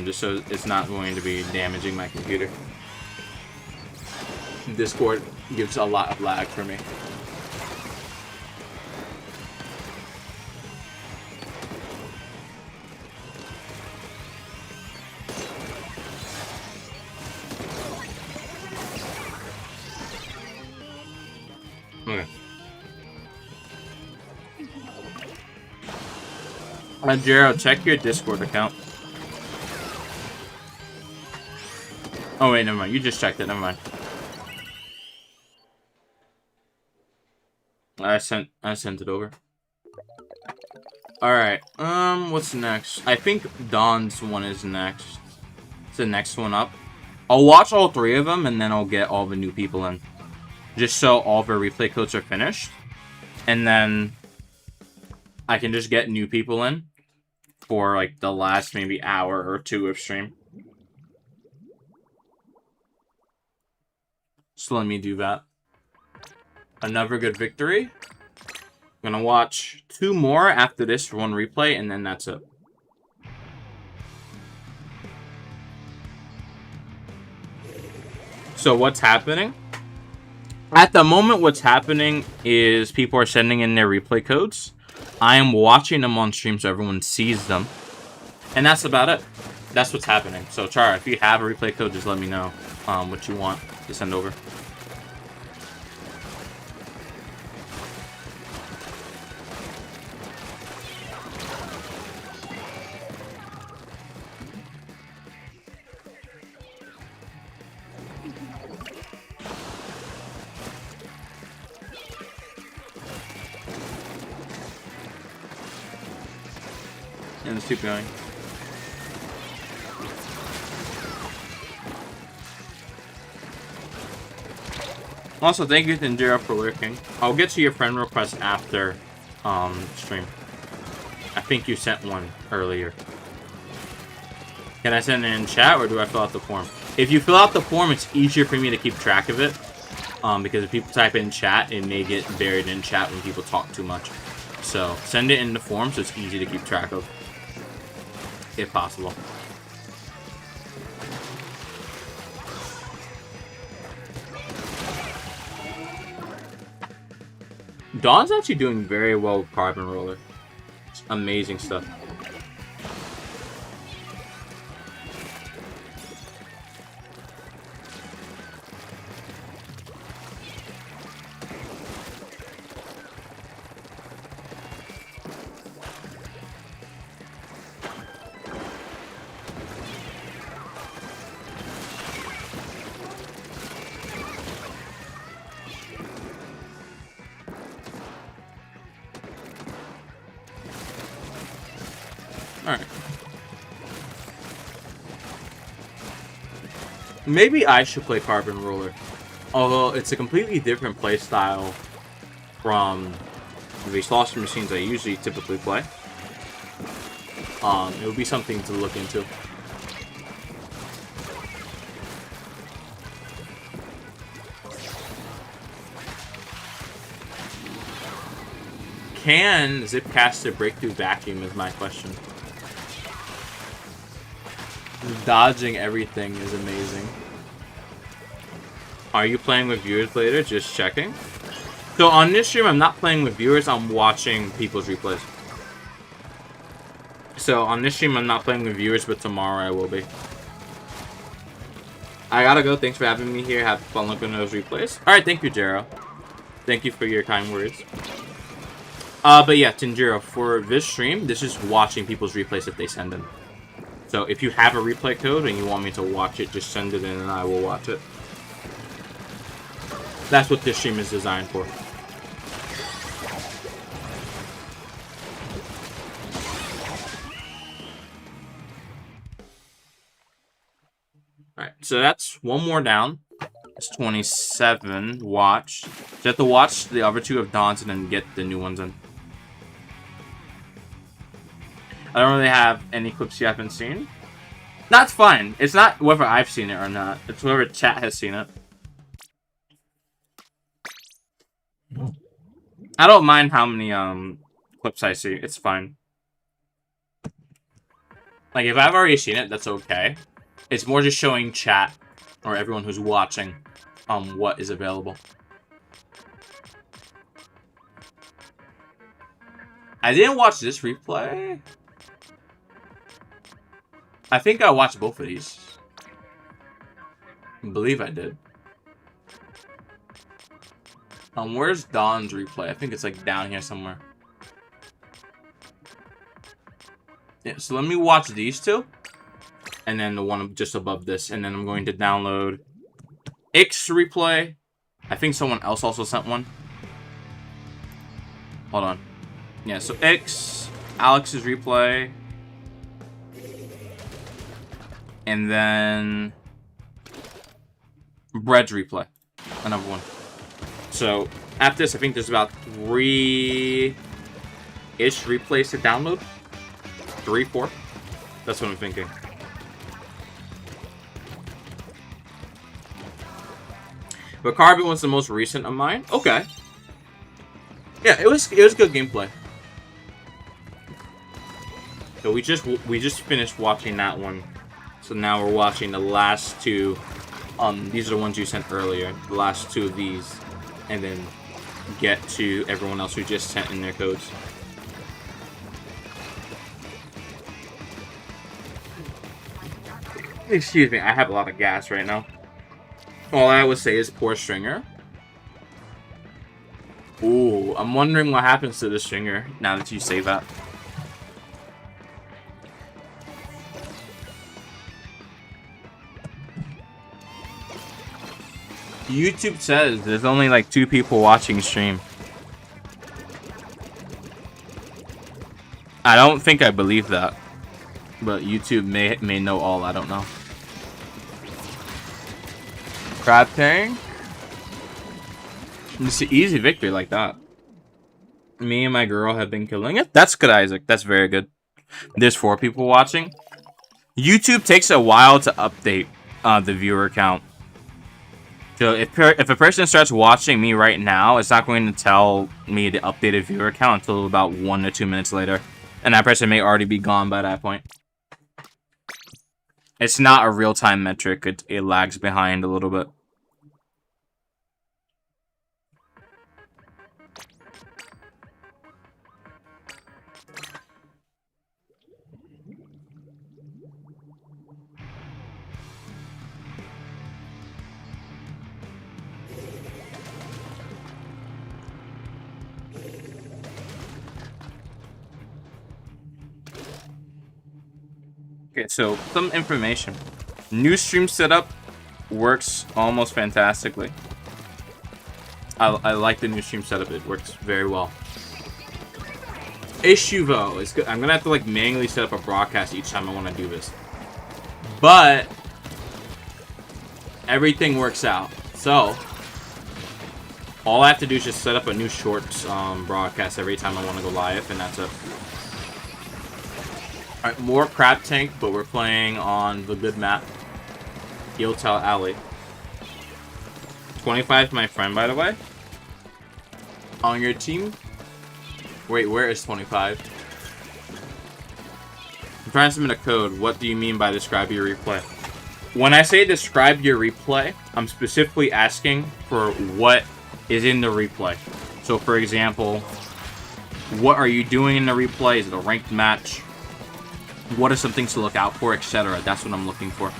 Just so it's not going to be damaging my computer. Discord gives a lot of lag for me. Okay. Jero, check your Discord account. Oh wait, never mind. You just checked it. Never mind. I sent it over. All right. What's next? I think Dawn's one is next. It's the next one up. I'll watch all 3 of them and then I'll get all the new people in, just so all of our replay codes are finished, and then I can just get new people in for like the last maybe hour or 2 of stream. So let me do that. Another good victory. I'm gonna watch 2 more after this for 1 replay, and then that's it. So what's happening? At the moment, what's happening is people are sending in their replay codes. I am watching them on stream so everyone sees them. And that's about it. That's what's happening. So, Chara, if you have a replay code, just let me know what you want to send over. And let's keep going. Also, thank you, Thinjira, for lurking. I'll get to your friend request after stream. I think you sent one earlier. Can I send it in chat, or do I fill out the form? If you fill out the form, it's easier for me to keep track of it. Because if people type in chat, it may get buried in chat when people talk too much. So, send it in the form so it's easy to keep track of. If possible. Dawn's actually doing very well with Carbon Roller. It's amazing stuff. Alright. Maybe I should play Carbon Roller. Although it's a completely different play style from the Slaughter Machines I usually typically play. It would be something to look into. Can Zipcaster break through vacuum is my question. Dodging everything is amazing. Are you playing with viewers later? Just checking. So on this stream, I'm not playing with viewers. I'm watching people's replays. So on this stream, I'm not playing with viewers, but tomorrow I will be. I gotta go. Thanks for having me here. Have fun looking at those replays. All right, thank you, Jero. Thank you for your kind words. But yeah, Tanjiro, for this stream, this is watching people's replays that they send in. So if you have a replay code and you want me to watch it, just send it in and I will watch it. That's what this stream is designed for. Alright, so that's one more down. It's 27. Watch. So you have to watch the other two of Dawn's and then get the new ones in. I don't really have any clips you haven't seen. That's fine. It's not whether I've seen it or not. It's whether chat has seen it. I don't mind how many clips I see. It's fine. Like, if I've already seen it, that's okay. It's more just showing chat or everyone who's watching what is available. I didn't watch this replay. I think I watched both of these. I believe I did. Where's Dawn's replay? I think it's like down here somewhere. Yeah, so let me watch these two. And then the one just above this. And then I'm going to download X replay. I think someone else also sent one. Hold on. Yeah, so X, Alex's replay. And then Bread's replay. Another one. So after this, I think there's about 3-ish replays to download. 3, 4. That's what I'm thinking. But Carbon was the most recent of mine. Okay. Yeah, it was good gameplay. So we just finished watching that one. So now we're watching the last two. These are the ones you sent earlier. The last two of these. And then get to everyone else who just sent in their codes. Excuse me, I have a lot of gas right now. All I would say is poor stringer. Ooh, I'm wondering what happens to the stringer now that you say that. YouTube says there's only like 2 people watching stream. I don't think I believe that. But YouTube may know all, I don't know. Crab tank. It's an easy victory like that. Me and my girl have been killing it. That's good, Isaac. That's very good. There's 4 people watching. YouTube takes a while to update the viewer count. So if a person starts watching me right now, it's not going to tell me the updated viewer count until about 1 to 2 minutes later. And that person may already be gone by that point. It's not a real-time metric. It lags behind a little bit. Okay, so some information. New stream setup works almost fantastically. I like the new stream setup. It works very well. Issue though is good. I'm gonna have to like manually set up a broadcast each time I want to do this, but everything works out. So all I have to do is just set up a new shorts broadcast every time I want to go live, and that's it. Alright, more crab tank, but we're playing on the good map. Yotel Alley. 25 is my friend, by the way. On your team? Wait, where is 25? I'm trying to submit a code. What do you mean by describe your replay? When I say describe your replay, I'm specifically asking for what is in the replay. So, for example, what are you doing in the replay? Is it a ranked match? What are some things to look out for, etc.? That's what I'm looking for.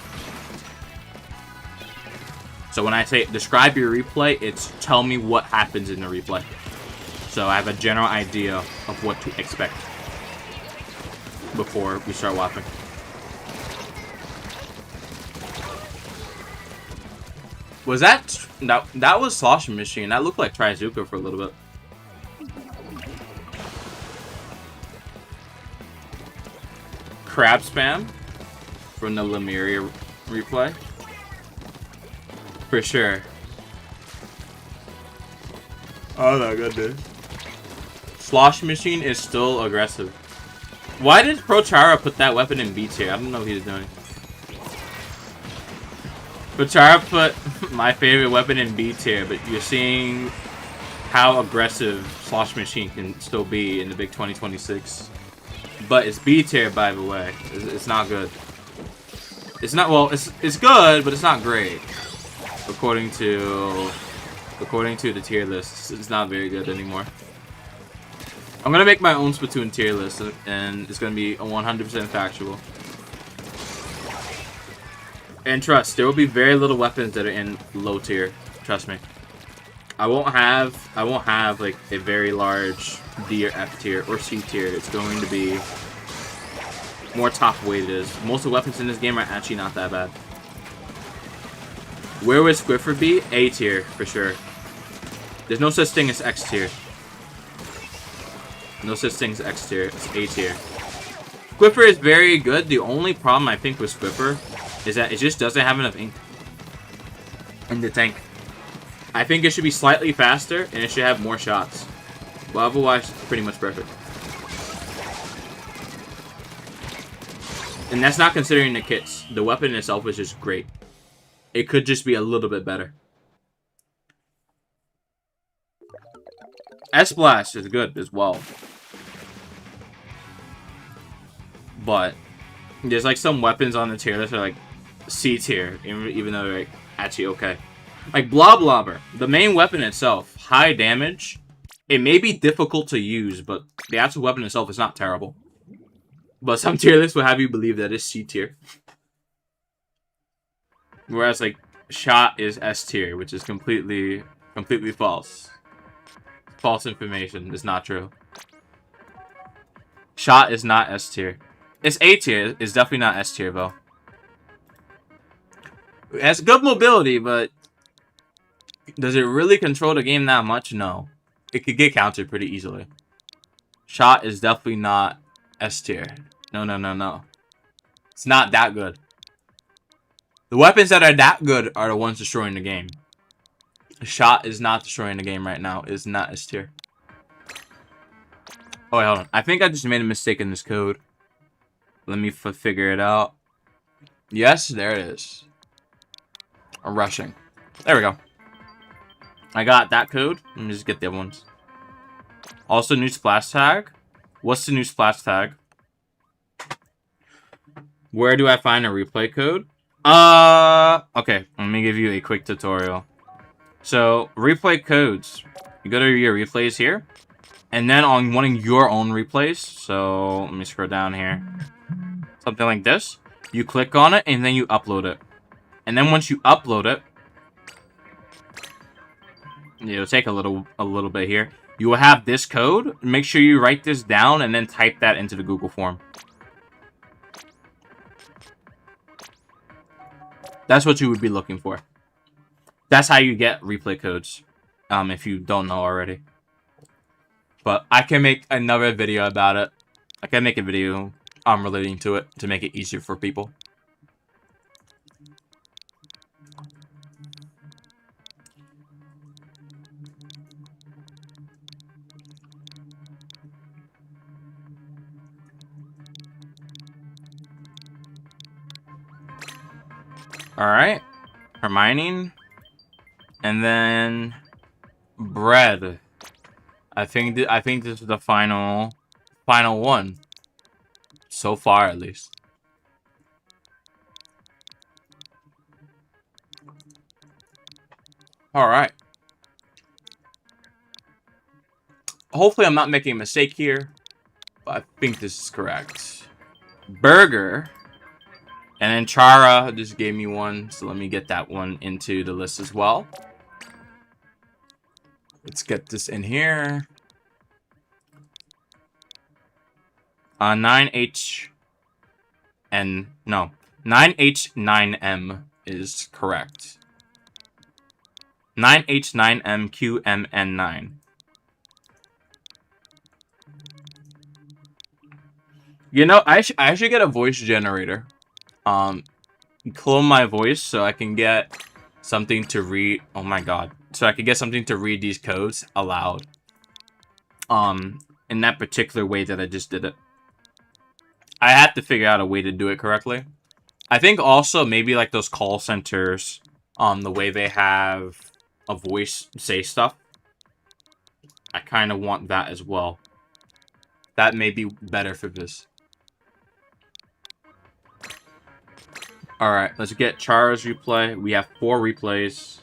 So when I say describe your replay, it's tell me what happens in the replay. So I have a general idea of what to expect before we start watching. Was that was Sloshing Machine? That looked like Trizuka for a little bit. Crab spam from the Lemuria replay. For sure. Oh my goodness. Slosh Machine is still aggressive. Why did Prochara put that weapon in B tier? I don't know what he's doing. Prochara put my favorite weapon in B tier, but you're seeing how aggressive Slosh Machine can still be in the big 2026. But it's B tier, by the way. It's not good. It's not, well, it's good, but it's not great. According to the tier list, it's not very good anymore. I'm gonna make my own Splatoon tier list, and it's gonna be 100% factual. And trust, there will be very little weapons that are in low tier. Trust me. I won't have like a very large D or F tier or C tier. It's going to be more top weighted. Most of the weapons in this game are actually not that bad. Where would Squiffer be? A tier for sure. There's no such thing as X tier. No such thing as X tier. It's A tier. Squiffer is very good. The only problem I think with Squiffer is that it just doesn't have enough ink in the tank. I think it should be slightly faster and it should have more shots. But otherwise, it's pretty much perfect. And that's not considering the kits. The weapon itself is just great. It could just be a little bit better. S-Blast is good as well. But there's like some weapons on the tier list that are like C tier, even though they're like actually okay. Like Bloblobber, the main weapon itself, high damage. It may be difficult to use, but the actual weapon itself is not terrible. But some tier lists will have you believe that it's C tier. Whereas like Shot is S tier, which is completely false. False information. It's not true. Shot is not S tier. It's A tier. It's definitely not S tier though. It has good mobility, but does it really control the game that much? No. It could get countered pretty easily. Shot is definitely not S tier. No. It's not that good. The weapons that are that good are the ones destroying the game. Shot is not destroying the game right now. It's not S tier. Oh, wait, hold on. I think I just made a mistake in this code. Let me figure it out. Yes, there it is. Rushing. There we go. I got that code. Let me just get the other ones. Also, new splash tag. What's the new splash tag? Where do I find a replay code? Okay. Let me give you a quick tutorial. So, replay codes. You go to your replays here. And then on wanting your own replays. So, let me scroll down here. Something like this. You click on it, and then you upload it. And then once you upload it, it'll take a little bit here. You will have this code. Make sure you write this down and then type that into the Google form. That's what you would be looking for. That's how you get replay codes. If you don't know already. But I can make another video about it. I can make a video relating to it to make it easier for people. Alright. Hermione. And then bread. I think this is the final one. So far, at least. Alright. Hopefully I'm not making a mistake here, but I think this is correct. Burger. And then Chara just gave me one, so let me get that one into the list as well. Let's get this in here. 9H and no, 9H9M is correct. 9H9MQMN9. You know, I should get a voice generator. Clone my voice so I can get something to read. Oh my god. So I can get something to read these codes aloud. In that particular way that I just did it. I had to figure out a way to do it correctly. I think also maybe like those call centers, the way they have a voice say stuff. I kind of want that as well. That may be better for this. Alright, let's get Chara's replay. We have 4 replays.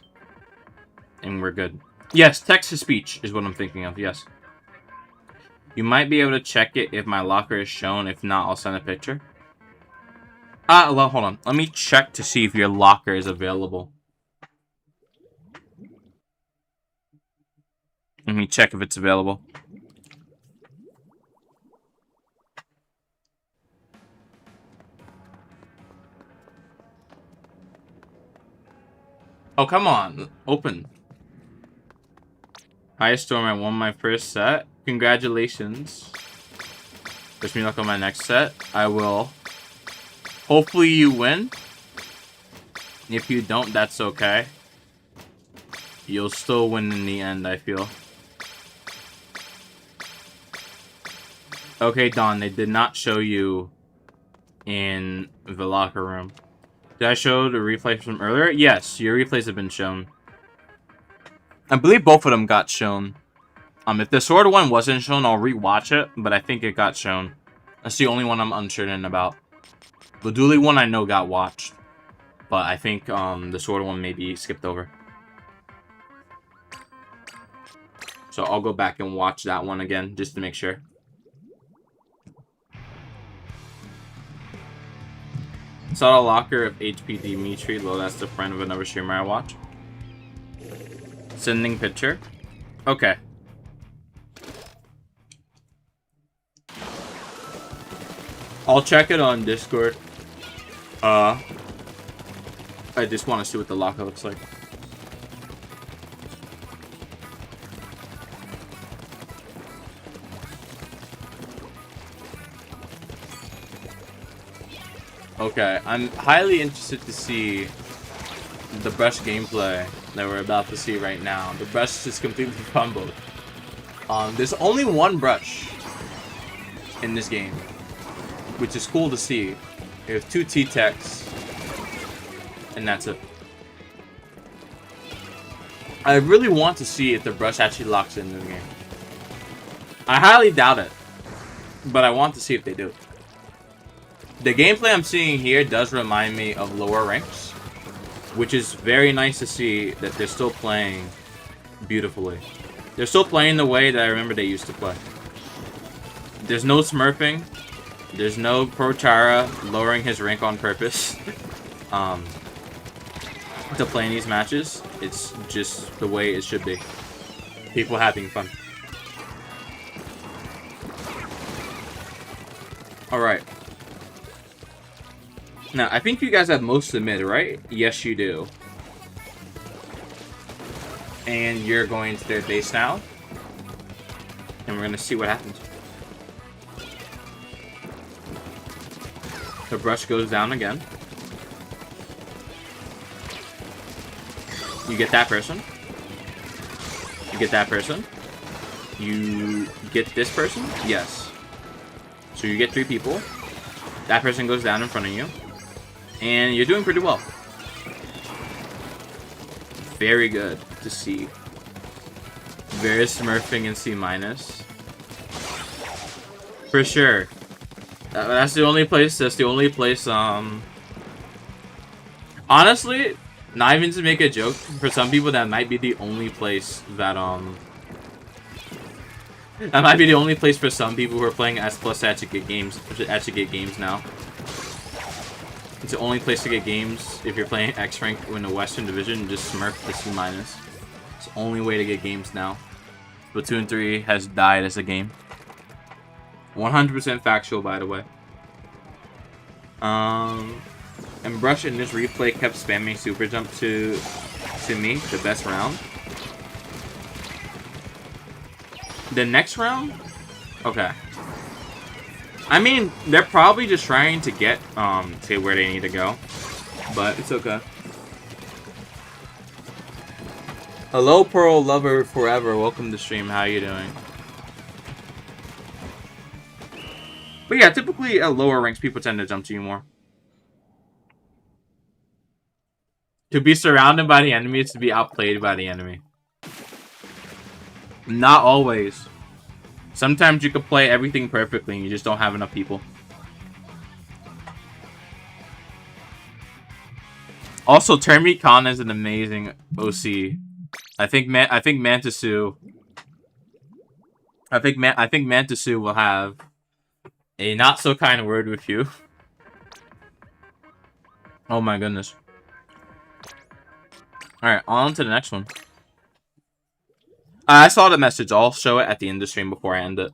And we're good. Yes, text-to-speech is what I'm thinking of, yes. You might be able to check it if my locker is shown. If not, I'll send a picture. Well, hold on. Let me check to see if your locker is available. Let me check if it's available. Oh, come on. Open. Hi, Storm. I won my first set. Congratulations. Wish me luck on my next set. I will. Hopefully you win. If you don't, that's okay. You'll still win in the end, I feel. Okay, Don, they did not show you in the locker room. Did I show the replay from earlier? Yes, your replays have been shown. I believe both of them got shown. If the sword one wasn't shown, I'll rewatch it, but I think it got shown. That's the only one I'm uncertain about. The dually one I know got watched, but I think the sword one maybe skipped over. So I'll go back and watch that one again, just to make sure. Saw a locker of HP Dimitri. Well, that's the friend of another streamer I watch. Sending picture. Okay. I'll check it on Discord. I just want to see what the locker looks like. Okay, I'm highly interested to see the brush gameplay that we're about to see right now. The brush is completely fumbled. There's only one brush in this game, which is cool to see. We have 2 T-Techs, and that's it. I really want to see if the brush actually locks into the game. I highly doubt it, but I want to see if they do. The gameplay I'm seeing here does remind me of lower ranks, which is very nice to see that they're still playing beautifully. They're still playing the way that I remember they used to play. There's no smurfing. There's no Pro Chara lowering his rank on purpose to play in these matches. It's just the way it should be. People having fun. Alright. Now, I think you guys have most of the mid, right? Yes, you do. And you're going to their base now. And we're going to see what happens. The brush goes down again. You get that person. You get that person. You get this person? Yes. So you get 3 people. That person goes down in front of you. And you're doing pretty well. Very good to see. Very smurfing in C-. For sure. That's the only place, honestly, Not even to make a joke, for some people that might be the only place that that might be the only place for some people who are playing S+ to actually get games now. It's the only place to get games if you're playing X rank in the Western Division. Just smurf the C-. It's the only way to get games now. Splatoon 3 has died as a game. 100% factual, by the way. And Brush in this replay kept spamming super jump to me, the best round. The next round? Okay. I mean, they're probably just trying to get to where they need to go. But it's okay. Hello, Pearl Lover Forever. Welcome to stream. How you doing? But yeah, typically at lower ranks, people tend to jump to you more. To be surrounded by the enemy is to be outplayed by the enemy. Not always. Sometimes you could play everything perfectly and you just don't have enough people. Also, Termite Khan is an amazing OC. I think Manta-Tzu will have a not so kind word with you. Oh my goodness. Alright, on to the next one. I saw the message. I'll show it at the end of the stream before I end it.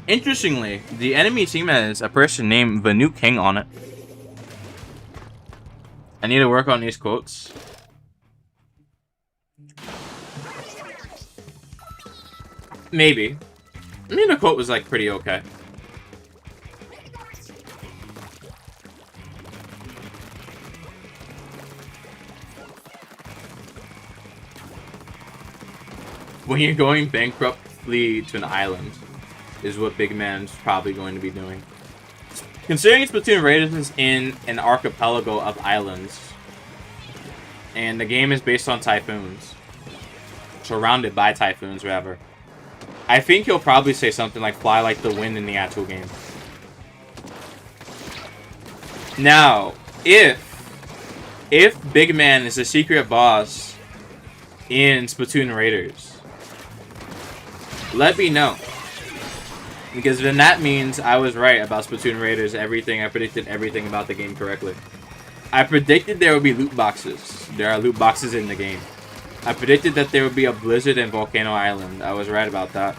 Interestingly, the enemy team has a person named Vanu King on it. I need to work on these quotes. Maybe. I mean, the quote was like pretty okay. When you're going bankruptly to an island, is what Big Man's probably going to be doing. Considering Splatoon Raiders is in an archipelago of islands, and the game is based on typhoons, surrounded by typhoons, rather, I think he'll probably say something like "fly like the wind" in the actual game. Now, if Big Man is a secret boss in Splatoon Raiders, let me know. Because then that means I was right about Splatoon Raiders. I predicted everything about the game correctly. I predicted there would be loot boxes. There are loot boxes in the game. I predicted that there would be a blizzard in Volcano Island. I was right about that.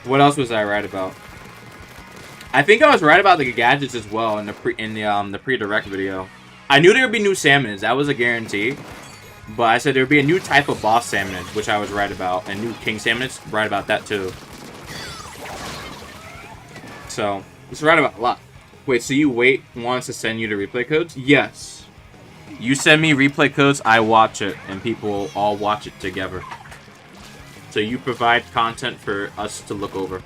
What else was I right about? I think I was right about the gadgets as well in the pre-direct video. I knew there would be new salmons. That was a guarantee. But I said there would be a new type of boss salmon, which I was right about. And new king salmons, right about that too. So, it's right about a lot. Wait, so you want us to send you the replay codes? Yes. You send me replay codes, I watch it, and people all watch it together. So you provide content for us to look over,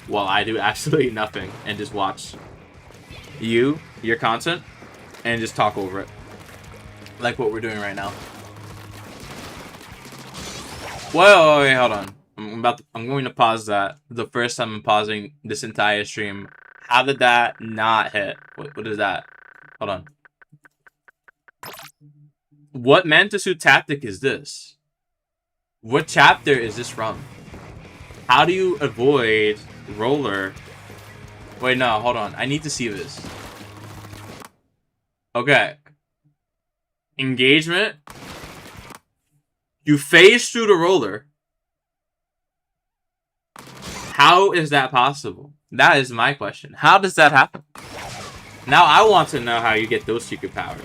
while I do absolutely nothing and just watch your content, and just talk over it. Like what we're doing right now. Whoa, wait, hold on. I'm going to pause that. The first time I'm pausing this entire stream. How did that not hit? What is that? Hold on. What Manta-Tzu tactic is this? What chapter is this from? How do you avoid roller? Wait, no, hold on. I need to see this. Okay. Engagement. You phase through the roller. How is that possible? That is my question. How does that happen? Now I want to know how you get those secret powers.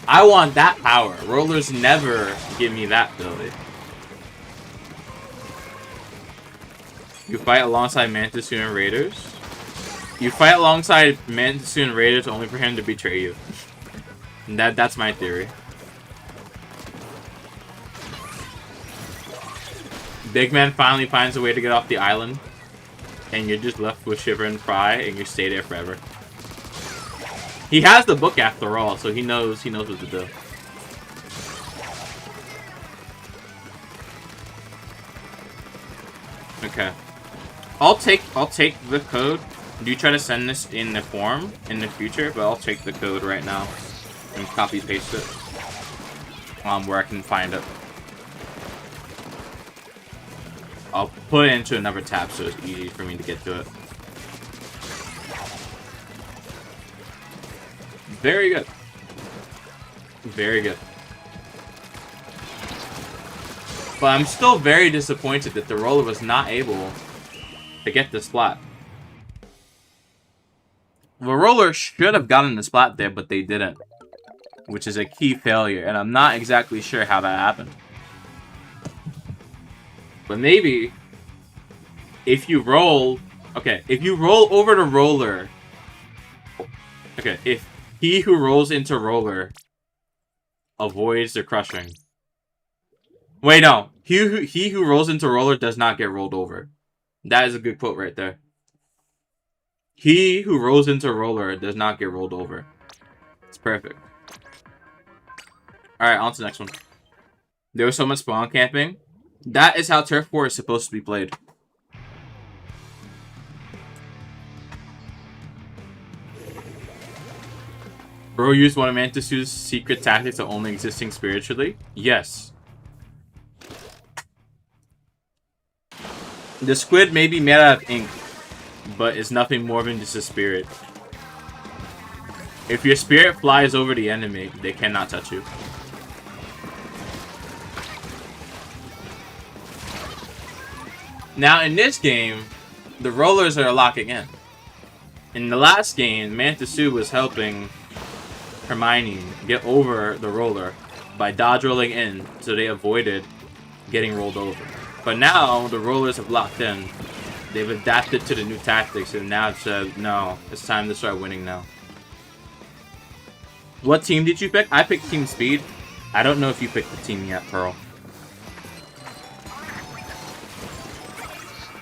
I want that power. Rollers never give me that ability. You fight alongside Manta-Tzu and Raiders. You fight alongside Manta-Tzu and Raiders only for him to betray you. And that's my theory. Big Man finally finds a way to get off the island, and you're just left with Shiver and Fry, and you stay there forever. He has the book after all, so he knows what to do. Okay. I'll take the code. Do try to send this in the form in the future, but I'll take the code right now and copy paste it where I can find it. I'll put it into another tab so it's easy for me to get to it. Very good. Very good. But I'm still very disappointed that the roller was not able to get the splat. The roller should have gotten the splat there, but they didn't. Which is a key failure, and I'm not exactly sure how that happened. But maybe, if you roll... Okay, if you roll over the roller... Okay, if he who rolls into roller avoids the crushing... Wait, no. He who rolls into roller does not get rolled over. That is a good quote right there. He who rolls into roller does not get rolled over. It's perfect. Alright, on to the next one. There was so much spawn camping. That is how Turf War is supposed to be played. Bro used one of Manta-Tzu's secret tactics that only existing spiritually? Yes. The squid may be made out of ink, but is nothing more than just a spirit. If your spirit flies over the enemy, they cannot touch you. Now, in this game, the rollers are locking in. In the last game, Manta-Tzu was helping Hermione get over the roller by dodge rolling in, so they avoided getting rolled over. But now, the rollers have locked in. They've adapted to the new tactics, and now it says, no, it's time to start winning now. What team did you pick? I picked Team Speed. I don't know if you picked the team yet, Pearl.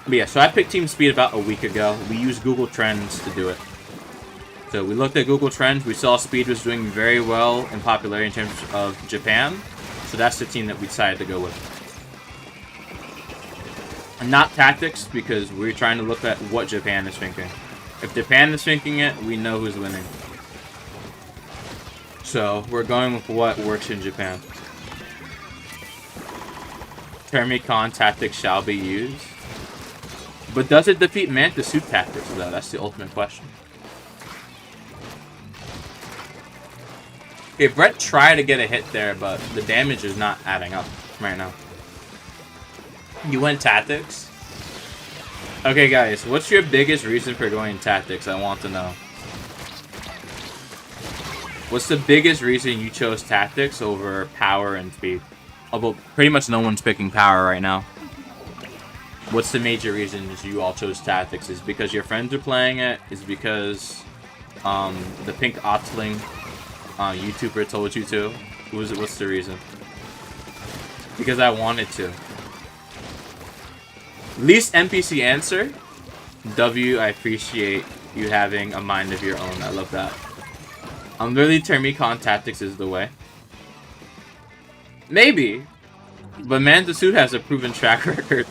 But yeah, so I picked Team Speed about a week ago. We used Google Trends to do it. So we looked at Google Trends. We saw Speed was doing very well in popularity in terms of Japan. So that's the team that we decided to go with. And not tactics, because we're trying to look at what Japan is thinking. If Japan is thinking it, we know who's winning. So we're going with what works in Japan. Thermicon tactics shall be used. But does it defeat Manta-Tzu tactics, though? That's the ultimate question. Okay, Brett tried to get a hit there, but the damage is not adding up right now. You went tactics? Okay, guys, what's your biggest reason for going tactics? I want to know. What's the biggest reason you chose tactics over power and speed? Although pretty much no one's picking power right now. What's the major reason you all chose tactics? Is it because your friends are playing it? Is it because the pink octoling YouTuber told you to? What's the reason? Because I wanted to. Least NPC answer. W, I appreciate you having a mind of your own. I love that. Literally Thermicon tactics is the way. Maybe. But Manta-Tzu has a proven track record.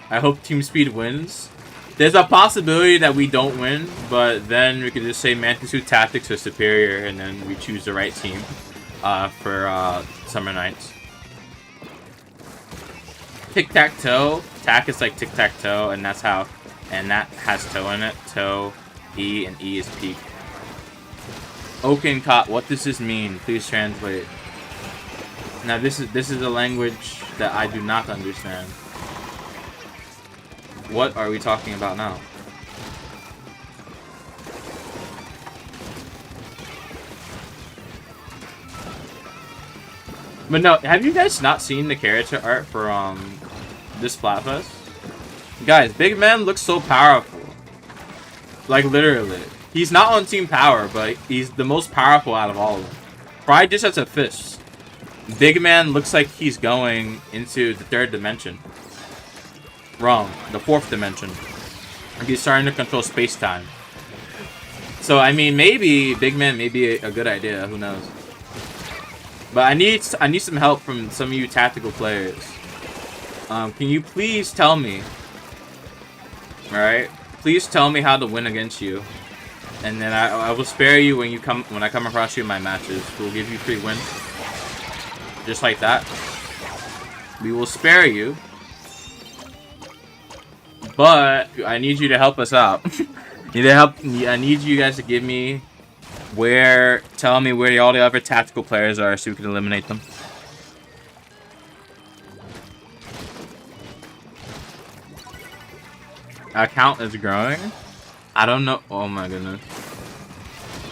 I hope Team Speed wins. There's a possibility that we don't win, but then we could just say Manta-Tzu tactics are superior, and then we choose the right team for Summer Nights. Tic-tac-toe. Tac is like tic-tac-toe, and that's how, and that has toe in it. Toe, E, and E is peak. Okencott, what does this mean? Please translate. Now this is a language that I do not understand. What are we talking about now? But no, have you guys not seen the character art for this Splatfest? Guys, Big Man looks so powerful. Like literally. He's not on Team Power, but he's the most powerful out of all of them. Probably just as a fist. Big Man looks like he's going into the 3rd dimension. Wrong. The 4th dimension. He's starting to control space-time. So, I mean, maybe Big Man may be a good idea. Who knows? But I need some help from some of you tactical players. Can you please tell me? Alright? Please tell me how to win against you. And then I will spare you when I come across you in my matches. We'll give you free wins. Just like that. We will spare you. But I need you to help us out. I need you guys to give me tell me where all the other tactical players are so we can eliminate them. Account is growing. I don't know. Oh my goodness.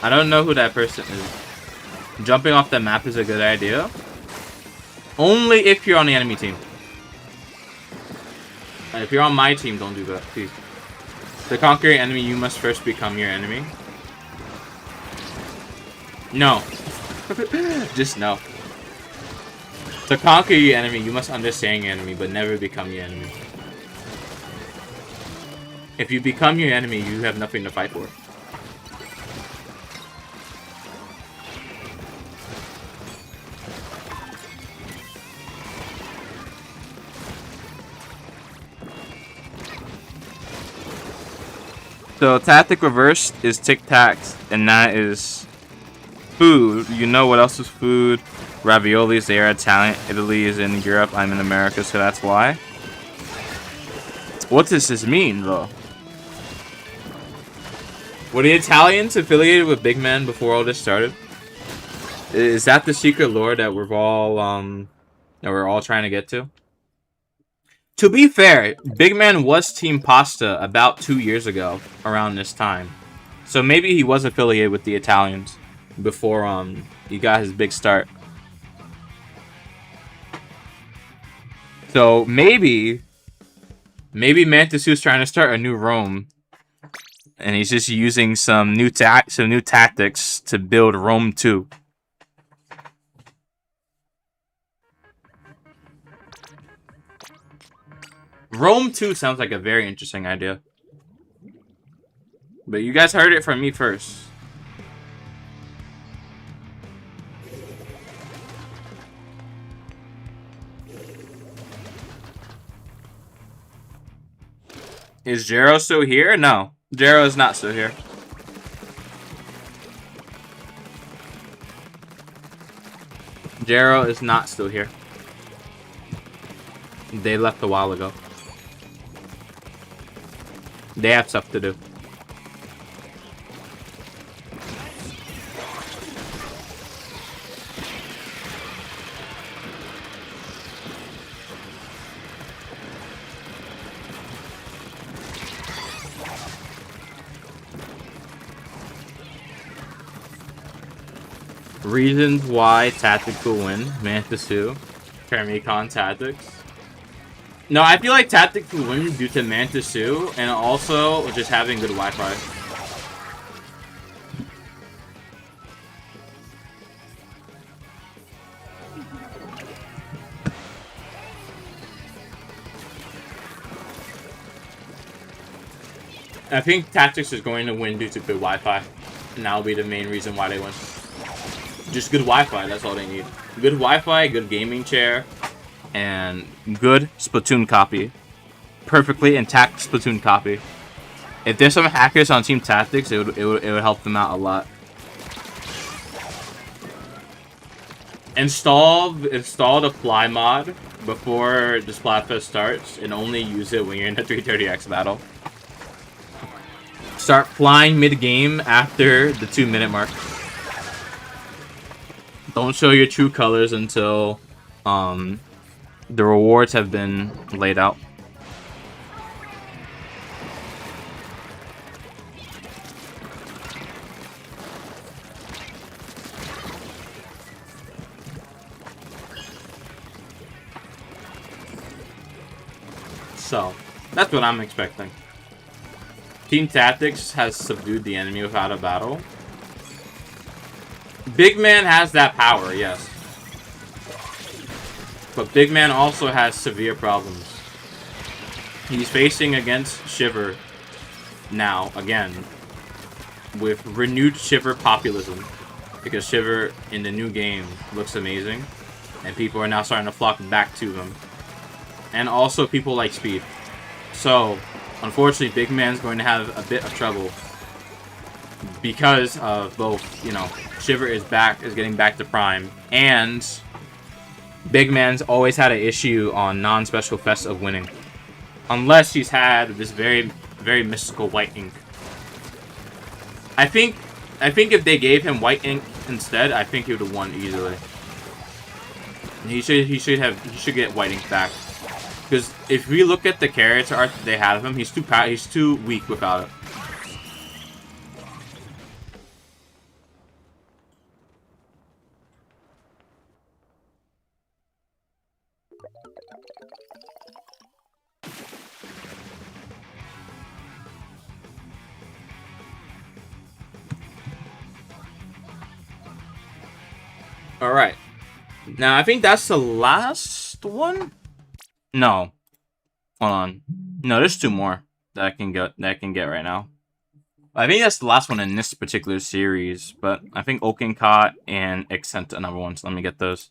I don't know who that person is. Jumping off the map is a good idea. Only if you're on the enemy team. If you're on my team, don't do that, please. To conquer your enemy, you must first become your enemy. No. Just no. To conquer your enemy, you must understand your enemy, but never become your enemy. If you become your enemy, you have nothing to fight for. So tactic reversed is tic-tacs, and that is food. You know what else is food? Raviolis, they are Italian. Italy is in Europe. I'm in America, so that's why. What does this mean, though? Were the Italians affiliated with Big Man before all this started? Is that the secret lore that we're all trying to get to? To be fair, Big Man was Team Pasta about 2 years ago, around this time. So maybe he was affiliated with the Italians before he got his big start. So maybe Manta-Tzu's trying to start a new Rome, and he's just using some new tactics to build Rome 2. Rome 2 sounds like a very interesting idea. But you guys heard it from me first. Is Jero still here? No. Jero is not still here. Jero is not still here. They left a while ago. They have stuff to do. Reasons why tactical win. Manta-Tzu. Kermicon tactics. No, I feel like tactics will win due to Manta-Tzu and also just having good Wi-Fi. I think tactics is going to win due to good Wi-Fi, and that'll be the main reason why they win. Just good Wi-Fi, that's all they need. Good Wi-Fi, good gaming chair, and good Splatoon copy. Perfectly intact Splatoon copy. If there's some hackers on Team Tactics, it would help them out a lot. Install the fly mod before the Splatfest starts, and only use it when you're in a 330x battle. Start flying mid-game after the 2-minute mark. Don't show your true colors until the rewards have been laid out. So, that's what I'm expecting. Team Tactics has subdued the enemy without a battle. Big Man has that power, yes. But Big Man also has severe problems. He's facing against Shiver now, again, with renewed Shiver populism. Because Shiver in the new game looks amazing, and people are now starting to flock back to him. and also people like speed. So, unfortunately, Big Man's going to have a bit of trouble because of both, you know, Shiver is getting back to prime, and Big Man's always had an issue on non-special fests of winning, unless he's had this very, very mystical white ink. I think if they gave him white ink instead, I think he would have won easily. He should get white ink back. Because if we look at the character art that they have of him, he's too weak without it. Alright. Now, I think that's the last one? No. Hold on. No, there's 2 more that I can get right now. I think that's the last one in this particular series, but I think Okencott and Accent another one, so let me get those.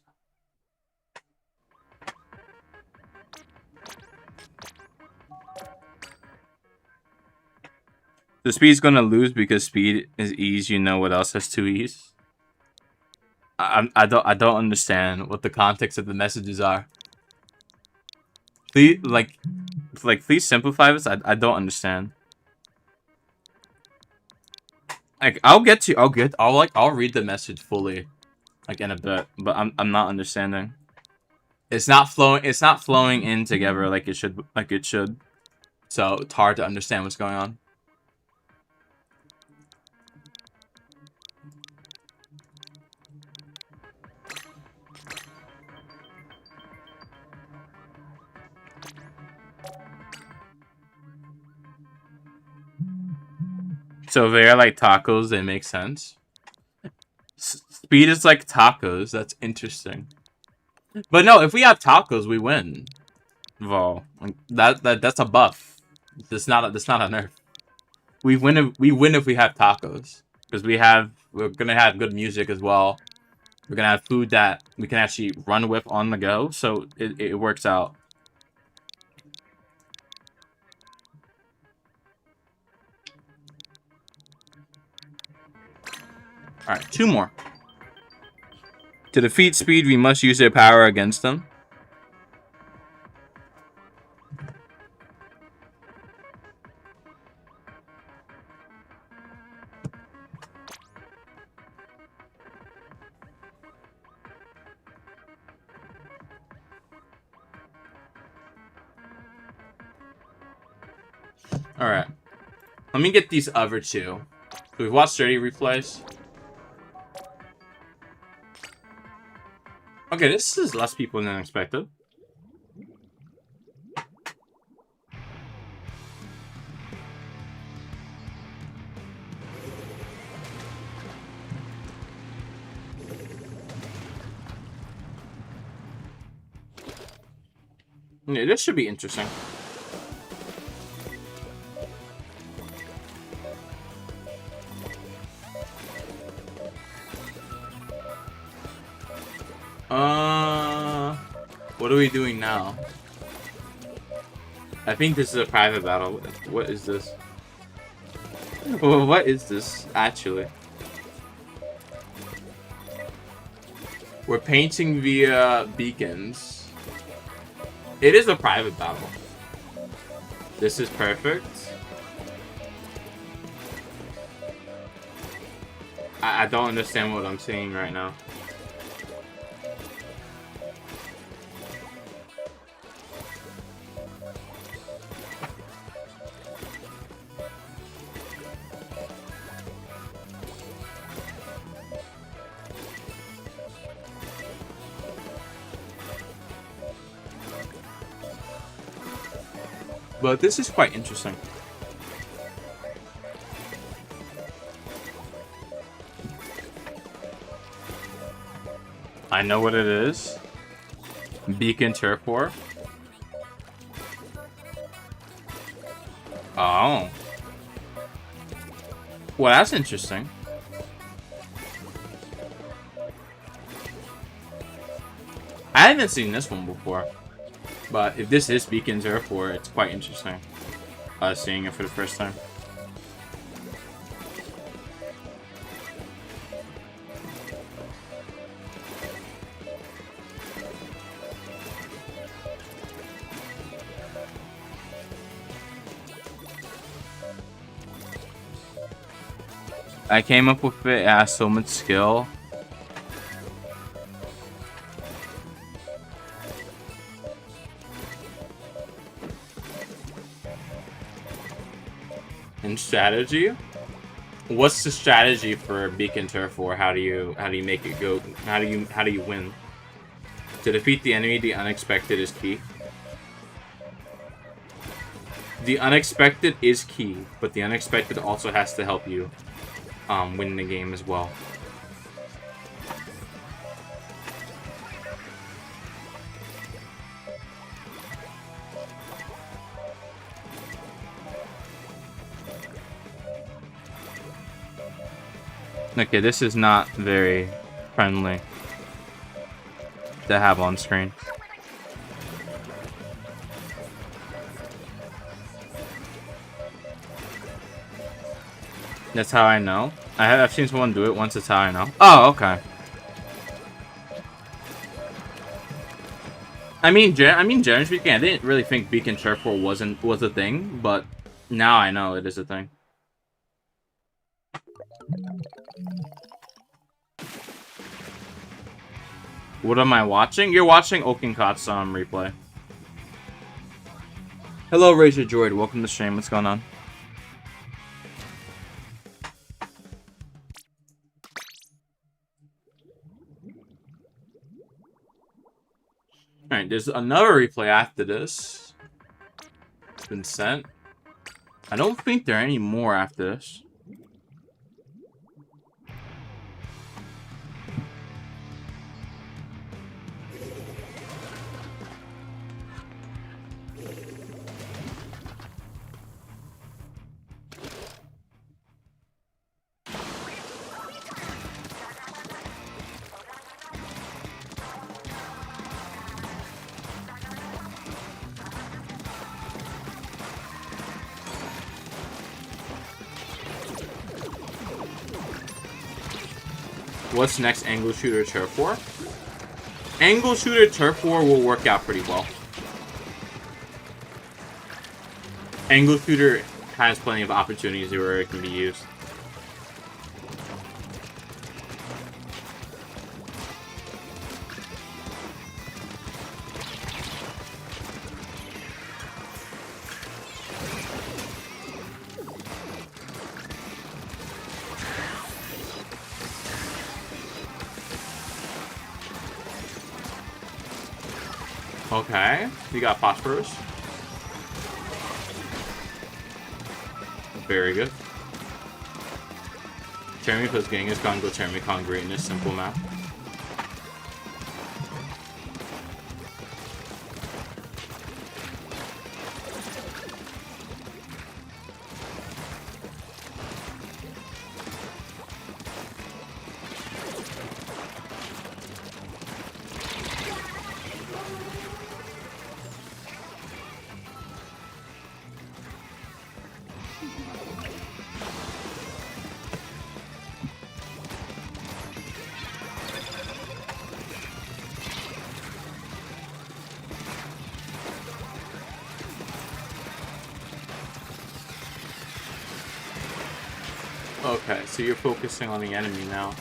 The Speed's gonna lose because Speed is E's, you know what else has 2 E's? I don't understand what the context of the messages are. Please, please simplify this. I don't understand. Like, I'll read the message fully, like, in a bit, but I'm not understanding. It's not flowing in together like it should. So it's hard to understand what's going on. So they're like tacos, they make sense. Speed is like tacos, that's interesting. But no, if we have tacos, we win. Well, that's a buff. That's not a nerf. We win if we have tacos. Because we're gonna have good music as well. We're gonna have food that we can actually run with on the go, so it works out. Alright, 2 more. To defeat Speed, we must use their power against them. Alright. Let me get these other 2. We've watched 30 replays. Okay, this is less people than expected. Yeah, this should be interesting. What are we doing now? I think this is a private battle. What is this? What is this, actually? We're painting via beacons. It is a private battle. This is perfect. I don't understand what I'm seeing right now. But this is quite interesting. I know what it is. Beacon Turf War. Oh. Well, that's interesting. I haven't seen this one before. But if this is Beacon 04, it's quite interesting. Seeing it for the first time. I came up with it. It has so much skill. And strategy? What's the strategy for Beacon Turf War? How do you make it go? How do you win? To defeat the enemy, the unexpected is key. The unexpected is key, but the unexpected also has to help you win the game as well. Okay, this is not very friendly to have on screen. That's how I know. I've seen someone do it once. That's how I know. Oh, okay. I mean, generally speaking, I didn't really think Beacon Turf War was a thing, but now I know it is a thing. What am I watching? You're watching Okinkot's replay. Hello, Razor Droid. Welcome to the stream. What's going on? Alright, there's another replay after this. It's been sent. I don't think there are any more after this. What's next? Angle Shooter Turf War? Angle Shooter Turf War will work out pretty well. Angle Shooter has plenty of opportunities where it can be used. Okay, you got phosphorus. Very good. Jeremy plus Genghis Khan go Jeremy Khan greatness, simple math. Okay, so you're focusing on the enemy now.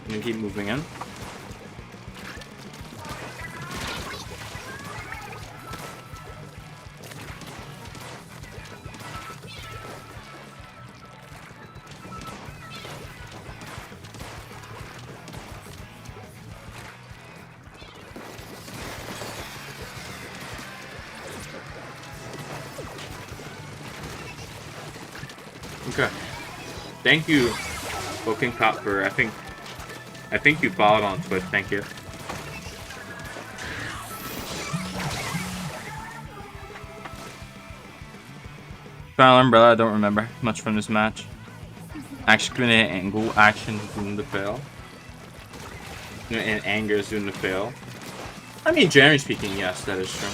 I'm gonna keep moving in. Okay. Thank you, Oaken Copper. I think you followed on Twitch. Thank you. Foul Umbrella, I don't remember much from this match. Action grenade angle, action doing the fail. And anger is doing the fail. I mean, generally speaking, yes, that is true.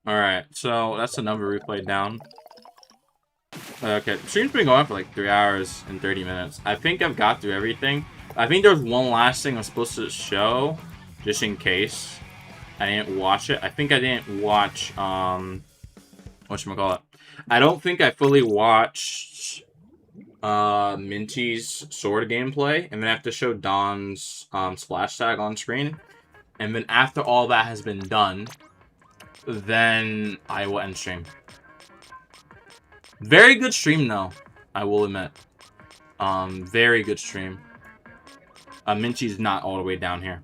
Alright, so that's the number we played down. Okay, the stream's been going for like 3 hours and 30 minutes. I think I've got through everything. I think there's one last thing I'm supposed to show, just in case I didn't watch it. I think I didn't watch, whatchamacallit. I don't think I fully watched Minty's sword gameplay, and then I have to show Don's splash tag on screen. And then after all that has been done, then I will end stream. Very good stream though, I will admit. Very good stream. Minty's not all the way down here.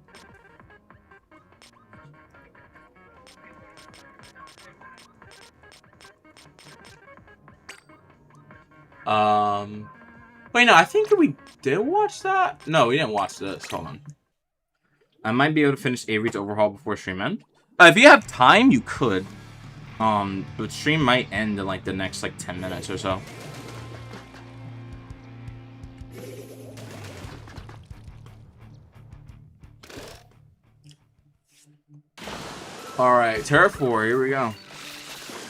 Wait, no, I think we did watch that. No, we didn't watch this. Hold on. I might be able to finish Avery's overhaul before stream end. If you have time, you could. But stream might end in like the next like 10 minutes or so. Alright, Terra 4, here we go.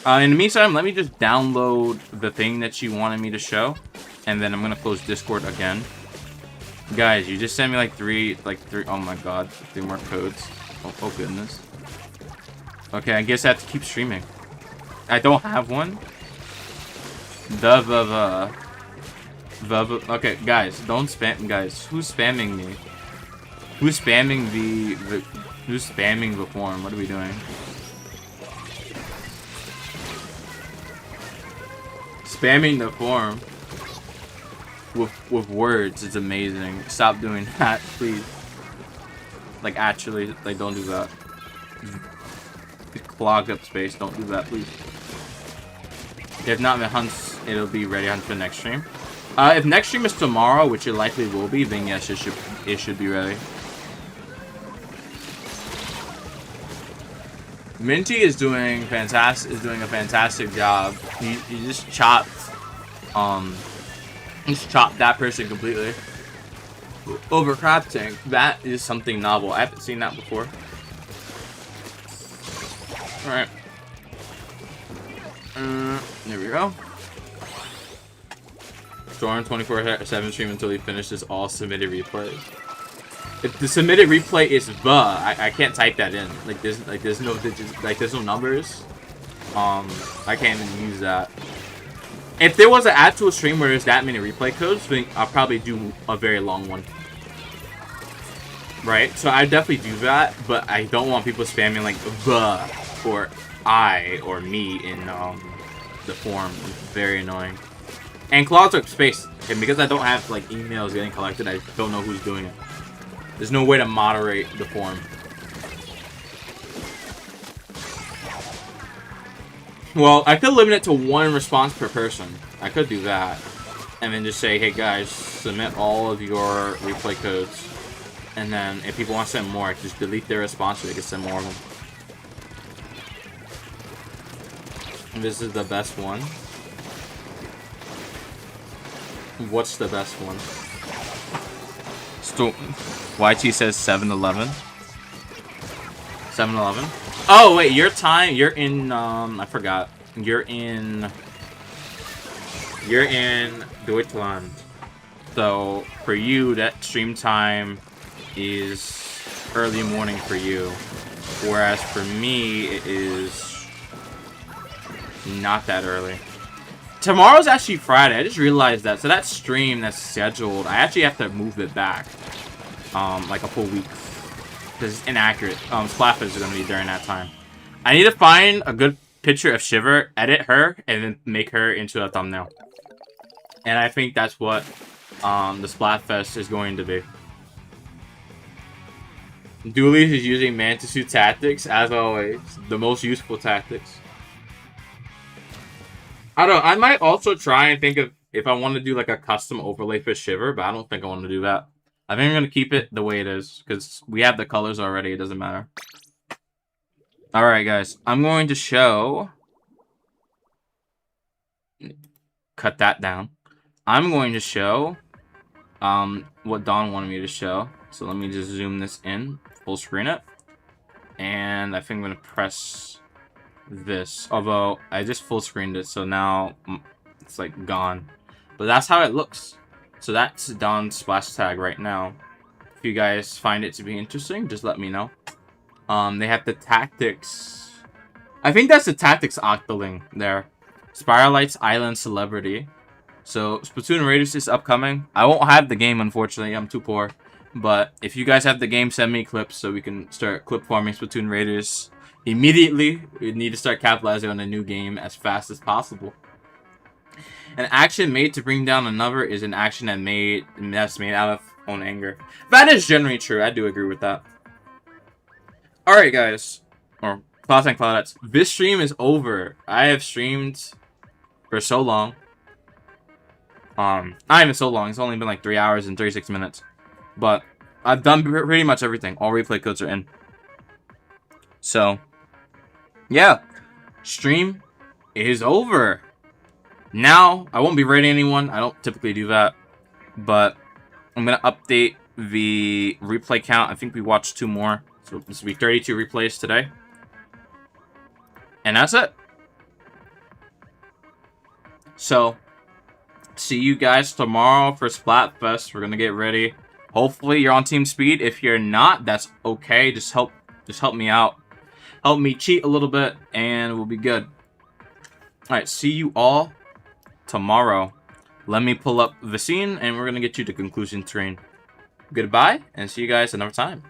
In the meantime, let me just download the thing that you wanted me to show. And then I'm gonna close Discord again. Guys, you just sent me like three, oh my god, 3 more codes. Oh goodness. Okay, I guess I have to keep streaming. I don't have one. Okay, guys, don't spam. Guys, who's spamming me? Who's spamming who's spamming the form? What are we doing? Spamming the form with words is amazing. Stop doing that, please. Like, actually, like, don't do that. Clogged up space, don't do that, please. If not, the hunts, it'll be ready on for next stream. If next stream is tomorrow, which it likely will be, then yes, it should be ready. Minty is doing fantastic. Is doing a fantastic job. He just chopped, just chopped that person completely. Overcrafting. That is something novel. I haven't seen that before. All right. There we go. Storm 24/7 stream until he finishes all submitted replays. If the submitted replay is I can't type that in. There's no digits, there's no numbers. I can't even use that. If there was an actual stream where there's that many replay codes, then I'll probably do a very long one. Right? So I definitely do that, but I don't want people spamming like or I or me in the form. It's very annoying. And Claude took space, and because I don't have like emails getting collected, I don't know who's doing it. There's no way to moderate the form. Well, I could limit it to 1 response per person. I could do that. And then just say, hey guys, submit all of your replay codes. And then if people want to send more, I can just delete their response so they can send more of them. And this is the best one. What's the best one? YT says 7-Eleven. 7-Eleven? Oh, wait, your time, you're in, I forgot. You're in Deutschland. So, for you, that stream time is early morning for you. Whereas for me, it is not that early. Tomorrow's actually Friday. I just realized that. So that stream that's scheduled, I actually have to move it back. Like a full week. Because it's inaccurate. Splatfests are going to be during that time. I need to find a good picture of Shiver, edit her, and then make her into a thumbnail. And I think that's what the Splatfest is going to be. Dooley is using Manta-Tzu tactics, as always. The most useful tactics. I don't know, I might also try and think of if I want to do like a custom overlay for Shiver, but I don't think I want to do that. I think I'm going to keep it the way it is, because we have the colors already. It doesn't matter. Alright, guys. I'm going to show... Cut that down. I'm going to show what Don wanted me to show. So let me just zoom this in. Full screen it. And I think I'm going to press this. Although, I just full screened it, so now it's like gone. But that's how it looks. So that's Don's splash tag right now. If you guys find it to be interesting, just let me know. They have the tactics. I think that's the tactics octoling there. Spiralites Island Celebrity. So Splatoon Raiders is upcoming. I won't have the game, unfortunately. I'm too poor. But if you guys have the game, send me clips so we can start clip farming Splatoon Raiders immediately. We need to start capitalizing on a new game as fast as possible. An action made to bring down another is an action that's made out of own anger. That is generally true. I do agree with that. Alright, guys. Or Clouds and Cloudettes. This stream is over. I have streamed for so long. Not even so long. It's only been like 3 hours and 36 minutes. But I've done pretty much everything. All replay codes are in. So, yeah. Stream is over. Now, I won't be rating anyone. I don't typically do that. But I'm going to update the replay count. I think we watched 2 more. So this will be 32 replays today. And that's it. So, see you guys tomorrow for Splatfest. We're going to get ready. Hopefully you're on team speed. If you're not, that's okay. Just help me out. Help me cheat a little bit and we'll be good. Alright, see you all tomorrow. Let me pull up the scene and we're going to get you to conclusion screen. Goodbye and see you guys another time.